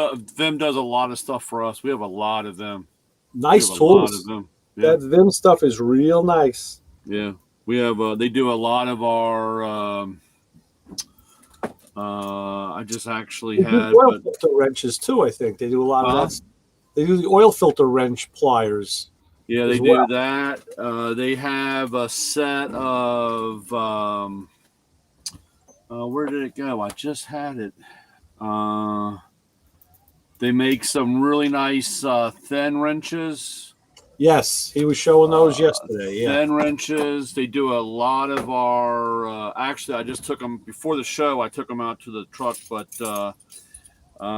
does a lot of stuff for us. We have a lot of them. Nice A lot tools. of them. Yeah. That Vim stuff is real nice. Yeah, we have. They do a lot of our. I just actually They do had oil filter wrenches too. I think they do a lot of that. They do the oil filter wrench pliers. Yeah, they as do well. that. They have a set of. Where did it go? I just had it. They make some really nice thin wrenches. Yes, he was showing those yesterday. Yeah. Thin wrenches. They do a lot of our. Actually, I just took them before the show. I took them out to the truck, but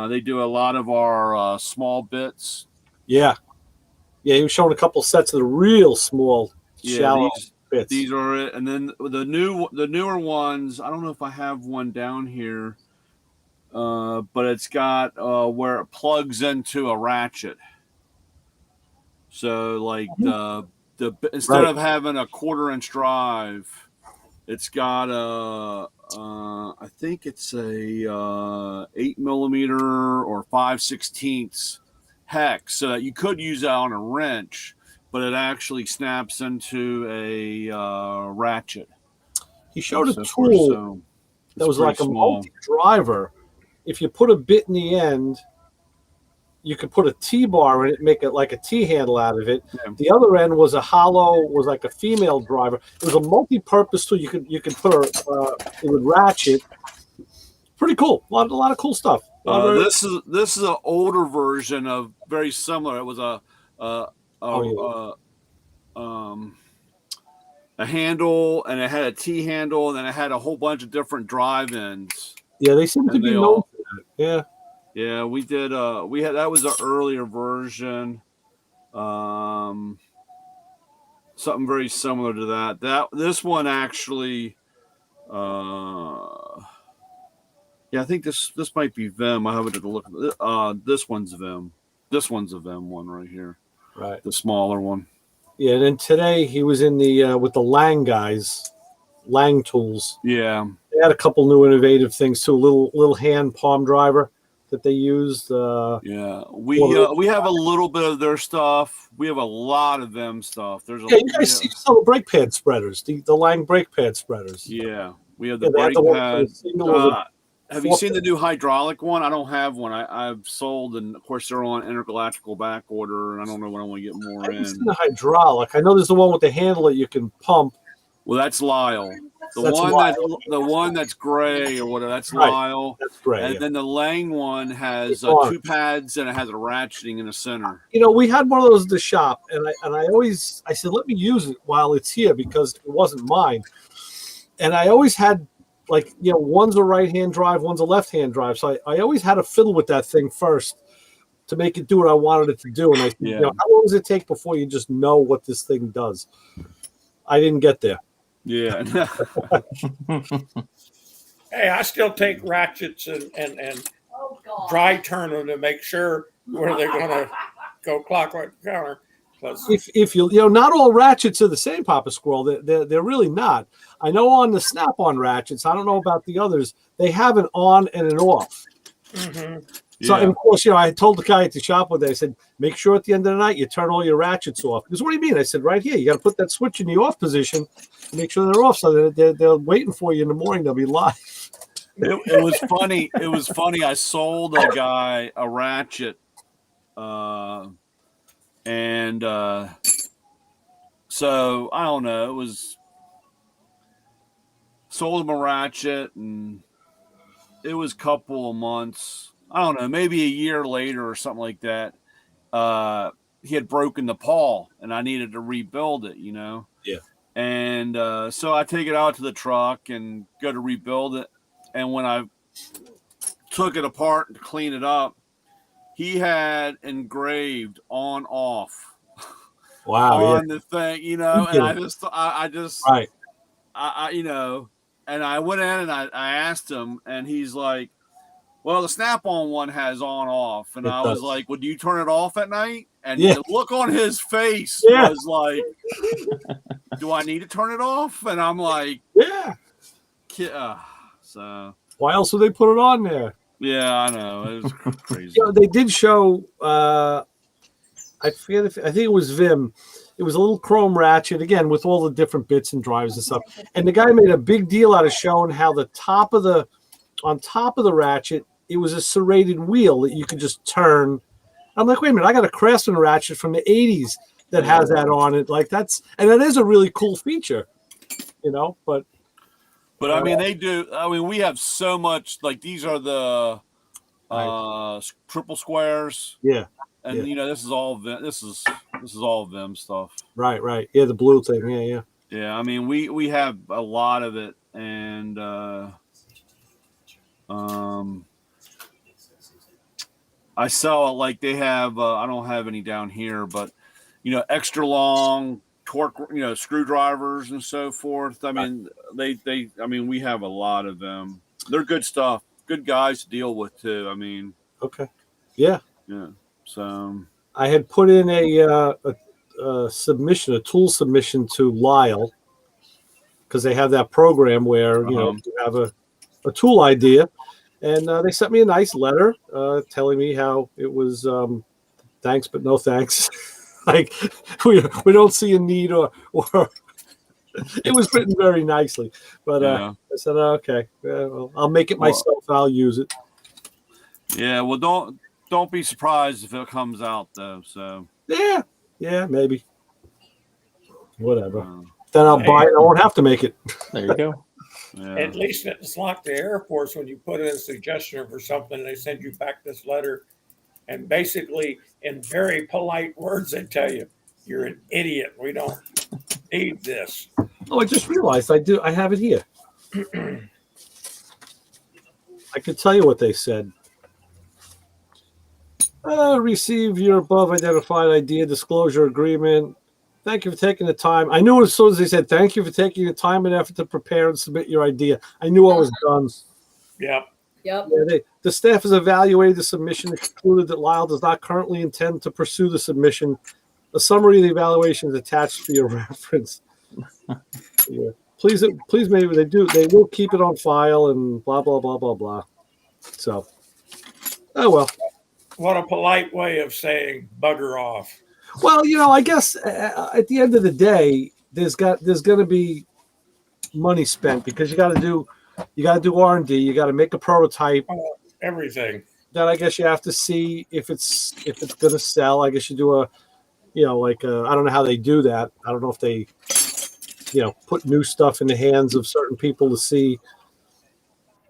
they do a lot of our small bits. Yeah. Yeah, he was showing a couple sets of the real small, shallow bits. These are it, and then the newer ones. I don't know if I have one down here, but it's got where it plugs into a ratchet. So like the instead of having a 1/4-inch drive, it's got I think it's a 8mm or 5/16 hex, so that you could use that on a wrench, but it actually snaps into a ratchet. He showed a So tool that was like a multi-driver. If you put a bit in the end, you could put a T-bar in it, make it like a T-handle out of it. Yeah. The other end was was like a female driver. It was a multi-purpose tool. You could put it would ratchet. Pretty cool. A lot of cool stuff. This is an older version of very similar. It was a handle, and it had a T handle, and then it had a whole bunch of different drive ends. Yeah, they seem to be known for that. Yeah. Yeah, we did. That was an earlier version. Something very similar to that. This one actually. Yeah, I think this might be Vim. I haven't had a look. This one's Vim. This one's a Vim one right here. Right. The smaller one. Yeah, and then today he was in the with the Lang guys, Lang tools. Yeah. They had a couple new innovative things too. A little hand palm driver. that they used. Yeah, we have a little bit of their stuff. We have a lot of them stuff. There's you guys see some of the brake pad spreaders, the Lang brake pad spreaders. Yeah, we have the they had brake the one pad. for the single or the Have you seen the new hydraulic one? I don't have one. I've sold, and of course they're on intergalactical back order, and I don't know when I want to get more I haven't in. seen the hydraulic. I know there's the one with the handle that you can pump. Well, that's Lyle. That's The one that's gray or whatever, that's Right. Lyle. That's gray. And Yeah. then the Lang one has It's orange. 2 pads and it has a ratcheting in the center. We had one of those at the shop, and I said, let me use it while it's here because it wasn't mine. And I always had one's a right-hand drive, one's a left-hand drive. So I always had to fiddle with that thing first to make it do what I wanted it to do. And I said, how long does it take before you just know what this thing does? I didn't get there. Yeah. Hey, I still take ratchets and dry turn them to make sure where they're going to go clockwise counter. If not all ratchets are the same, Papa Squirrel. They're really not. I know on the snap-on ratchets, I don't know about the others, they have an on and an off. Mm-hmm. So, and of course, I told the guy at the shop one day, I said, make sure at the end of the night you turn all your ratchets off. Because what do you mean? I said, right here, you got to put that switch in the off position and make sure they're off so that they're waiting for you in the morning. They'll be live. It was funny. It was funny. I sold a guy a ratchet, so I don't know. It was sold him a ratchet, and it was a couple of months. I don't know, maybe a year later or something like that. He had broken the pawl, and I needed to rebuild it. Yeah. And so I take it out to the truck and go to rebuild it. And when I took it apart to clean it up, he had engraved on off. Wow. On the thing, and I just right. And I went in and I asked him, and he's like, well, the snap-on one has on off. And I was like, well, do you turn it off at night? And the look on his face was like, do I need to turn it off? And I'm like, yeah. So why else would they put it on there? Yeah, I know. It was crazy. They did show, I think it was Vim. It was a little chrome ratchet, again, with all the different bits and drivers and stuff. And the guy made a big deal out of showing how on top of the ratchet, it was a serrated wheel that you could just turn. I'm like, wait a minute, I got a Craftsman ratchet from the 80s that has that on it. Like that is a really cool feature, but I mean, they do. I mean, we have so much. Like these are the triple squares. Yeah, and this is all this is all Vim stuff. Right. Yeah, the blue thing. Yeah. Yeah, I mean, we have a lot of it, and I sell it like they have. I don't have any down here, but extra long torque, screwdrivers and so forth. I mean, we have a lot of them. They're good stuff. Good guys to deal with too. I mean, okay, yeah. So I had put in a submission, a tool submission to Lyle, because they have that program where you have a tool idea, and they sent me a nice letter telling me how it was thanks but no thanks. Like we don't see a need or it was written very nicely, but I said okay, well, I'll make it myself. I'll use it. Yeah, well, don't be surprised if it comes out though. So yeah, maybe whatever. Then I'll buy it. I won't have to make it. There you go. Yeah. At least it's like the Air Force when you put in a suggestion for something, they send you back this letter. And basically, in very polite words, they tell you, you're an idiot. We don't need this. Oh, I just realized I have it here. I could tell you what they said. Receive your above identified idea disclosure agreement. Thank you for taking the time. I knew as soon as they said, thank you for taking the time and effort to prepare and submit your idea. I knew I was done. Yep. Yep. Yeah, the staff has evaluated the submission and concluded that Lyle does not currently intend to pursue the submission. A summary of the evaluation is attached for your reference. Yeah. Please, maybe they will keep it on file and blah, blah, blah, blah, blah. So, Oh well. What a polite way of saying bugger off. Well, I guess at the end of the day, there's going to be money spent because you got to do R&D. You got to make a prototype. Everything. Then I guess you have to see if it's going to sell. I guess you do I don't know how they do that. I don't know if they, put new stuff in the hands of certain people to see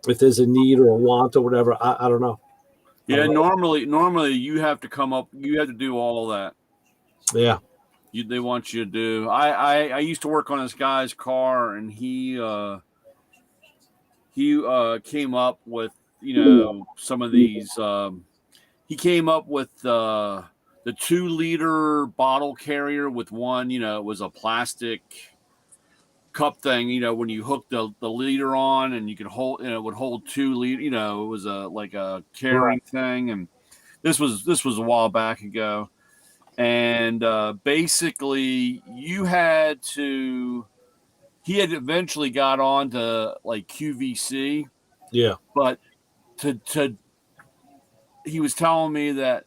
if there's a need or a want or whatever. I don't know. Yeah, normally you have to do all that. Yeah. They want you to do. I used to work on this guy's car, and he came up with some of these. He came up with the 2-liter bottle carrier with one. It was a plastic cup thing. When you hook the liter on, and you could hold. It would hold 2 liter. It was a carrying thing, and this was a while back ago. And basically, he had eventually got on to like QVC. Yeah. But he was telling me that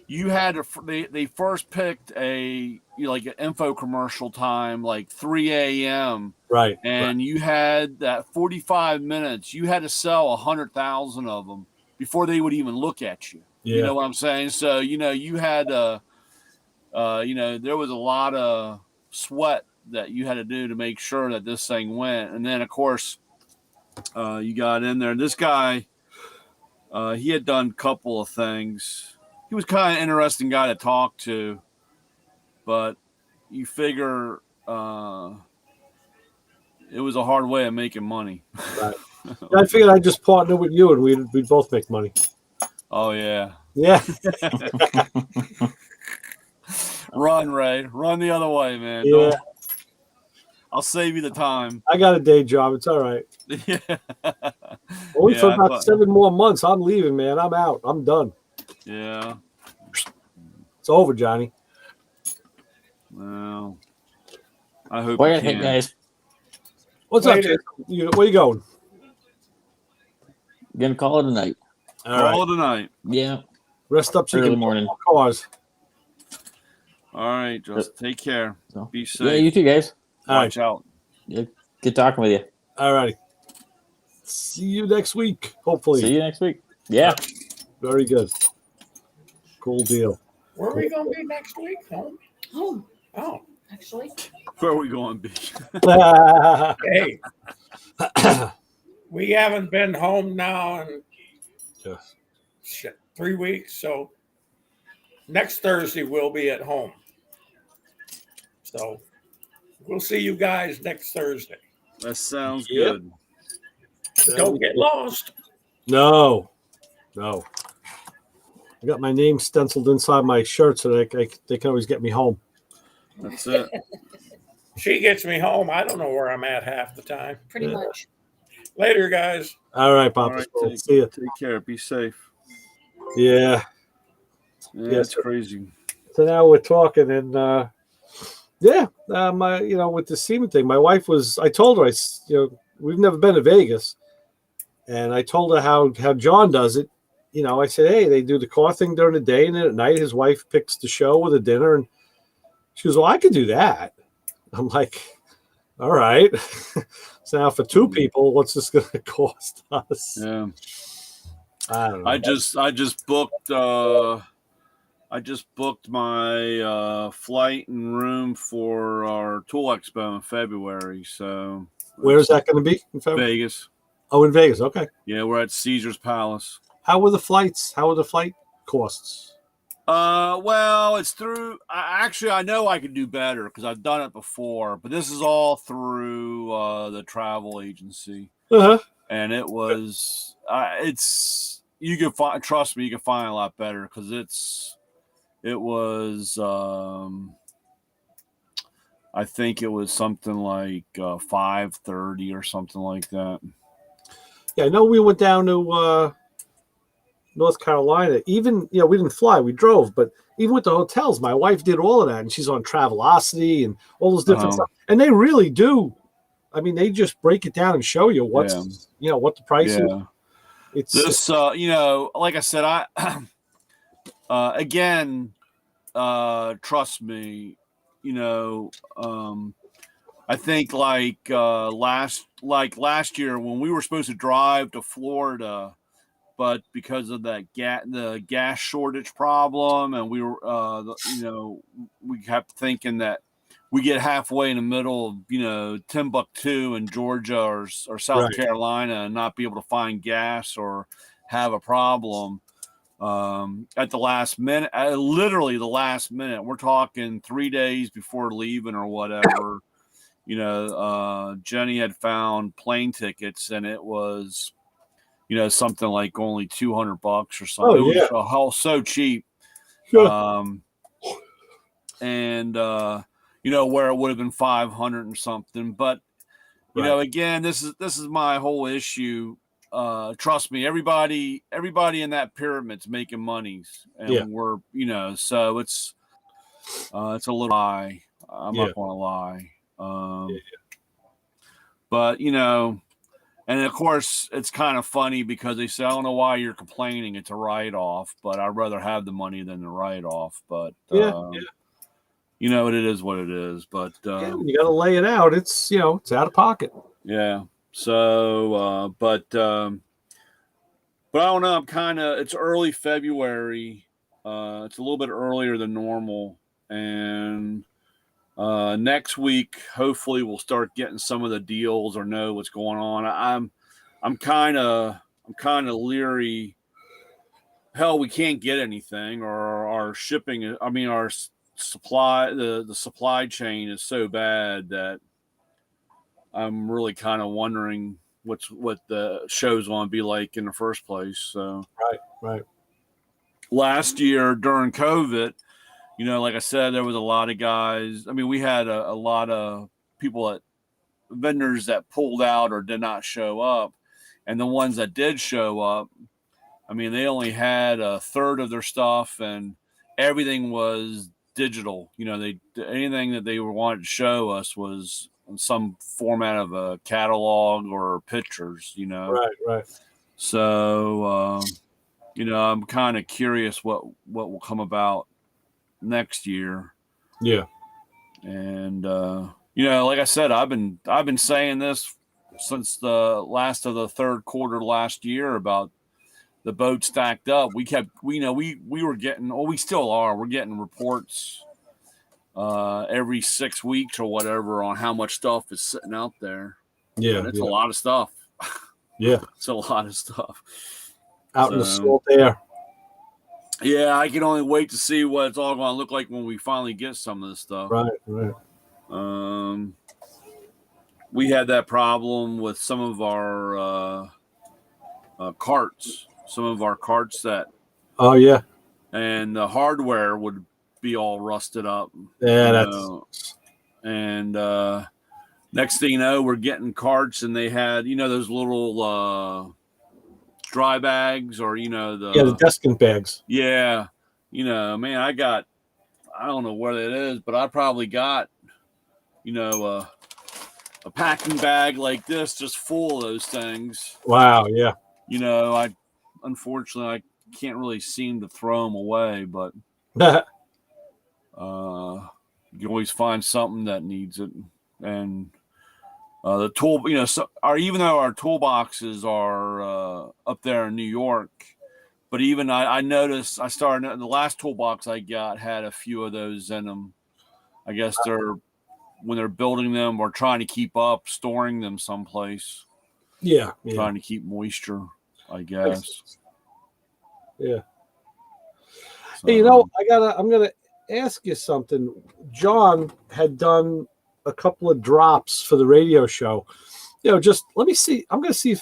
you had they first picked an info commercial time, like 3 a.m. Right. And you had that 45 minutes. You had to sell 100,000 of them before they would even look at you. Yeah. You know what I'm saying? So, you had, there was a lot of sweat that you had to do to make sure that this thing went. And then, of course, you got in there. This guy, he had done a couple of things. He was kind of an interesting guy to talk to, but you figure it was a hard way of making money. Right. I figured I'd just partner with you and we'd both make money. Oh, yeah. Yeah. Run, Ray. Run the other way, man. Yeah. I'll save you the time. I got a day job. It's all right. Yeah. Only for about 7 more months. I'm leaving, man. I'm out. I'm done. Yeah. It's over, Johnny. Well, I hope Where you are you, can. guys? What's up, Jason? Where you going? Gonna call it a night. All right. Call it a night. Yeah. Rest up so you Early can morning. cars. All right, just take care. So, Be safe. yeah, you too, guys. Watch out. Yeah, good talking with you. All righty. See you next week, hopefully. See you next week. Yeah. Very good. Cool deal. Where are we going to be next week? Home? Home, Oh, actually. Where are we going to be? hey. We haven't been home now in 3 weeks. So next Thursday we'll be at home. So we'll see you guys next Thursday. That sounds Yep. good. Don't get lost. No. I got my name stenciled inside my shirt so they can always get me home. That's it. She gets me home. I don't know where I'm at half the time. Pretty much. Later, guys. All right, All Papa. right, See you. take care. Be safe. Yeah. Yeah, it's crazy. So now we're talking, and my with the Sema thing, my wife I told her, we've never been to Vegas, and I told her how John does it. I said, hey, they do the car thing during the day, and then at night his wife picks the show with a dinner, and she goes, well, I could do that. I'm like, all right. So now for 2 people, what's this going to cost us? Yeah. I don't know. I just booked my flight and room for our Tool Expo in February. So Where is that going to be in February? Vegas. Oh, in Vegas. Okay. Yeah, we're at Caesar's Palace. How were the flights? How were the flight costs? Well, it's through. I know I could do better because I've done it before, but this is all through the travel agency, and it was. You can find. Trust me, you can find a lot better because it was. I think it was something like 5:30 or something like that. Yeah, I know we went down to North Carolina. Even we didn't fly, we drove, but even with the hotels, my wife did all of that, and she's on Travelocity and all those different stuff. And they really do. I mean, they just break it down and show you what the price is. It's this, like I said, again, trust me, I think last year when we were supposed to drive to Florida, but because of the gas shortage problem, and we were, we kept thinking that we get halfway in the middle of, Timbuktu in Georgia or South Carolina and not be able to find gas or have a problem. At the last minute, literally the last minute, we're talking 3 days before leaving or whatever, Jenny had found plane tickets, and it was, something like only $200 or something. It was so cheap. And, where it would have been 500 and something. But, again, this is my whole issue. Trust me, everybody in that pyramid's making monies, and we're, so it's a little lie. I'm not going to lie. But, and of course it's kind of funny because they say, I don't know why you're complaining. It's a write-off, but I'd rather have the money than the write-off. But, it is what it is. But when you got to lay it out. It's, it's out of pocket. Yeah. So, but I don't know. It's early February. It's a little bit earlier than normal. And next week, hopefully we'll start getting some of the deals or know what's going on. I'm kind of leery. Hell, we can't get anything, or our shipping. I mean, our supply, the supply chain is so bad that I'm really kind of wondering what the show's going to be like in the first place. So right. Last year during COVID, like I said, there was a lot of guys. I mean, we had a lot of vendors that pulled out or did not show up, and the ones that did show up, I mean, they only had a third of their stuff, and everything was digital. Anything that they wanted to show us was in some format of a catalog or pictures, Right. So, I'm kind of curious what will come about next year. Yeah. And, like I said, I've been saying this since the last of the third quarter last year about the boat stacked up. We were getting, we still are, we're getting reports every 6 weeks or whatever on how much stuff is sitting out there. Yeah. And it's a lot of stuff. Yeah. It's a lot of stuff out in the salt air. Yeah, I can only wait to see what it's all going to look like when we finally get some of this stuff. Right. We had that problem with some of our carts. Some of our carts that. Oh yeah. And the hardware would be all rusted up. Yeah, and next thing you know, we're getting carts, and they had those little dry bags, or the desking bags. Yeah, man, I don't know what it is, but I probably got a packing bag like this just full of those things. Wow. Yeah. Unfortunately I can't really seem to throw them away, but you always find something that needs it. And the tool, even though our toolboxes are up there in New York, but even I noticed the last toolbox I got had a few of those in them. I guess when they're building them or trying to keep up, storing them someplace. Yeah. Trying to keep moisture, I guess. Yeah. So, Hey, I'm gonna ask you something. John had done a couple of drops for the radio show. Just let me see. I'm gonna see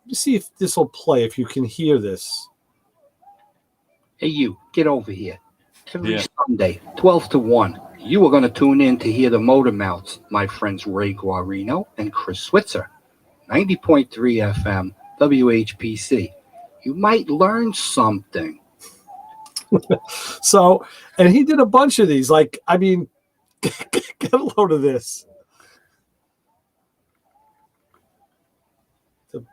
if this will play. If you can hear this. Hey, you get over here. Every Sunday, 12 to 1, you are going to tune in to hear the motor mouths, my friends Ray Guarino and Chris Switzer. 90.3 FM, WHPC. You might learn something. So, and he did a bunch of these. Get a load of this.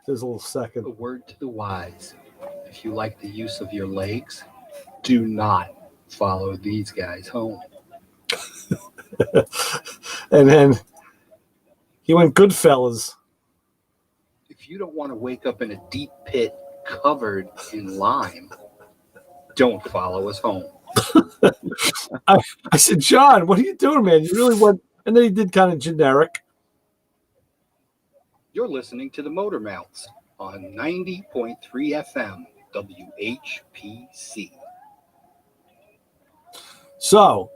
There's a little second. A word to the wise. If you like the use of your legs, do not follow these guys home. And then he went Goodfellas. If you don't want to wake up in a deep pit covered in lime, don't follow us home. I said, John, what are you doing, man? You really went. And then he did kind of generic. You're listening to the Motor Mouths on 90.3 FM WHPC. So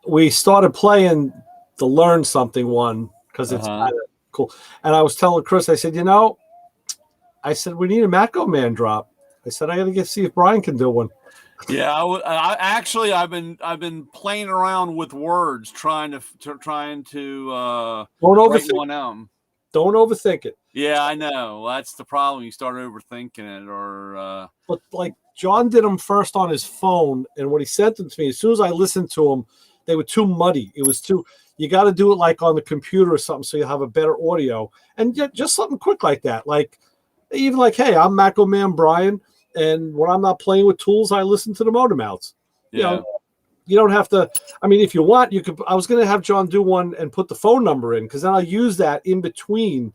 we started playing the Learn Something one because it's kind of cool. And I was telling Chris, I said, we need a Mako Man drop. I said, I got to see if Brian can do one. Yeah, I've been playing around with words, trying to write one out. Don't overthink it. Yeah, I know. That's the problem. You start overthinking it, or but like John did them first on his phone, and when he sent them to me, as soon as I listened to them, they were too muddy. It was too. You got to do it like on the computer or something, so you have a better audio, and just something quick like that. Like even like, hey, I'm Mako Man Brian. And when I'm not playing with tools, I listen to the Motor Mouths. Yeah. You don't have to. I mean, if you want, you could. I was going to have John do one and put the phone number in, because then I'll use that in between,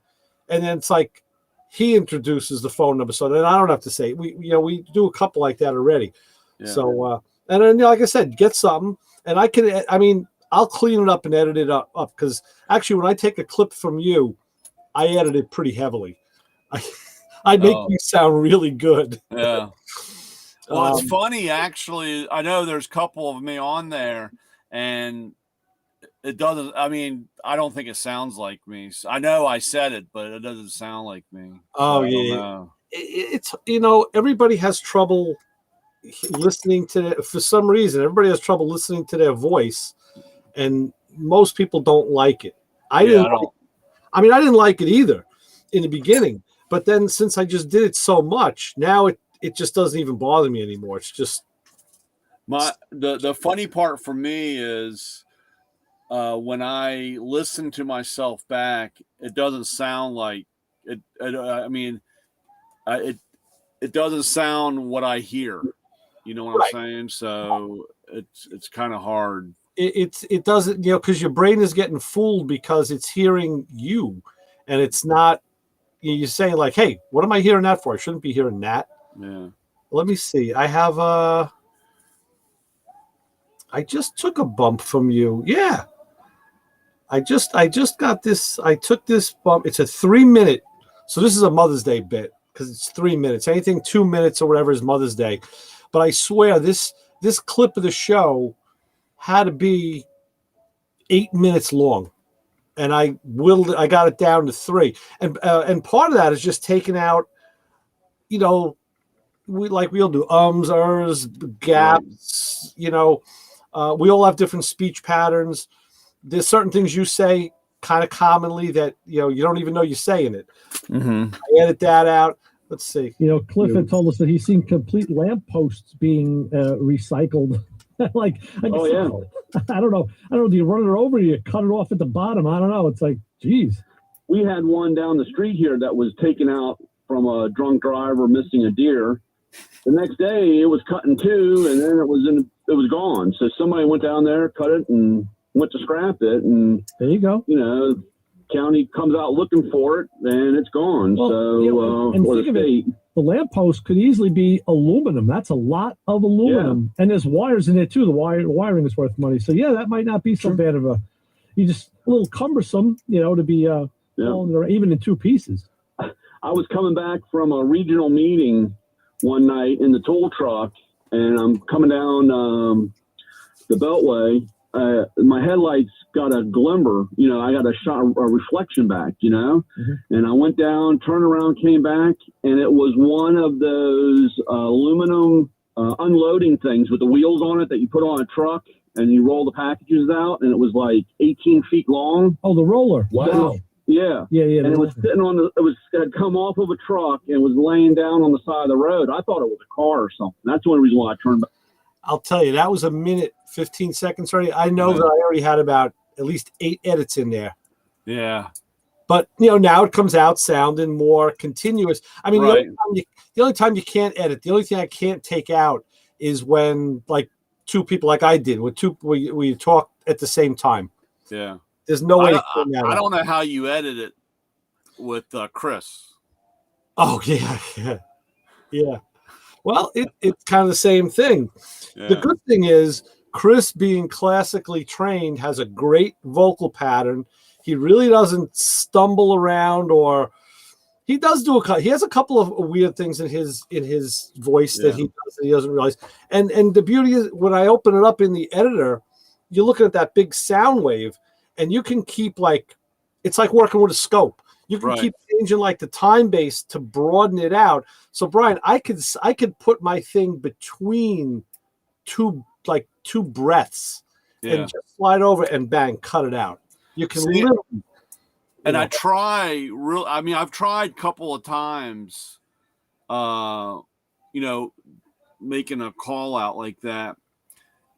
and then it's like he introduces the phone number, so then I don't have to say it. We do a couple like that already. Yeah. So and then like I said, get something, and I'll clean it up and edit it up because actually when I take a clip from you, I edit it pretty heavily. I make you sound really good. Yeah. Well, it's funny, actually. I know there's a couple of me on there, and it doesn't. I mean, I don't think it sounds like me. I know I said it, but it doesn't sound like me. Oh, yeah. It's everybody has trouble listening to. For some reason, everybody has trouble listening to their voice, and most people don't like it. I didn't like it either in the beginning. But then since I just did it so much, now it just doesn't even bother me anymore. It's just the funny part for me is when I listen to myself back, it doesn't sound like it. It doesn't sound what I hear. You know what I'm saying? So it's kind of hard. It doesn't, because your brain is getting fooled because it's hearing you, and it's not. You're saying like, hey, what am I hearing that for? I shouldn't be hearing that. Yeah. Let me see. I have I just took a bump from you. Yeah. I just got this. I took this bump. It's a 3-minute. So this is a Mother's Day bit because it's 3 minutes. Anything 2 minutes or whatever is Mother's Day. But I swear this clip of the show had to be 8 minutes long. And I got it down to 3, and part of that is just taking out, we'll do ums, ers, gaps. We all have different speech patterns. There's certain things you say kind of commonly that you don't even know you're saying it. Mm-hmm. I edit that out. Let's see. Cliff had told us that he's seen complete lampposts being recycled. I don't know. Do you run it over? Do you cut it off at the bottom? I don't know. It's like, geez. We had one down the street here that was taken out from a drunk driver missing a deer. The next day, it was cut in two, and then it was gone. So somebody went down there, cut it, and went to scrap it. And there you go. County comes out looking for it, and it's gone. Or the state. The lamppost could easily be aluminum. That's a lot of aluminum. Yeah. And there's wires in there too. The wiring is worth money. So that might not be so bad of a little cumbersome, to be even in two pieces. I was coming back from a regional meeting one night in the tool truck, and I'm coming down the Beltway. My headlights got a glimmer, I got a reflection back, Mm-hmm. And I went down, turned around, came back, and it was one of those aluminum unloading things with the wheels on it that you put on a truck and you roll the packages out, and it was like 18 feet long. Oh, the roller. Wow. Yeah. And it was sitting it had come off of a truck and was laying down on the side of the road. I thought it was a car or something. That's the only reason why I turned back. I'll tell you, that was a minute, 15 seconds already. I know that I already had about at least 8 edits in there. Yeah. But now it comes out sounding more continuous. I mean, Right. the only time you can't edit, the only thing I can't take out is when like two people, like I did, where you talk at the same time. Yeah. There's no way. I don't know how you edit it with Chris. Oh yeah. Well, it's kind of the same thing. Yeah. The good thing is Chris, being classically trained, has a great vocal pattern. He really doesn't stumble around, or he does do he has a couple of weird things in his voice that he does that he doesn't realize. And the beauty is when I open it up in the editor, you're looking at that big sound wave, and you can keep it's like working with a scope. You can keep changing like the time base to broaden it out. So Brian, I could put my thing between two breaths and just slide over and bang, cut it out. You can literally. And I try I've tried a couple of times, making a call out like that.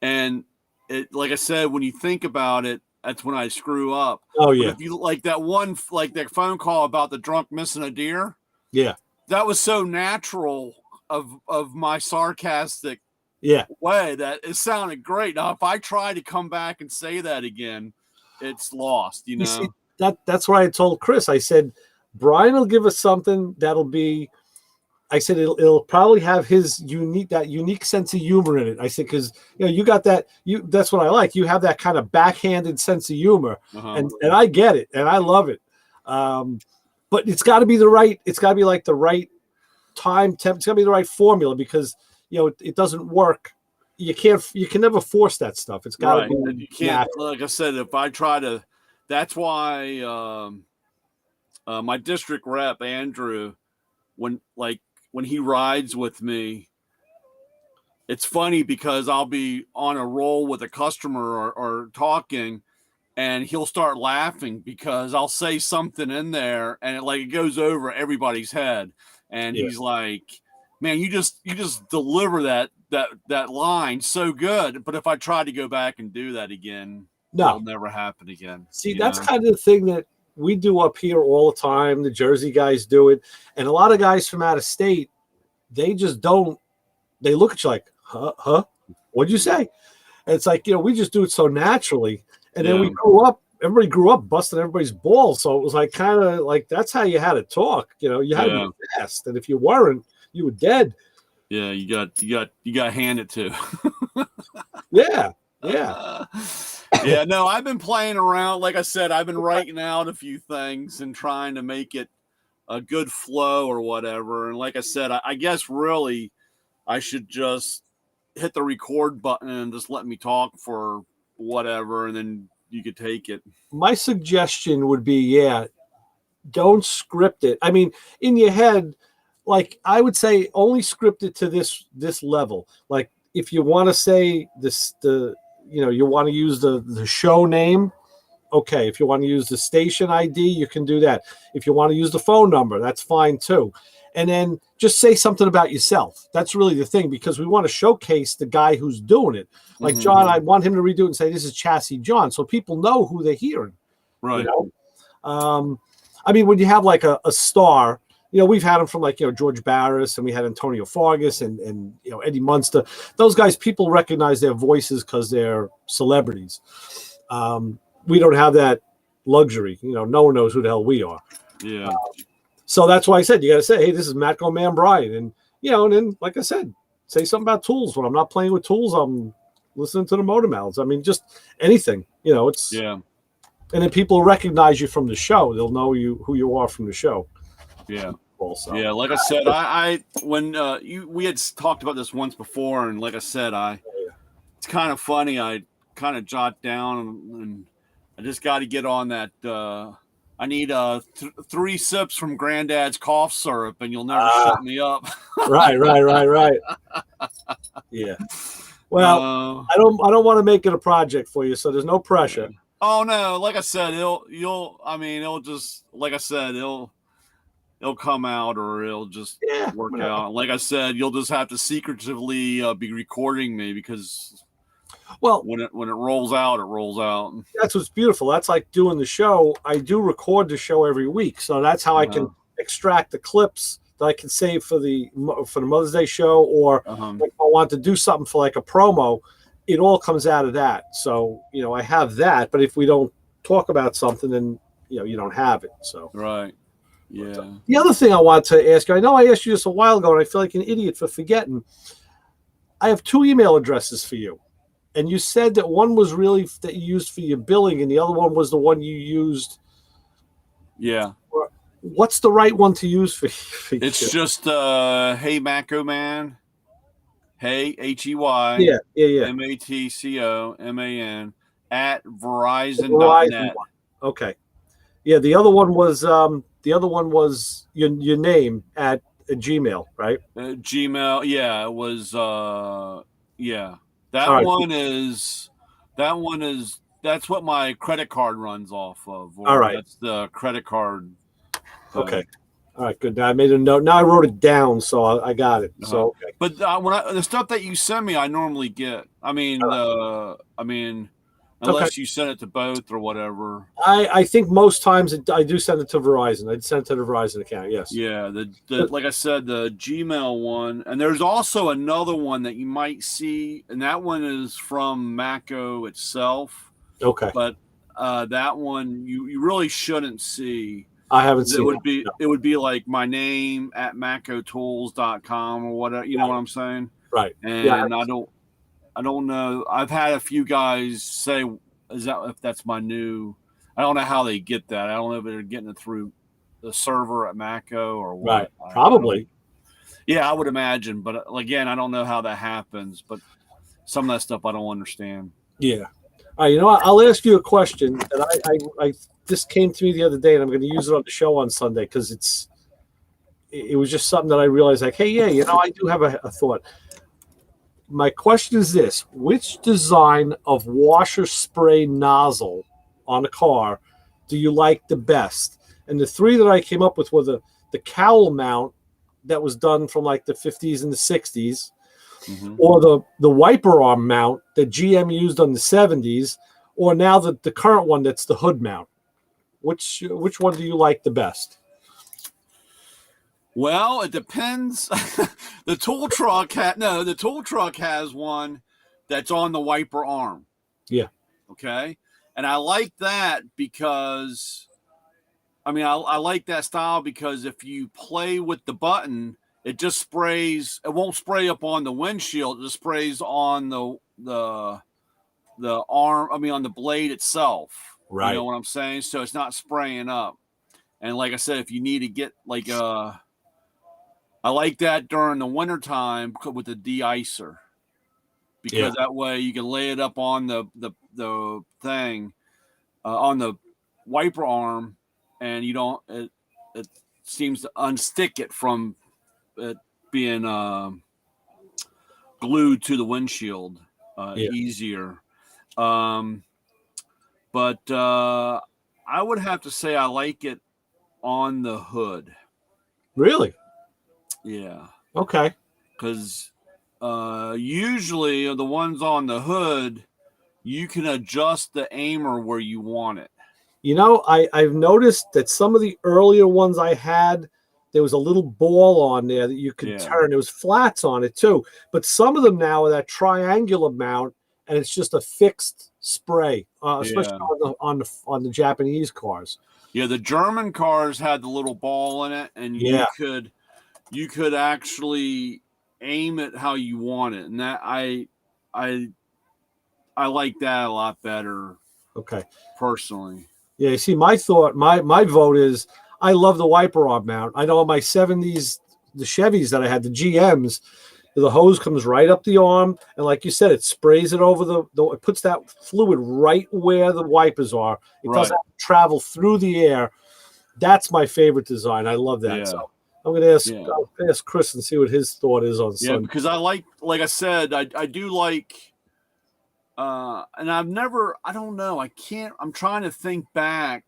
And it, like I said, when you think about it, that's when I screw up. Oh yeah. But if you like that phone call about the drunk missing a deer. Yeah. That was so natural of my sarcastic way that it sounded great. Now, if I try to come back and say that again, it's lost, You see, that's why I told Chris, I said, Brian will give us something that'll be, I said, it'll probably have his unique sense of humor in it. I said, because you got that, that's what I like. You have that kind of backhanded sense of humor, and I get it, and I love it. But it's got to be like the right time temp. It's got to be the right formula, because it doesn't work. You can never force that stuff. It's got to be. And you can't. Like I said, if I try to, that's why my district rep Andrew, when he rides with me, it's funny because I'll be on a roll with a customer or talking, and he'll start laughing because I'll say something in there and it goes over everybody's head, and he's like, "Man, you just deliver that line so good." But if I try to go back and do that again, it'll never happen again. See, that's kind of the thing that we do up here all the time. The Jersey guys do it, and a lot of guys from out of state, they just don't. They look at you like, huh? What'd you say? And it's like, we just do it so naturally. And then everybody grew up busting everybody's balls. So it was like kind of like that's how you had to talk. You had to be fast. And if you weren't, you were dead. Yeah, you got handed to. Yeah. Yeah, no, I've been playing around. Like I said, I've been writing out a few things and trying to make it a good flow or whatever. And like I said, I guess really I should just hit the record button and just let me talk for whatever, and then you could take it. My suggestion would be, don't script it. I mean, in your head, like I would say, only script it to this level. Like if you want to say this, you want to use the show name. Okay. If you want to use the station ID, you can do that. If you want to use the phone number, that's fine too. And then just say something about yourself. That's really the thing, because we want to showcase the guy who's doing it. Like John, I want him to redo it and say, this is Chassis John. So people know who they're hearing. Right. I mean, when you have like a star, we've had them from George Barris, and we had Antonio Fargas and Eddie Munster. Those guys, people recognize their voices because they're celebrities. We don't have that luxury. No one knows who the hell we are. Yeah. So that's why I said, you got to say, hey, this is Matco Man Brian. And, and then, like I said, say something about tools. When I'm not playing with tools, I'm listening to the motor mouths. I mean, just anything, it's. Yeah. And then people recognize you from the show. They'll know who you are from the show. Yeah. Also. Yeah. Like I said, when we had talked about this once before, and like I said, it's kind of funny. I kind of jot down, and I just got to get on that. I need 3 sips from Granddad's cough syrup, and you'll never shut me up. Right. Yeah. Well, I don't want to make it a project for you, so there's no pressure. Oh no, like I said, it'll come out, or it'll just work out. Like I said, you'll just have to secretively be recording me, because Well, when it rolls out, it rolls out. That's what's beautiful. That's like doing the show. I do record the show every week, so that's how I can extract the clips that I can save for the Mother's Day show, or if I want to do something for like a promo, it all comes out of that. So I have that. But if we don't talk about something, then you don't have it. So right, yeah. The other thing I want to ask you, I know I asked you this a while ago, and I feel like an idiot for forgetting. I have 2 email addresses for you. And you said that one was really that you used for your billing, and the other one was the one you used. Yeah. What's the right one to use for it's just Hey Macco Man. Hey HEY. Yeah. MATCOMAN at Verizon.net. Okay. Yeah, the other one was your name at Gmail, right? Gmail, yeah, it was yeah. That's what my credit card runs off of. All right. That's the credit card. Okay. All right, good. Now I made a note. Now I wrote it down, so I got it. So okay. But the stuff that you send me, I normally get. Unless you send it to both or whatever. I think most times I do send it to Verizon. I'd send it to the Verizon account. Yes. Yeah. Like I said, the Gmail one, and there's also another one that you might see, and that one is from Macco itself. Okay. But that one you really shouldn't see. I haven't seen it. It would be like my name at maccotools.com or whatever. You know what I'm saying? Right. And I don't know. I've had a few guys say, if that's my new? I don't know how they get that. I don't know if they're getting it through the server at Macco or what. Right. Probably. Yeah, I would imagine. But again, I don't know how that happens. But some of that stuff I don't understand. Yeah. All right. What? I'll ask you a question that I this came to me the other day, and I'm going to use it on the show on Sunday because it was just something that I realized, like, hey, yeah, I do have a thought. My question is this: which design of washer spray nozzle on a car do you like the best? And the 3 that I came up with were the cowl mount that was done from like the 50s and the 60s, or the wiper arm mount that GM used on the 70s, or now the current one that's the hood mount. Which one do you like the best? Well, it depends. The tool truck has one that's on the wiper arm. Yeah. Okay. And I like that because, I like that style because if you play with the button, it just sprays. It won't spray up on the windshield. It just sprays on the arm. On the blade itself. Right. You know what I'm saying? So it's not spraying up. And like I said, if you need to get I like that during the wintertime with the de-icer because that way you can lay it up on the thing on the wiper arm, and you don't. It seems to unstick it from it being glued to the windshield easier. But I would have to say I like it on the hood. Really? Yeah. Okay. Because usually the ones on the hood, you can adjust the aimer where you want it. I've noticed that some of the earlier ones I had, there was a little ball on there that you could turn. There was flats on it too. But some of them now are that triangular mount, and it's just a fixed spray, especially on the Japanese cars. Yeah, the German cars had the little ball in it, and you could actually aim it how you want it, and that I like that a lot better. Okay, personally. Yeah, you see, my vote is I love the wiper arm mount. I know in my 70s, the Chevys that I had, the GMs, the hose comes right up the arm, and like you said, it sprays it over it puts that fluid right where the wipers are. It doesn't have to travel through the air. That's my favorite design. I love that. Yeah. So I'm going to ask Chris and see what his thought is on Sunday. Yeah, because I like I said, I do like, and I don't know, I'm trying to think back,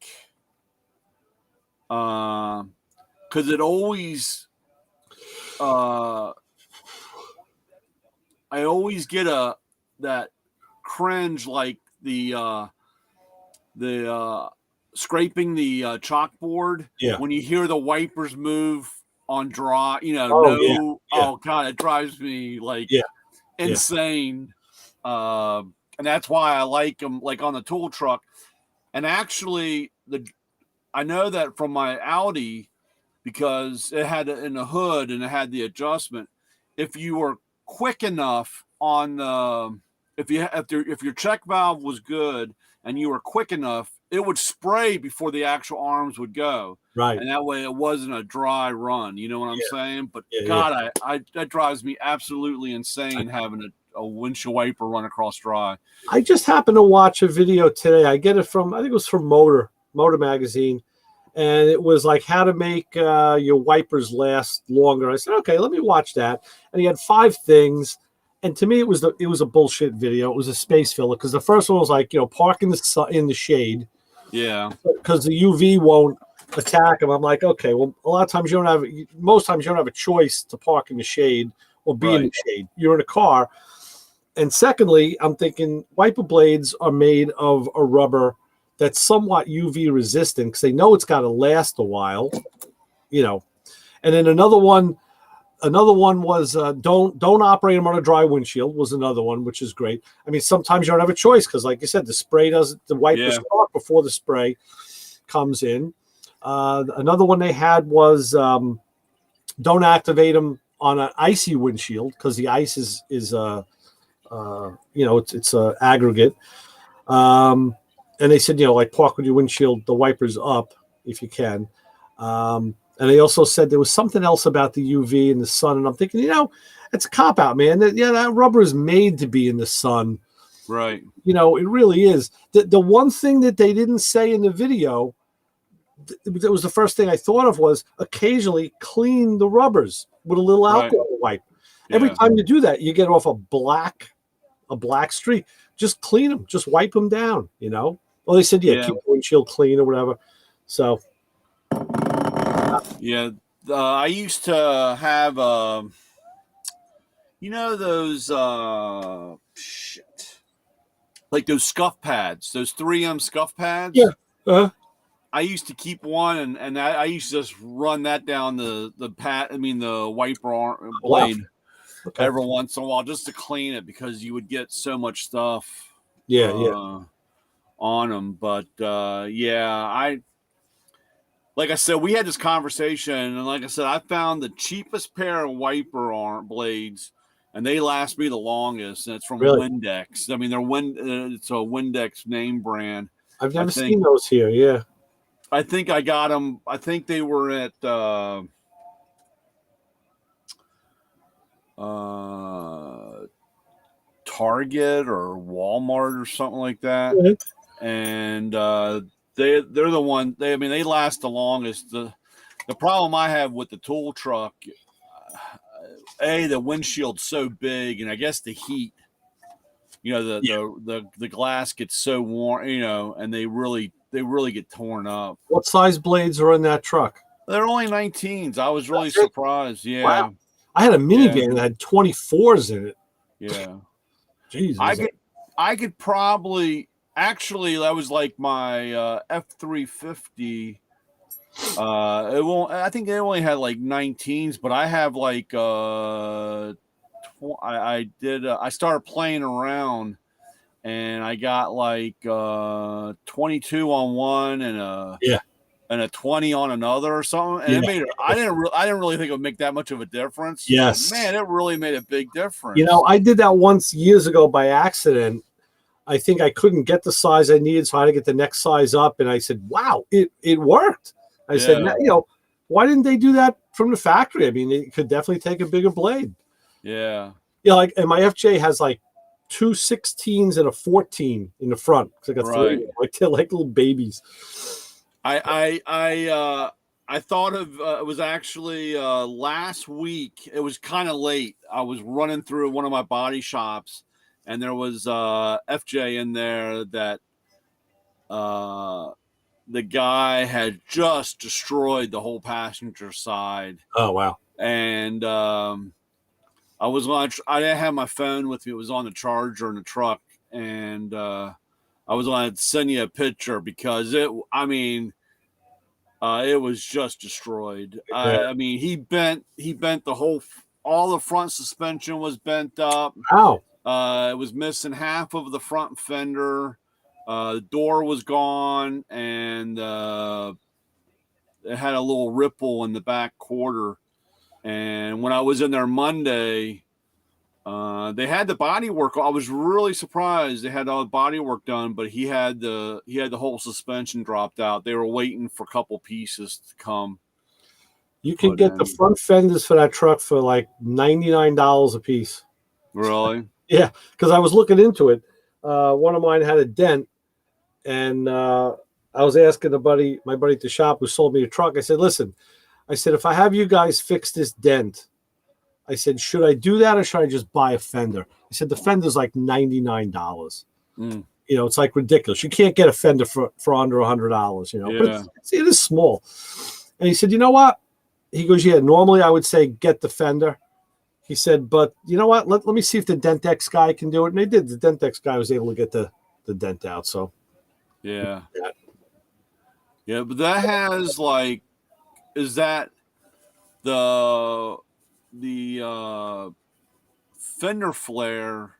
because it always, I always get that cringe like the scraping the chalkboard when you hear the wipers move on dry. Oh God, it drives me like insane. And that's why I like them like on the tool truck. And actually, I know that from my Audi, because it had it in the hood and it had the adjustment. If you were quick enough on the, if your check valve was good and you were quick enough, it would spray before the actual arms would go. Right. And that way it wasn't a dry run. You know what I'm saying? But God, I that drives me absolutely insane having a windshield wiper run across dry. I just happened to watch a video today. I get it from, I think it was from Motor Magazine. And it was like how to make your wipers last longer. I said, okay, let me watch that. And he had 5 things. And to me, it was a bullshit video. It was a space filler because the first one was like, park in the shade. Yeah. Because the UV won't attack them. I'm like, okay, well, most times you don't have a choice to park in the shade or be in the shade. You're in a car. And secondly, I'm thinking wiper blades are made of a rubber that's somewhat UV resistant because they know it's got to last a while, And then another one was don't operate them on a dry windshield was another one, which is great. I mean, sometimes you don't have a choice because, like you said, the wipers start before the spray comes in. Another one they had was don't activate them on an icy windshield because the ice is it's a aggregate. And they said, like park with your windshield, the wipers up if you can. And they also said there was something else about the UV and the sun. And I'm thinking, it's a cop out, man. That rubber is made to be in the sun. Right. It really is. The one thing that they didn't say in the video, that was the first thing I thought of was occasionally clean the rubbers with a little alcohol wipe. Yeah. Every time you do that, you get off a black streak. Just clean them. Just wipe them down, Well, they said, keep the windshield clean or whatever. So. Yeah. I used to have, those, like those scuff pads, those 3M scuff pads. Yeah. Uh-huh. I used to keep one and I used to just run that down the wiper blade. Wow. Okay. Every once in a while just to clean it because you would get so much stuff on them. But like I said, we had this conversation, and like I said, I found the cheapest pair of wiper arm blades, and they last me the longest, and it's from Windex. I mean, it's a Windex name brand. I've never seen those here. Yeah. I think I got them. I think they were at Target or Walmart or something like that. Mm-hmm. And they're the one. They last the longest. The problem I have with the tool truck, the windshield's so big, and I guess the heat. The glass gets so warm, and they really get torn up. What size blades are in that truck? They're only 19s. I was really surprised. Yeah. Wow. I had a minivan that had 24s in it. Yeah. Jesus. I could probably actually that was like my F-350. I think they only had like 19s, but I have like I started playing around and I got like 22 on one and a 20 on another or something. And it made it, I didn't really think it would make that much of a difference. Yes. But man, it really made a big difference. I did that once years ago by accident. I think I couldn't get the size I needed, so I had to get the next size up. And I said, wow, it worked. I said, why didn't they do that from the factory? I mean, it could definitely take a bigger blade. Yeah. And my FJ has like 2 16s and a 14 in the front. It's like a 3. Like they're like little babies. I thought of it was actually last week. It was kind of late. I was running through one of my body shops, and there was FJ in there that the guy had just destroyed the whole passenger side. Oh wow! And I didn't have my phone with me. It was on the charger in the truck, and I was going to send you a picture because it was just destroyed. Yeah. I mean, he bent all the front suspension was bent up. Wow. It was missing half of the front fender. The door was gone, and it had a little ripple in the back quarter. And when I was in there Monday, they had the body work. I was really surprised they had all the body work done, but he had the whole suspension dropped out. They were waiting for a couple pieces to come. You can get the front fenders for that truck for like $99 a piece. Really? Yeah, because I was looking into it. One of mine had a dent, and I was asking my buddy at the shop who sold me a truck. I said, "Listen," I said, "if I have you guys fix this dent," I said, "should I do that or should I just buy a fender?" I said, "The fender's like $99. You know, it's like ridiculous. You can't get a fender for under $100. You know, but it is small." And he said, "You know what?" He goes, "Yeah, normally I would say get the fender." He said, "But you know what? Let me see if the Dentex guy can do it." And they did. The Dentex guy was able to get the dent out. So yeah, but that has like, is that the fender flare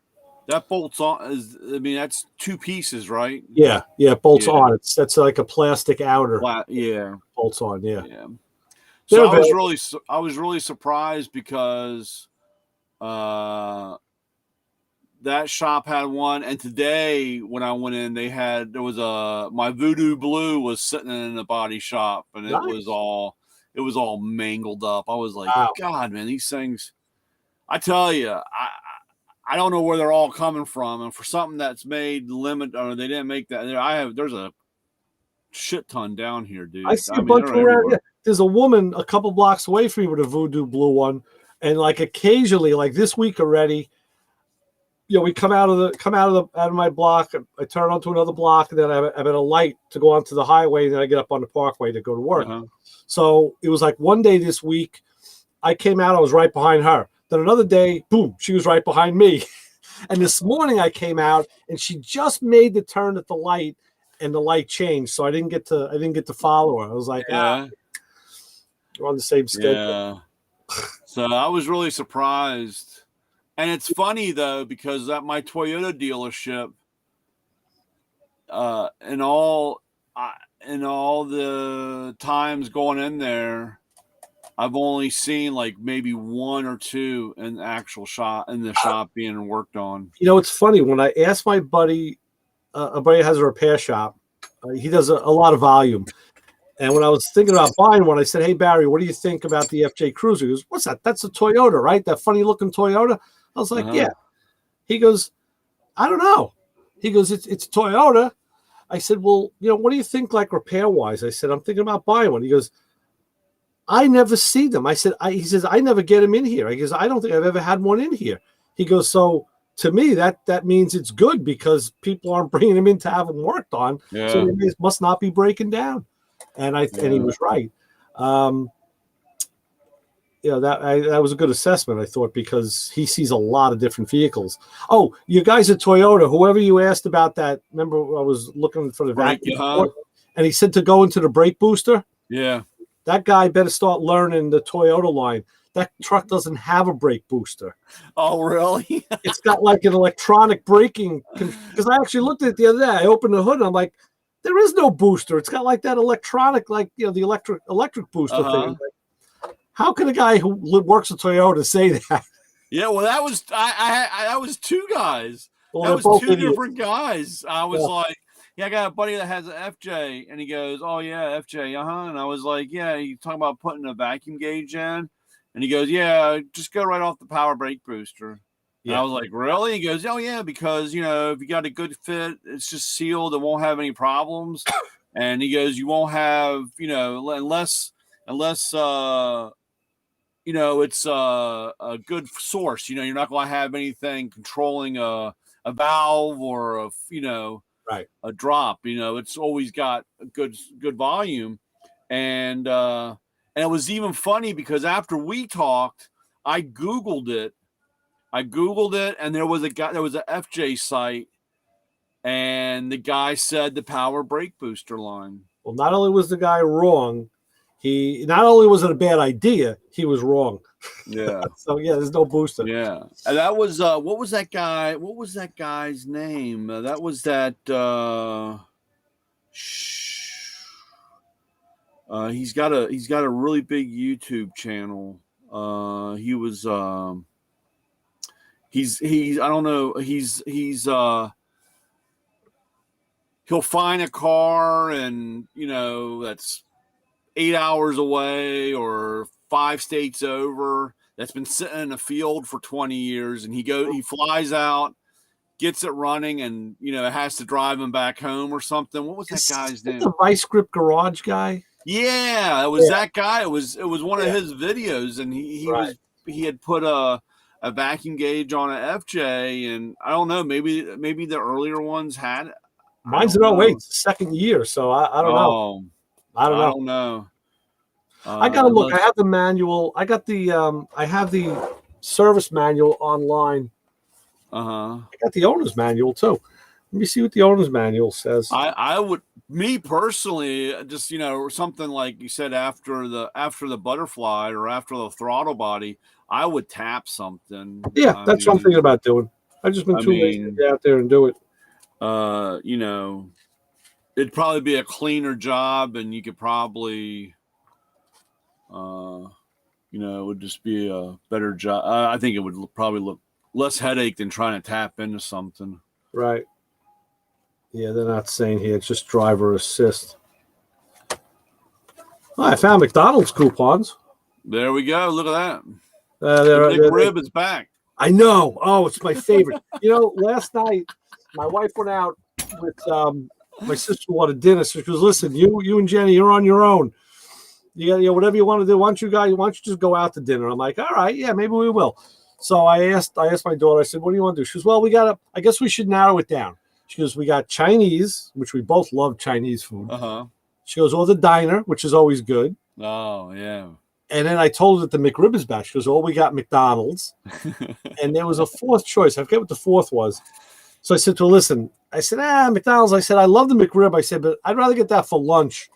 that bolts on? That's two pieces, right? Yeah, it bolts on. That's like a plastic outer. Bolts on. Yeah. So I was really surprised because that shop had one, and today when I went in, my Voodoo Blue was sitting in the body shop, and it was all mangled up. I was like, wow. God, man, these things. I tell you, I don't know where they're all coming from, and for something that's made limit, or they didn't make that. There's a shit ton down here, dude. I see a bunch around. Yeah. There's a woman a couple blocks away from me with a Voodoo Blue one, and like occasionally, like this week already, you know, we come out of my block. I turn onto another block, and then I'm at a light to go onto the highway, and then I get up on the parkway to go to work. So it was like one day this week, I came out, I was right behind her. Then another day, boom, she was right behind me. And this morning I came out, and she just made the turn at the light, and the light changed, so I didn't get to follow her. I was like, we're on the same schedule. Yeah. So I was really surprised. And it's funny though, because at my Toyota dealership, in all the times going in there, I've only seen like maybe one or two in the actual shop being worked on. You know, it's funny when I asked my buddy, a buddy has a repair shop. He does a lot of volume. And when I was thinking about buying one, I said, "Hey, Barry, what do you think about the FJ Cruiser?" He goes, "What's that? That's a Toyota, right? That funny looking Toyota?" I was like, "Yeah." He goes, "I don't know." He goes, it's Toyota." I said, "Well, you know, what do you think like repair wise?" I said, "I'm thinking about buying one." He goes, "I never see them." I said, he says, "I never get them in here." I goes, "I don't think I've ever had one in here." He goes, "So to me, that means it's good because people aren't bringing them in to have them worked on. So they must not be breaking down." And and he was right. That was a good assessment, I thought, because he sees a lot of different vehicles. Oh, you guys at Toyota, whoever you asked about that, remember I was looking for the vacuum support, and he said to go into the brake booster. Yeah. That guy better start learning the Toyota line. That truck doesn't have a brake booster. Oh, really? It's got like an electronic braking. Because I actually looked at it the other day. I opened the hood and I'm like, there is no booster. It's got like that electronic, like, you know, the electric booster thing. Like, how can a guy who works at Toyota say that? Yeah, well, that was that was two guys. Well, that was two different guys. I was like, yeah, I got a buddy that has an FJ, and he goes, "Oh yeah, FJ, And I was like, "Yeah, you talking about putting a vacuum gauge in?" And he goes, "Yeah, just go right off the power brake booster." Yeah. And I was like, "Really?" He goes, "Oh yeah, because you know if you got a good fit, it's just sealed, it won't have any problems." And he goes, "You won't have, you know, unless you know it's a good source. You know, you're not going to have anything controlling a valve or a drop. You know, it's always got a good volume." And it was even funny because after we talked, I Googled it, and there was a FJ site and the guy said the power brake booster line. Well, not only was the guy wrong, not only was it a bad idea, he was wrong. Yeah. So yeah, there's no booster. Yeah, and that was what was that guy? What was that guy's name? That was that. He's got a really big YouTube channel. He's I don't know. He'll find a car and that's 8 hours away or 5 states over that's been sitting in a field for 20 years, and he flies out, gets it running, and it has to drive him back home or something. What was that guy's name? The Vice Grip Garage guy. Yeah, it was that guy. It was one of his videos, and he had put a vacuum gauge on an FJ, and I don't know, maybe the earlier ones had it. Mine's an 08, it's the second year, so I don't know. I don't know. I gotta look. I have the manual. I have the service manual online. I got the owner's manual too. Let me see what the owner's manual says. I would, me personally, just something like you said after the butterfly or after the throttle body, I would tap something. Yeah, that's what I'm thinking about doing. I've just been too lazy to get out there and do it. It'd probably be a cleaner job, and you could probably, it would just be a better job. I think it would probably look less headache than trying to tap into something. Right. Yeah, they're not saying here. It's just driver assist. Oh, I found McDonald's coupons. There we go. Look at that. The McRib is back. I know. Oh, it's my favorite. Last night my wife went out with my sister-in-law to dinner. So she goes, "Listen, you and Jenny, you're on your own. Whatever you want to do. Why don't you just go out to dinner?" I'm like, "All right, yeah, maybe we will." So I asked my daughter. I said, "What do you want to do?" She goes, "Well, I guess we should narrow it down." She goes, "We got Chinese, which we both love Chinese food." She goes, "Or the diner, which is always good." Oh yeah. And then I told her that the McRib is back. She goes, "We got McDonald's." And there was a fourth choice. I forget what the fourth was. So I said to her, "Listen," I said, McDonald's. I said, "I love the McRib." I said, "But I'd rather get that for lunch.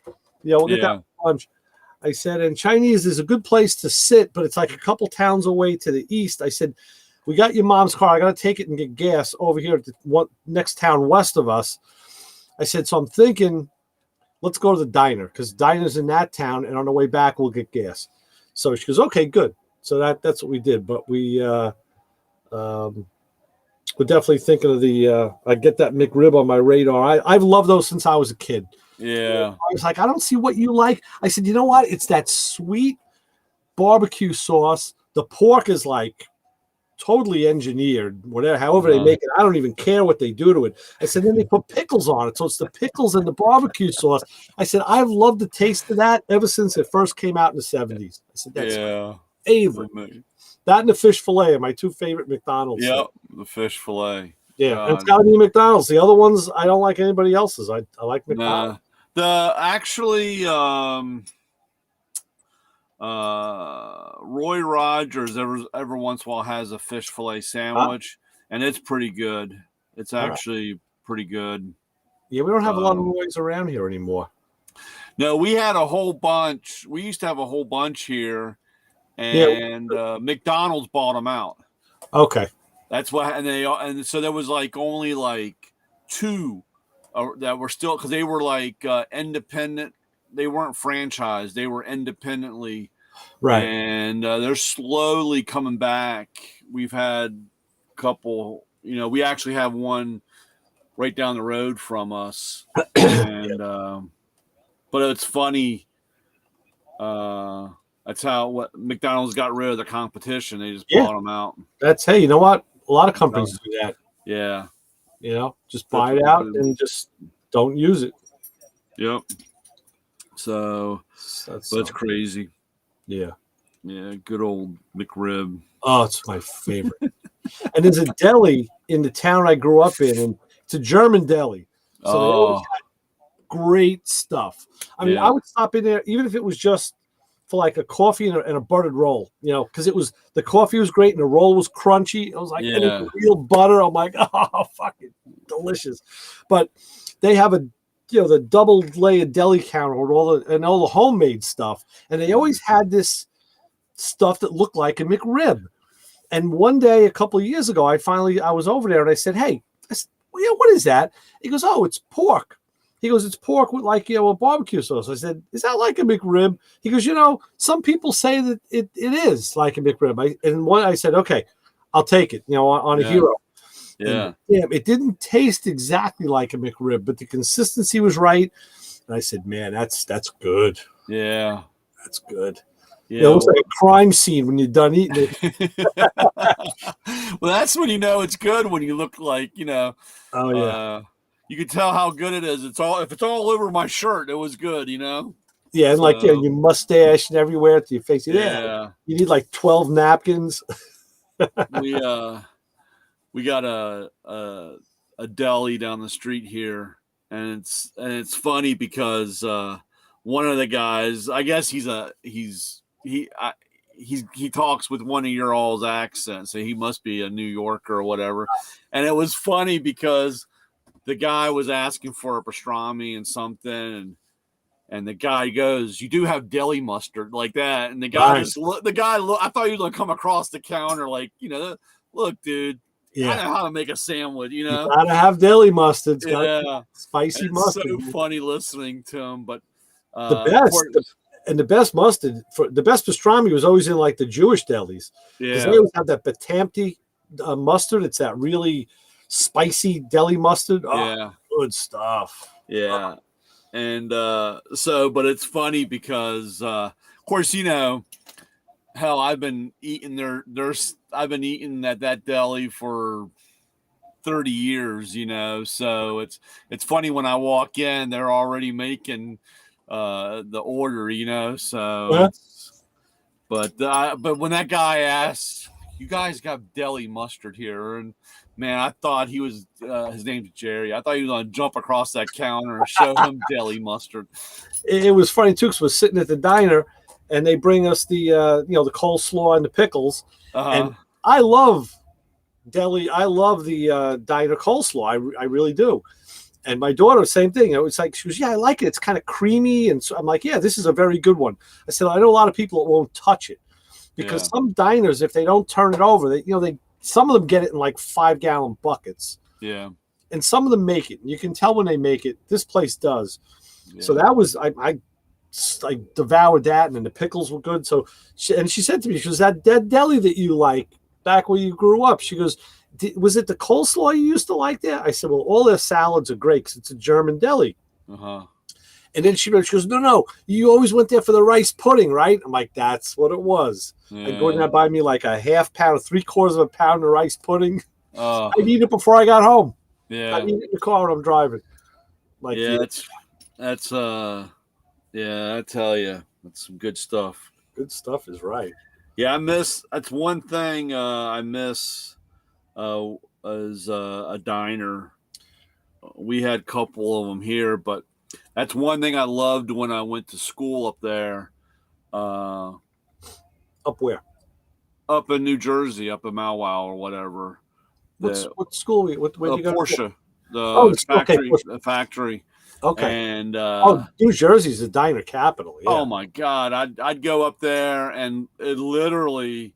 We'll get that for lunch." I said, "And Chinese is a good place to sit, but it's like a couple towns away to the east." I said, "We got your mom's car. I got to take it and get gas over here at the next town west of us." I said, "So I'm thinking, let's go to the diner because diner's in that town, and on the way back we'll get gas." So she goes, "Okay, good." So that's what we did. But we're definitely thinking of I get that McRib on my radar. I've loved those since I was a kid. Yeah. I was like, "I don't see what you like." I said, "You know what? It's that sweet barbecue sauce. The pork is like totally engineered, however they make it. I don't even care what they do to it." I said, "Then they put pickles on it. So it's the pickles and the barbecue sauce." I said, "I've loved the taste of that ever since it first came out in the 70s. I said, "That's my favorite." That and the fish fillet are my two favorite McDonald's. Yep, the fish fillet. Yeah, and it's got to be McDonald's. The other ones, I don't like anybody else's. I like McDonald's. Roy Rogers every once in a while has a fish fillet sandwich, and it's pretty good. It's actually pretty good. Yeah, we don't have a lot of Roys around here anymore. No, we had a whole bunch. We used to have a whole bunch here, and McDonald's bought them out. Okay, that's what, and so there was only 2 that were still, because they were independent. They weren't franchised. They were independently. Right. And they're slowly coming back. We've had a couple, we actually have one right down the road from us. And, but it's funny. That's how McDonald's got rid of the competition. They just bought them out. Hey, you know what? A lot of companies do that. Yeah. Just buy it out and just don't use it. Yep. So that's crazy. Yeah. Yeah. Good old McRib. Oh, it's my favorite. And there's a deli in the town I grew up in, and it's a German deli. So they always had great stuff. I mean, I would stop in there, even if it was just for like a coffee and a buttered roll, because the coffee was great and the roll was crunchy. It was like Yeah. real butter. I'm like, oh, fucking delicious. But they have the double layered deli counter with all the homemade stuff, and they always had this stuff that looked like a McRib. And one day, a couple of years ago, I was over there and I said, hey, what is that? He goes, oh, it's pork. He goes, it's pork with like, a barbecue sauce. I said, is that like a McRib? He goes, some people say that it is like a McRib. I said, okay, I'll take it, on a hero. Yeah. And, it didn't taste exactly like a McRib, but the consistency was right. And I said, man, that's good. Yeah. That's good. Yeah. It looks like a crime scene when you're done eating it. Well, that's when it's good, when you look like, Oh yeah. You can tell how good it is. If it's all over my shirt, it was good, Yeah, and like your mustache and everywhere to your face. Yeah. You need like 12 napkins. We got a deli down the street here, and it's funny because one of the guys, I guess he talks with one of your all's accents, so he must be a New Yorker or whatever. And it was funny because the guy was asking for a pastrami and something, and the guy goes, "You do have deli mustard," like that. And the guy I thought he was gonna come across the counter like, look, dude. Yeah. I know how to make a sandwich, You gotta have deli mustard. Yeah. Spicy it's mustard. So funny listening to him, but the best mustard for the best pastrami was always in like the Jewish delis. Because they always have that Batamti mustard. It's that really spicy deli mustard. Oh, yeah. Good stuff. Yeah. And but it's funny because of course, hell, I've been eating I've been eating at that deli for 30 years, so it's funny when I walk in, they're already making the order, so but when that guy asked, you guys got deli mustard here, and man, I thought he was his name's Jerry. I thought he was gonna jump across that counter and show him deli mustard. It was funny too, because we're sitting at the diner and they bring us the the coleslaw and the pickles. And I love deli. I love the diner coleslaw. I really do. And my daughter, same thing. It was like, she was, yeah, I like it. It's kind of creamy. And so I'm like, yeah, this is a very good one. I said, I know a lot of people that won't touch it because some diners, if they don't turn it over, some of them get it in like 5-gallon buckets. Yeah. And some of them make it. You can tell when they make it. This place does. Yeah. So that was, I devoured that, and then the pickles were good. So, she said to me, she goes, that dead deli that you like back where you grew up. She goes, was it the coleslaw you used to like there? I said, well, all their salads are great because it's a German deli. Uh-huh. And then she goes, no, you always went there for the rice pudding, right? I'm like, that's what it was. Yeah. I'd go in there and buy me like a half pound, 3/4 of a pound of rice pudding. I'd eat it before I got home. Yeah. I'd eat it in the car when I'm driving. Like, yeah, that's I tell you, that's some good stuff. Good stuff is right. Yeah, that's one thing I miss as a diner. We had a couple of them here, but that's one thing I loved when I went to school up there. Up where? Up in New Jersey, up in Mauwau or whatever. What school? Where you go? Porsche. The factory. Okay. And New Jersey's the diner capital. Yeah. Oh my God, I'd go up there, and it literally,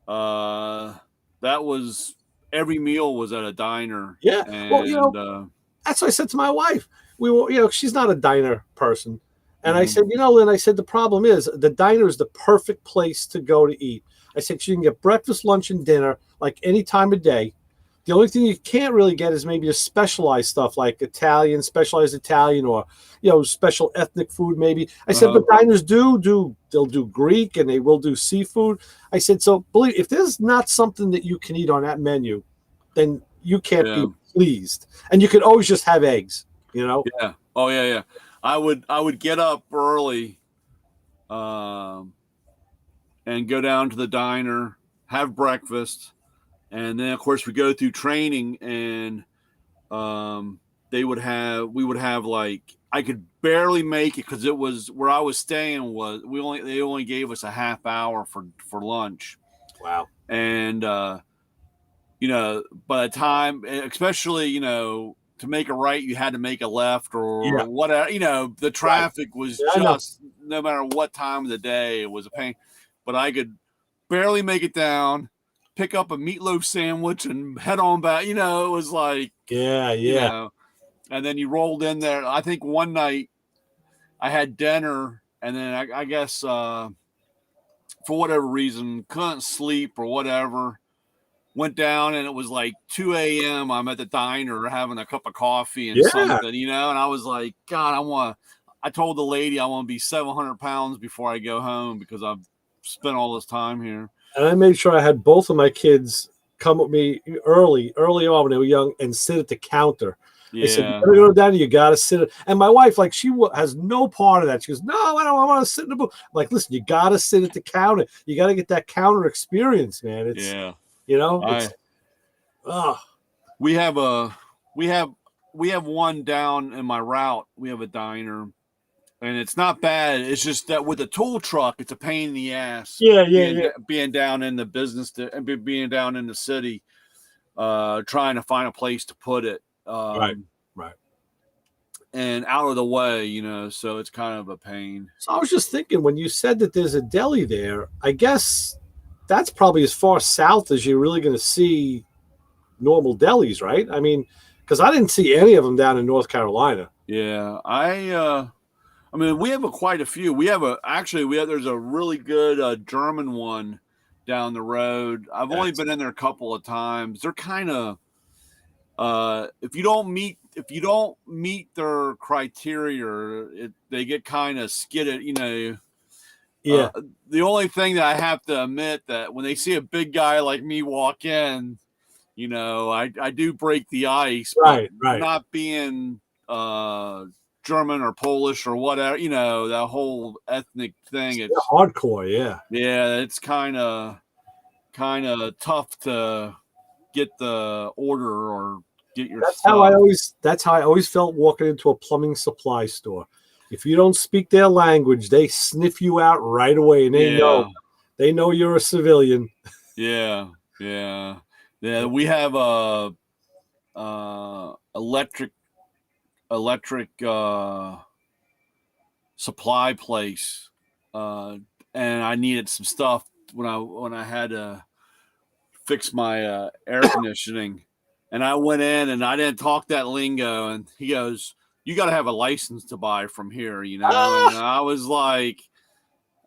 that was every meal was at a diner. Yeah. And, well, that's what I said to my wife. We were, she's not a diner person, and I said, Lynn, I said the problem is the diner is the perfect place to go to eat. I said you can get breakfast, lunch, and dinner like any time of day. The only thing you can't really get is maybe a specialized stuff like specialized Italian, or special ethnic food maybe. I said, but diners they'll do Greek and they will do seafood. I said, so believe if there's not something that you can eat on that menu, then you can't be pleased. And you could always just have eggs, Yeah. Oh yeah. I would get up early, and go down to the diner, have breakfast. And then, of course, we go through training, and we would have like, I could barely make it because it was where I was staying was they only gave us a half hour for lunch. Wow. And you know, by the time, especially, you know, to make a right, you had to make a left or whatever. You know, the traffic was just, no matter what time of the day, it was a pain. But I could barely make it down, pick up a meatloaf sandwich and head on back. You know, it was like, you know, and then you rolled in there. I think one night I had dinner, and then I guess for whatever reason, couldn't sleep or whatever. Went down, and it was like 2 a.m. I'm at the diner having a cup of coffee and something, you know, and I was like, God, I told the lady I want to be 700 pounds before I go home because I've spent all this time here. And I made sure I had both of my kids come with me early on when they were young and sit at the counter. Yeah. I said, you gotta go down, you gotta sit. And my wife, like, she has no part of that. She goes, no, I don't want to sit in the booth. I'm like, listen, you gotta sit at the counter. You gotta get that counter experience, man. It's, you know, we have one down in my route. We have a diner, and it's not bad. It's just that with a tool truck, it's a pain in the ass. Being down in the business, being down in the city, trying to find a place to put it. Right. And out of the way, you know, so it's kind of a pain. So I was just thinking, when you said that there's a deli there, I guess that's probably as far south as you're really going to see normal delis, right? I mean, because I didn't see any of them down in North Carolina. Yeah, I mean, we have quite a few. There's a really good German one down the road. I've only been in there a couple of times. They're kind of if you don't meet their criteria, they get kind of skidded, you know. Yeah. The only thing that I have to admit that when they see a big guy like me walk in, you know, I do break the ice. Right. Not being German or Polish or whatever, you know, that whole ethnic thing. It's hardcore. Yeah. Yeah. It's kind of tough to get the order or get your That's stuff. how I always felt walking into a plumbing supply store. If you don't speak their language, they sniff you out right away, and they know you're a civilian. Yeah. We have a electric supply place, and I needed some stuff when I had to fix my air conditioning, and I went in and I didn't talk that lingo, and he goes, you got to have a license to buy from here, you know. And I was like,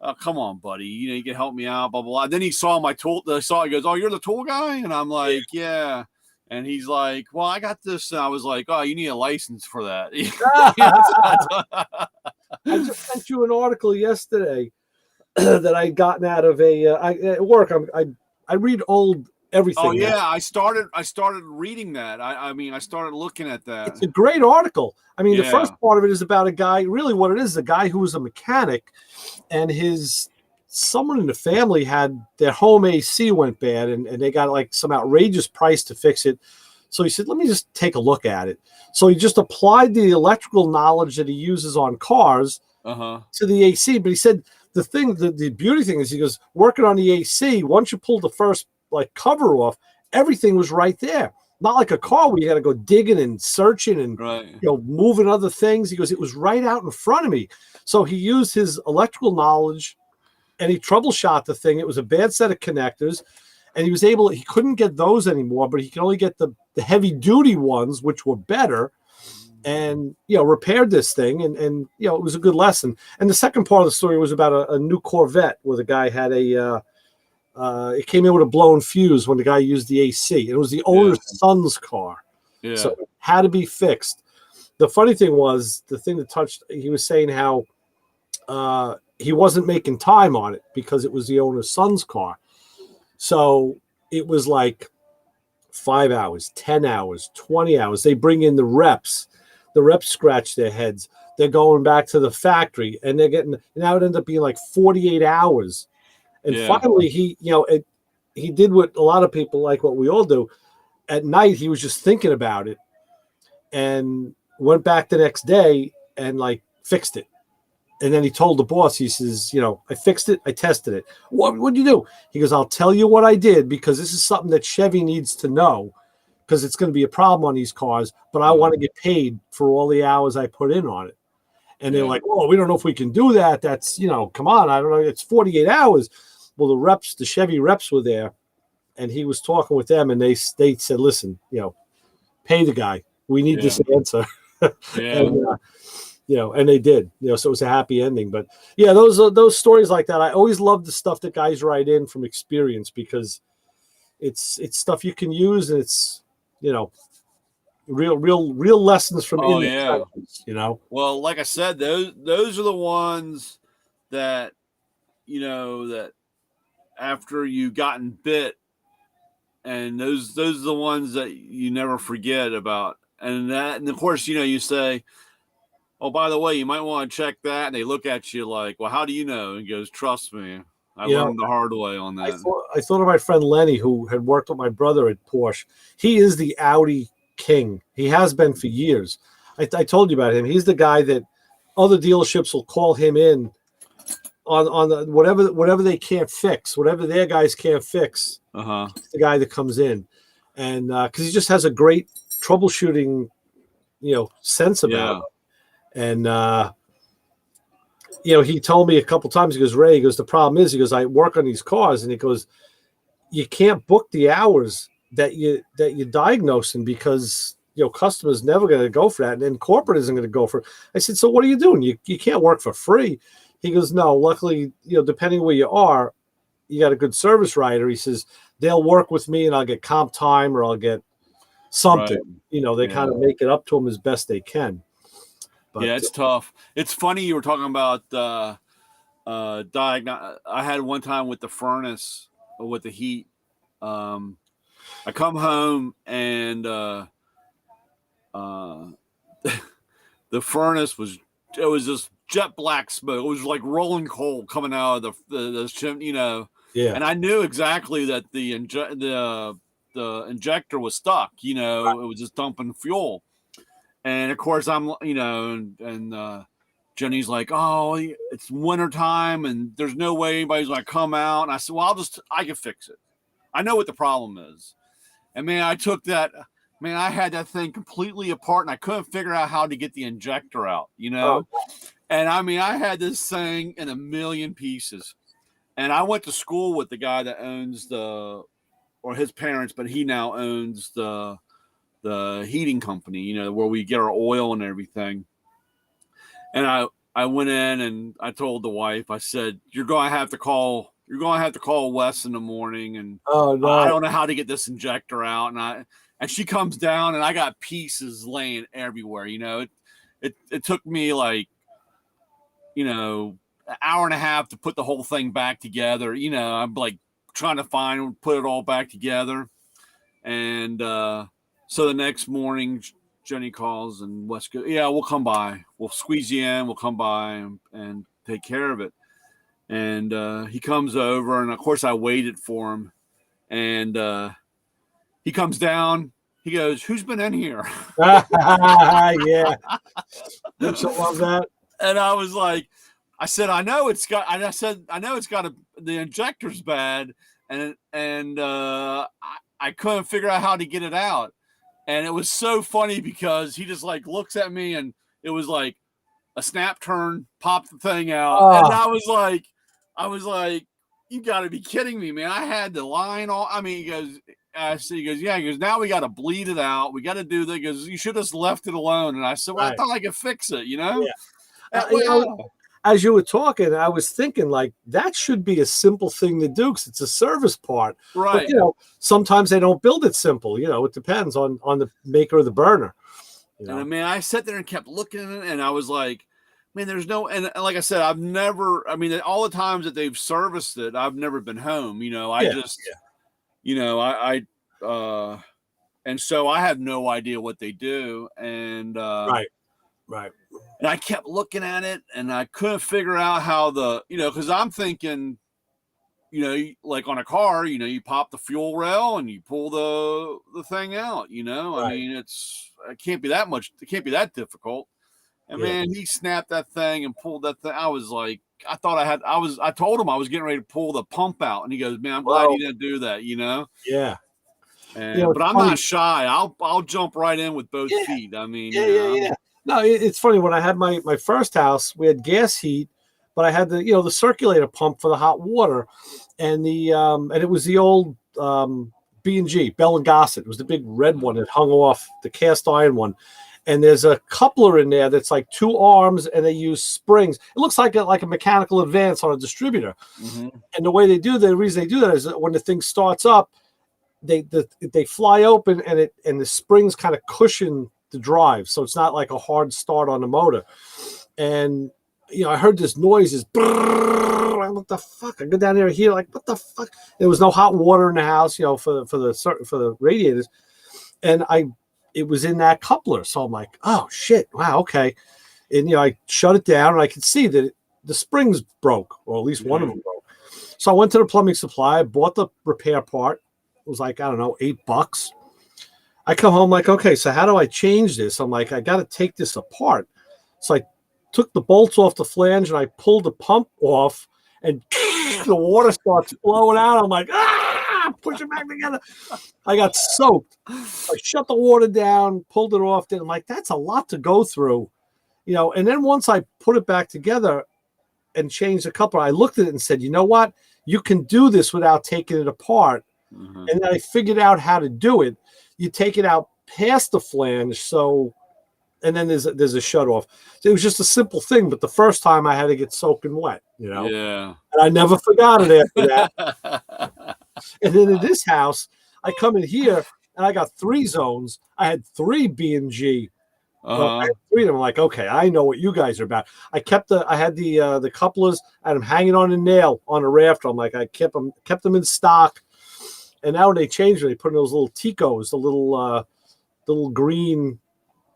oh, come on, buddy, you know, you can help me out, blah, blah, blah. And then he saw my tool. He goes, oh, you're the tool guy? And I'm like, yeah. And he's like, well, I got this. And I was like, oh, you need a license for that. I just sent you an article yesterday that I gotten out of at work. I read old everything. Oh yeah, I started reading that. I started looking at that. It's a great article. I mean, the first part of it is about a guy. Really, what it is a guy who was a mechanic, and someone in the family had their home AC went bad, and they got like some outrageous price to fix it. So he said, let me just take a look at it. So he just applied the electrical knowledge that he uses on cars to the AC. But he said the beauty thing is, he goes, working on the AC, once you pull the first like cover off, everything was right there. Not like a car where you got to go digging and searching and moving other things. He goes, it was right out in front of me. So he used his electrical knowledge and he troubleshot the thing. It was a bad set of connectors, and he couldn't get those anymore, but he could only get the heavy duty ones, which were better, and repaired this thing, and it was a good lesson. And the second part of the story was about a new Corvette where the guy had it came in with a blown fuse when the guy used the AC, and it was the owner's son's car. Yeah. So it had to be fixed. The funny thing was, the thing that touched, he was saying how he wasn't making time on it because it was the owner's son's car. So it was like 5 hours, 10 hours, 20 hours. They bring in the reps. The reps scratch their heads. They're going back to the factory, and they're getting, now it ended up being like 48 hours. And finally, he did what a lot of people, like what we all do. At night, he was just thinking about it. and went back the next day and like fixed it. And then he told the boss, he says, I fixed it. I tested it. What'd you do? He goes, I'll tell you what I did, because this is something that Chevy needs to know, because it's going to be a problem on these cars, but I want to get paid for all the hours I put in on it. And they're like, oh, we don't know if we can do that. That's, come on. I don't know. It's 48 hours. Well, the Chevy reps were there, and he was talking with them, and they said, listen, pay the guy. We need this answer. And they did, so it was a happy ending. But yeah, those stories like that, I always love the stuff that guys write in from experience, because it's stuff you can use, and it's, real lessons from trenches, Well, like I said, those are the ones that, that after you gotten bit, and those are the ones that you never forget about. And of course, you say, oh, by the way, you might want to check that. And they look at you like, well, how do you know? And he goes, trust me, I learned the hard way on that. I thought of my friend Lenny, who had worked with my brother at Porsche. He is the Audi king. He has been for years. I told you about him. He's the guy that other dealerships will call him in on the, whatever they can't fix, whatever their guys can't fix. He's the guy that comes in, and because he just has a great troubleshooting, sense about it. And he told me a couple times, he goes, Ray, he goes, the problem is, he goes, I work on these cars, and he goes, you can't book the hours that you're diagnosing, because customers never going to go for that, and then corporate isn't going to go for it. I said, so what are you doing? You can't work for free. He goes, no, luckily, depending where you are, you got a good service writer. He says, they'll work with me, and I'll get comp time, or I'll get something. They kind of make it up to them as best they can. But, it's tough. It's funny you were talking about I had one time with the furnace, with the heat. I come home, and the furnace was just jet black smoke. It was like rolling coal coming out of the chimney, Yeah. And I knew exactly that the injector was stuck. It was just dumping fuel. And of course, I'm, and Jenny's like, oh, it's wintertime and there's no way anybody's going to come out. And I said, well, I can fix it. I know what the problem is. And man, I had that thing completely apart, and I couldn't figure out how to get the injector out, And I had this thing in a million pieces. And I went to school with the guy that owns or his parents, but he now owns the heating company, where we get our oil and everything. And I went in and I told the wife, I said, you're going to have to call Wes in the morning, and I don't know how to get this injector out. And she comes down, and I got pieces laying everywhere. It took me like, an hour and a half to put the whole thing back together. I'm like trying to put it all back together. And so the next morning, Jenny calls, and Wes goes, yeah, we'll come by. We'll squeeze you in. We'll come by and take care of it. And he comes over, and of course I waited for him. And he comes down. He goes, who's been in here? Yeah. Don't you love that? And I was like, I said, I know the injector's bad. And I couldn't figure out how to get it out. And it was so funny because he just like looks at me, and it was like a snap turn, pop the thing out. And I was like, you got to be kidding me, man. I had the line all. I mean, he goes, yeah. He goes, now we got to bleed it out. We got to do that. He goes, you should have just left it alone. And I said, well, I thought I could fix it, Yeah. As you were talking, I was thinking like that should be a simple thing to do because it's a service part. Right. But, sometimes they don't build it simple. It depends on the maker of the burner. And I mean, I sat there and kept looking at it, and I was like, man, there's no, and like I said, all the times that they've serviced it, I've never been home. And so I have no idea what they do. And right. And I kept looking at it, and I couldn't figure out how because I'm thinking, like on a car, you pop the fuel rail and you pull the thing out, Right. I mean, it can't be that difficult. And man, he snapped that thing and pulled that thing. I was like, I told him I was getting ready to pull the pump out, and he goes, man, I'm glad you didn't do that, Yeah. And, but I'm not shy. I'll jump right in with both feet. I mean, yeah. No, it's funny. When I had my first house, we had gas heat, but I had the circulator pump for the hot water, and and it was the old B&G Bell and Gossett. It was the big red one that hung off, the cast iron one. And there's a coupler in there that's like 2 arms, and they use springs. It looks like a mechanical advance on a distributor. Mm-hmm. And the reason they do that is that when the thing starts up, they fly open, and the springs kind of cushion the drive, so it's not like a hard start on the motor. And I heard this noise, what the fuck? I go down there here, like, what the fuck? There was no hot water in the house, for the radiators, and it was in that coupler. So I'm like, oh shit, wow, okay. And I shut it down, and I could see that the springs broke, or at least one of them broke. So I went to the plumbing supply, bought the repair part. It was like, I don't know, $8. I come home like, okay, so how do I change this? I'm like, I got to take this apart. So I took the bolts off the flange, and I pulled the pump off, and the water starts flowing out. I'm like, push it back together. I got soaked. I shut the water down, pulled it off. Then I'm like, that's a lot to go through, And then once I put it back together and changed the coupler, I looked at it and said, you know what? You can do this without taking it apart. Mm-hmm. And then I figured out how to do it. You take it out past the flange, and then there's a shut off. So it was just a simple thing, but the first time I had to get soaking wet, Yeah. And I never forgot it after that. And then in this house, I come in here and I got 3 zones. I had 3 B&G. I had 3 of them. I'm like, okay, I know what you guys are about. I had the couplers. I had them hanging on a nail on a rafter. I'm like, I kept them in stock. And now when they changed, they put in those little Ticos, the little green.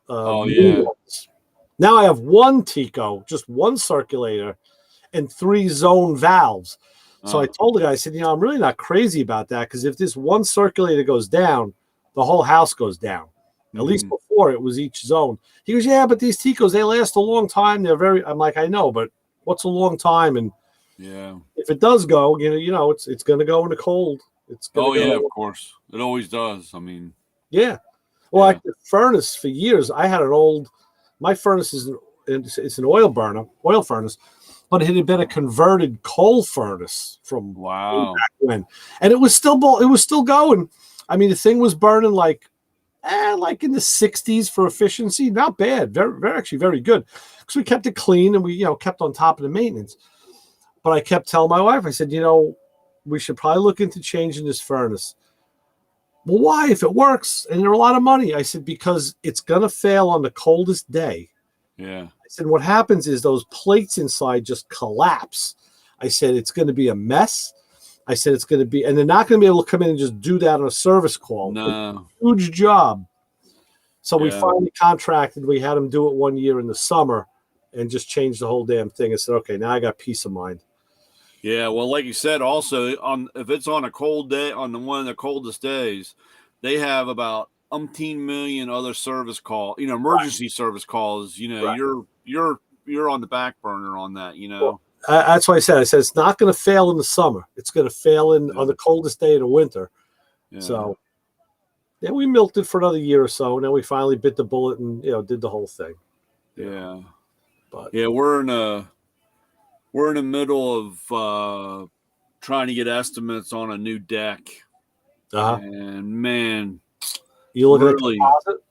Ones. Now I have 1 Tico, just 1 circulator, and 3 zone valves. So I told the guy, I said, I'm really not crazy about that, because if this 1 circulator goes down, the whole house goes down. At least before, it was each zone. He goes, yeah, but these Ticos, they last a long time. I'm like, I know, but what's a long time? And if it does go, it's going to go in the cold. Of course. It always does. I mean, yeah. Well, I had a furnace for years. I had my furnace it's an oil furnace, but it had been a converted coal furnace from back when, and it was still going. I mean, the thing was burning like in the 60s for efficiency. Not bad. Very, very, actually very good, because we kept it clean and we kept on top of the maintenance. But I kept telling my wife, I said, we should probably look into changing this furnace. Well, why? If it works and they're a lot of money. I said, because it's going to fail on the coldest day. Yeah. I said, what happens is those plates inside just collapse. I said, it's going to be a mess. I said, it's going to be, and they're not going to be able to come in and just do that on a service call. No. Huge job. So we finally contracted. We had them do it 1 year in the summer and just change the whole damn thing. I said, okay, now I got peace of mind. Yeah, well, like you said, also if it's on a cold day, on one of the coldest days, they have about umpteen million other service call, emergency service calls. You're on the back burner on that. Well, that's why I said it's not going to fail in the summer. It's going to fail on the coldest day of the winter. Yeah. So, we milked it for another year or so, and then we finally bit the bullet and did the whole thing. Yeah, but we're in the middle of trying to get estimates on a new deck. And man, you looking at the composite?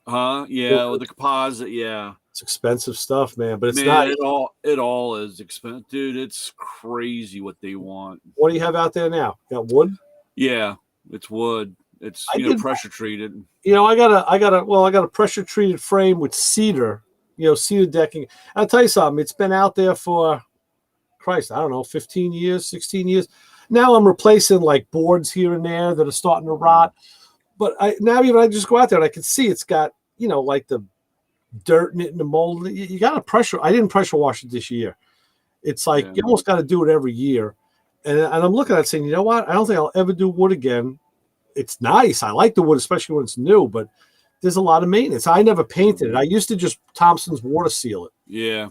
Huh? Yeah, with the composite, yeah. It's expensive stuff, man, but it's not. It all is expensive. Dude, it's crazy what they want. What do you have out there now? You got wood? Yeah, it's wood. It's pressure treated. I got a pressure treated frame with cedar, cedar decking. I'll tell you something, it's been out there for Christ, I don't know, 15 years, 16 years. Now I'm replacing like boards here and there that are starting to rot. But even I just go out there and I can see it's got, like the dirt in it and the mold. You got to pressure. I didn't pressure wash it this year. It's like you almost got to do it every year. And I'm looking at it saying, you know what? I don't think I'll ever do wood again. It's nice. I like the wood, especially when it's new, but there's a lot of maintenance. I never painted it. I used to just Thompson's water seal it. Yeah.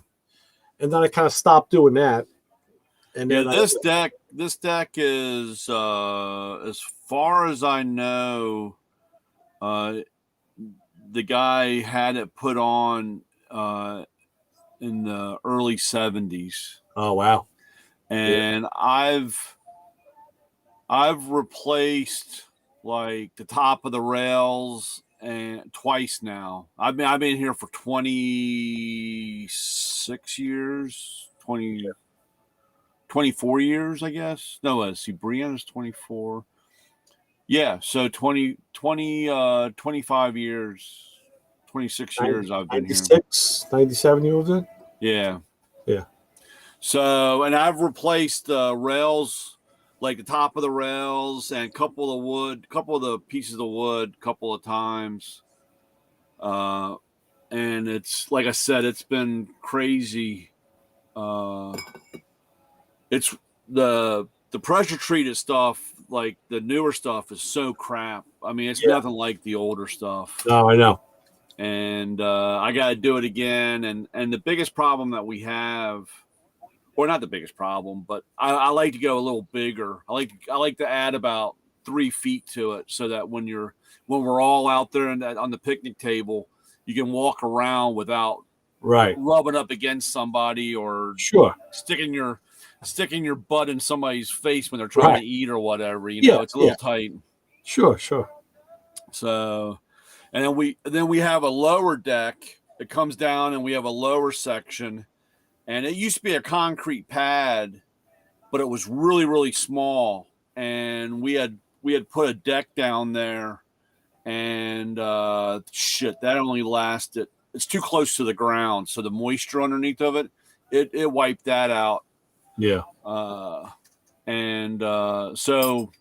And then I kind of stopped doing that. And then this deck is as far as I know, the guy had it put on in the early 70s. Oh wow. And yeah. I've replaced like the top of the rails and twice now. I've been here for 26 years, 24 years, I guess. No, let's see, Brianna's 24. Yeah, so 25 years, 26 years I've been 96, 97 you moved in? Yeah. Yeah. So, and I've replaced the rails, like the top of the rails and a couple of the pieces of wood a couple of times. And it's, like I said, it's been crazy. It's the pressure treated stuff, like the newer stuff, is so crap. I mean, it's nothing like the older stuff. No, I know. And I got to do it again. And the biggest problem that we have, or not the biggest problem, but I like to go a little bigger. I like to add about 3 feet to it, so that when we're all out there on the picnic table, you can walk around without rubbing up against somebody or sticking your butt in somebody's face when they're trying to eat or whatever. You know, it's a little tight. Sure. So, and then we have a lower deck that comes down, and we have a lower section, and it used to be a concrete pad, but it was really, really small, and we had put a deck down there, and that only lasted. It's too close to the ground, so the moisture underneath of it wiped that out. Yeah. So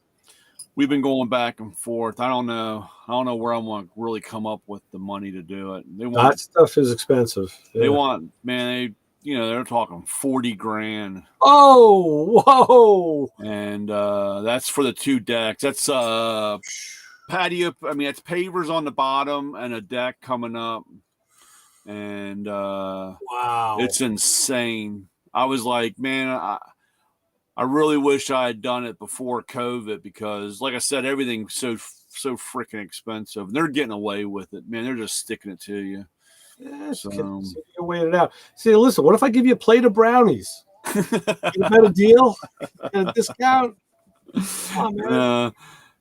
we've been going back and forth. I don't know where I'm going to really come up with the money to do it. That stuff is expensive. Yeah. They want, man, they're talking $40,000. Oh, whoa. And that's for the 2 decks. That's patio. I mean, it's pavers on the bottom and a deck coming up. And wow, it's insane. I was like, man, I really wish I had done it before COVID, because, like I said, everything's so freaking expensive. They're getting away with it, man. They're just sticking it to you. Yeah, so you wait it out. See, listen, what if I give you a plate of brownies? Get a better deal? Get a discount? Come on,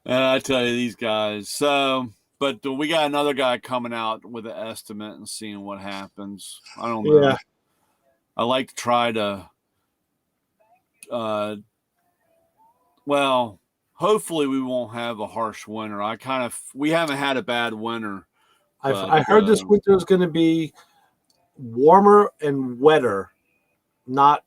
man. I tell you, these guys. So, but we got another guy coming out with an estimate and seeing what happens. I don't know. Yeah. I like to try to, hopefully we won't have a harsh winter. We haven't had a bad winter. I heard this winter is going to be warmer and wetter, not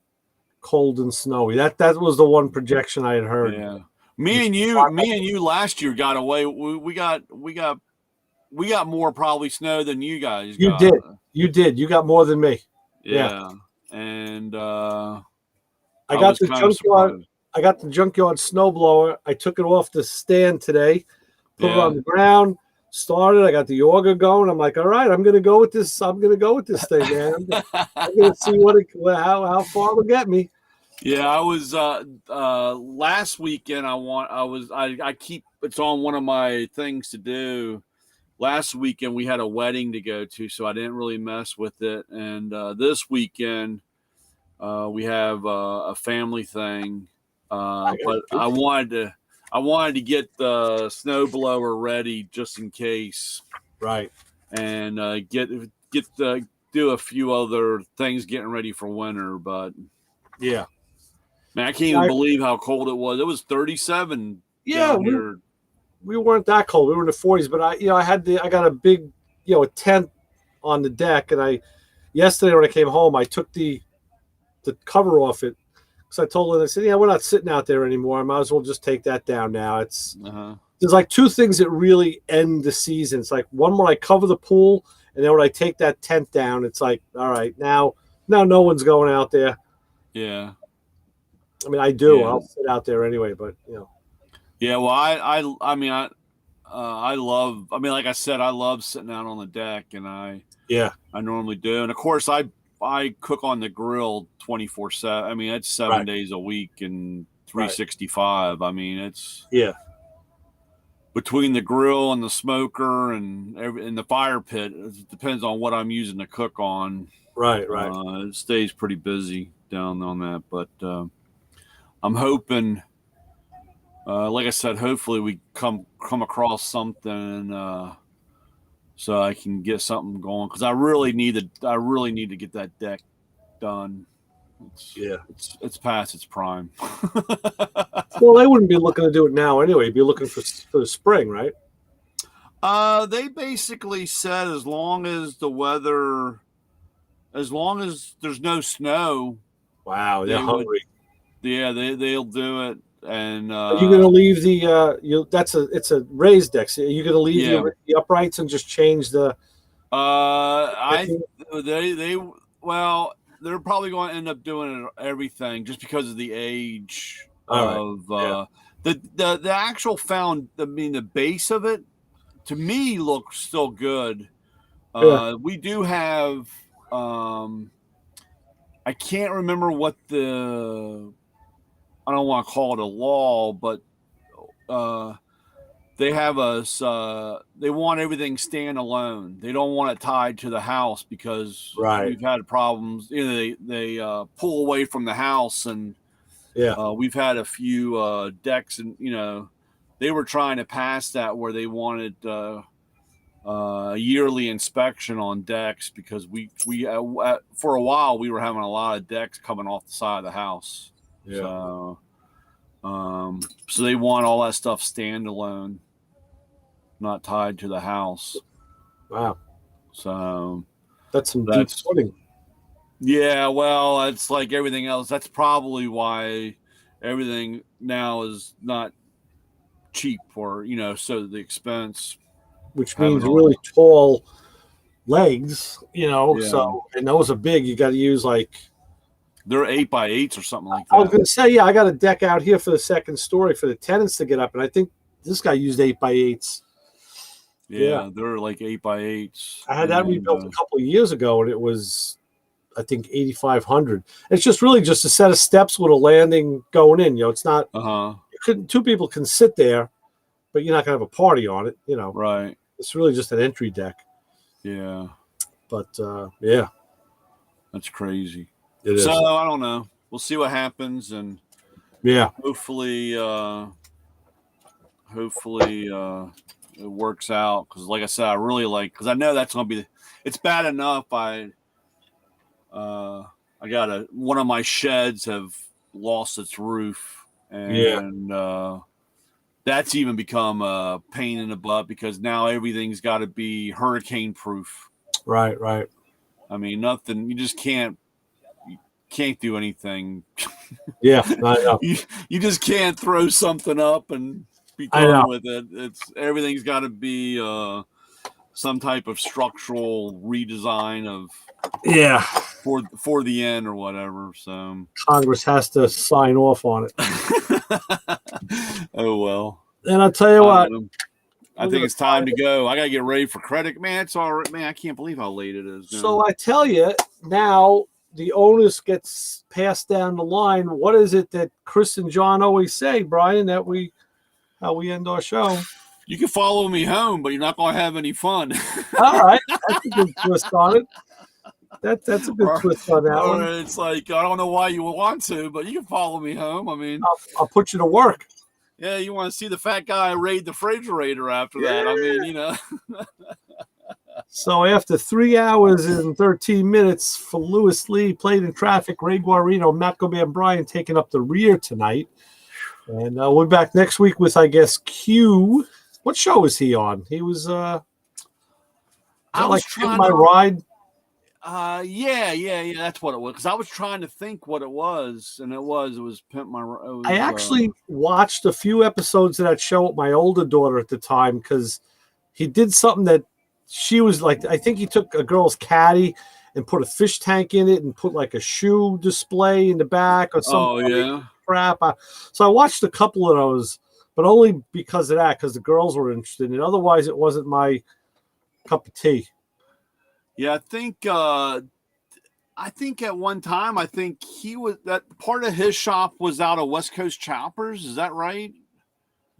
cold and snowy. That was the one projection I had heard. Yeah. Me and you last year got away. We got more probably snow than you guys got. You did. You got more than me. Yeah. And I got the junkyard. I got the junkyard snowblower. I took it off the stand today, put it on the ground, started. I got the auger going. I'm like, all right, I'm gonna go with this. I'm gonna go with this thing, man. I'm gonna see how far it'll get me. Yeah, I was last weekend. It's on one of my things to do. Last weekend we had a wedding to go to, so I didn't really mess with it. And this weekend we have a family thing, but I wanted to get the snowblower ready just in case, right? And do a few other things getting ready for winter. But yeah, man, I can't even believe how cold it was. It was 37. Yeah, we weren't that cold. We were in the 40s, but I got a big, a tent on the deck, and yesterday when I came home, I took the cover off it, because I told her, I said, yeah, we're not sitting out there anymore. I might as well just take that down now. It's there's like 2 things that really end the season. It's like one when I cover the pool, and then when I take that tent down, it's like, all right, now no one's going out there. Yeah. I mean, I do. Yeah. I'll sit out there anyway, but Yeah, well, I mean, I love. I mean, like I said, I love sitting out on the deck, and I normally do. And of course, I cook on the grill 24/7. I mean, it's 7 days a week and 365. I mean, it's between the grill and the smoker and the fire pit. It depends on what I'm using to cook on. Right. It stays pretty busy down on that, but I'm hoping. Like I said, hopefully we come across something so I can get something going, because I really need to get that deck done. It's past its prime. Well, they wouldn't be looking to do it now anyway. You'd be looking for the spring, right? They basically said as long as there's no snow. Wow, they're hungry. They'll do it. And are you going to leave the it's a raised deck? So are you going to leave the uprights and just change the? They're probably going to end up doing everything just because of the age of the actual the base of it to me looks still good. We do have I can't remember what I don't want to call it a law, but they have us. They want everything standalone. They don't want it tied to the house because we've had problems. They pull away from the house, and we've had a few decks, and they were trying to pass that where they wanted a yearly inspection on decks because we for a while we were having a lot of decks coming off the side of the house. So they want all that stuff standalone, not tied to the house. Wow. So that's some deep footing. Yeah, well, it's like everything else. That's probably why everything now is not cheap, or so the expense. Which means really tall legs, So and those are big. You got to use they're 8x8s or something like that. I was going to say, I got a deck out here for the second story for the tenants to get up, and I think this guy used 8x8s. Yeah, they're like 8x8s. I had that rebuilt a couple of years ago, and it was, I think, $8,500. It's just really just a set of steps with a landing going in. It's not. Two people can sit there, but you're not going to have a party on it. Right. It's really just an entry deck. Yeah. But that's crazy. It is. So I don't know. We'll see what happens, and hopefully it works out. Because, like I said, I really because I know that's going to be. It's bad enough. I got one of my sheds have lost its roof, and that's even become a pain in the butt because now everything's got to be hurricane proof. Right. I mean, nothing. You just can't do anything. Yeah, I know. You just can't throw something up and be done with it. Everything's got to be some type of structural redesign of for the end or whatever. So Congress has to sign off on it. Oh well. And I'll tell you what. I think it's time to go. I gotta get ready for credit. Man, it's all right, man. I can't believe how late it is now. So I tell you now. The onus gets passed down the line. What is it that Chris and John always say, Brian, how we end our show? You can follow me home, but you're not going to have any fun. All right. That's a good twist on it. That's a good twist on that one. It's like, I don't know why you want to, but you can follow me home. I mean, I'll put you to work. Yeah, you want to see the fat guy raid the refrigerator after that. I mean, So after 3 hours and 13 minutes for Lewis Lee, played in traffic, Ray Guarino, Matt Gobert, and Brian taking up the rear tonight. And we're back next week with, I guess, Q. What show is he on? He was I was trying My Ride. Yeah, that's what it was. Because I was trying to think what it was, and it was Pimp My Ride. I actually watched a few episodes of that show with my older daughter at the time because he did something that she was like, I think he took a girl's caddy and put a fish tank in it and put like a shoe display in the back or something. Oh, yeah. crap. So I watched a couple of those, but only because of that, because the girls were interested in it. Otherwise, it wasn't my cup of tea. Yeah, I think at one time, I think that part of his shop was out of West Coast Choppers. Is that right?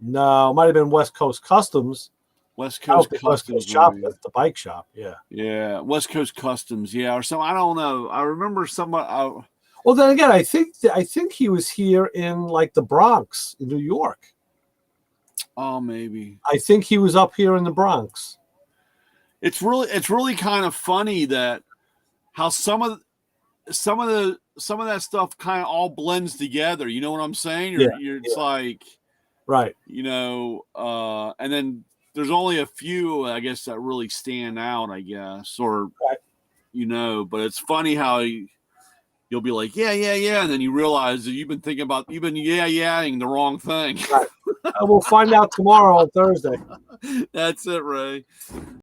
No, it might have been West Coast Customs. West Coast Customs. West Coast shop, that's the bike shop. Yeah. Yeah, West Coast Customs. Yeah, or something. I don't know. I remember someone. Well, then again, I think he was here in like the Bronx, in New York. Oh, maybe. I think he was up here in the Bronx. It's really kind of funny that how some of that stuff kind of all blends together. You know what I'm saying? It's like, right. You know, and then there's only a few, I guess, that really stand out, I guess, or you know. But it's funny how you'll be like, yeah, and then you realize that you've been yeah-ing the wrong thing. Right. We'll find out tomorrow on Thursday. That's it, Ray.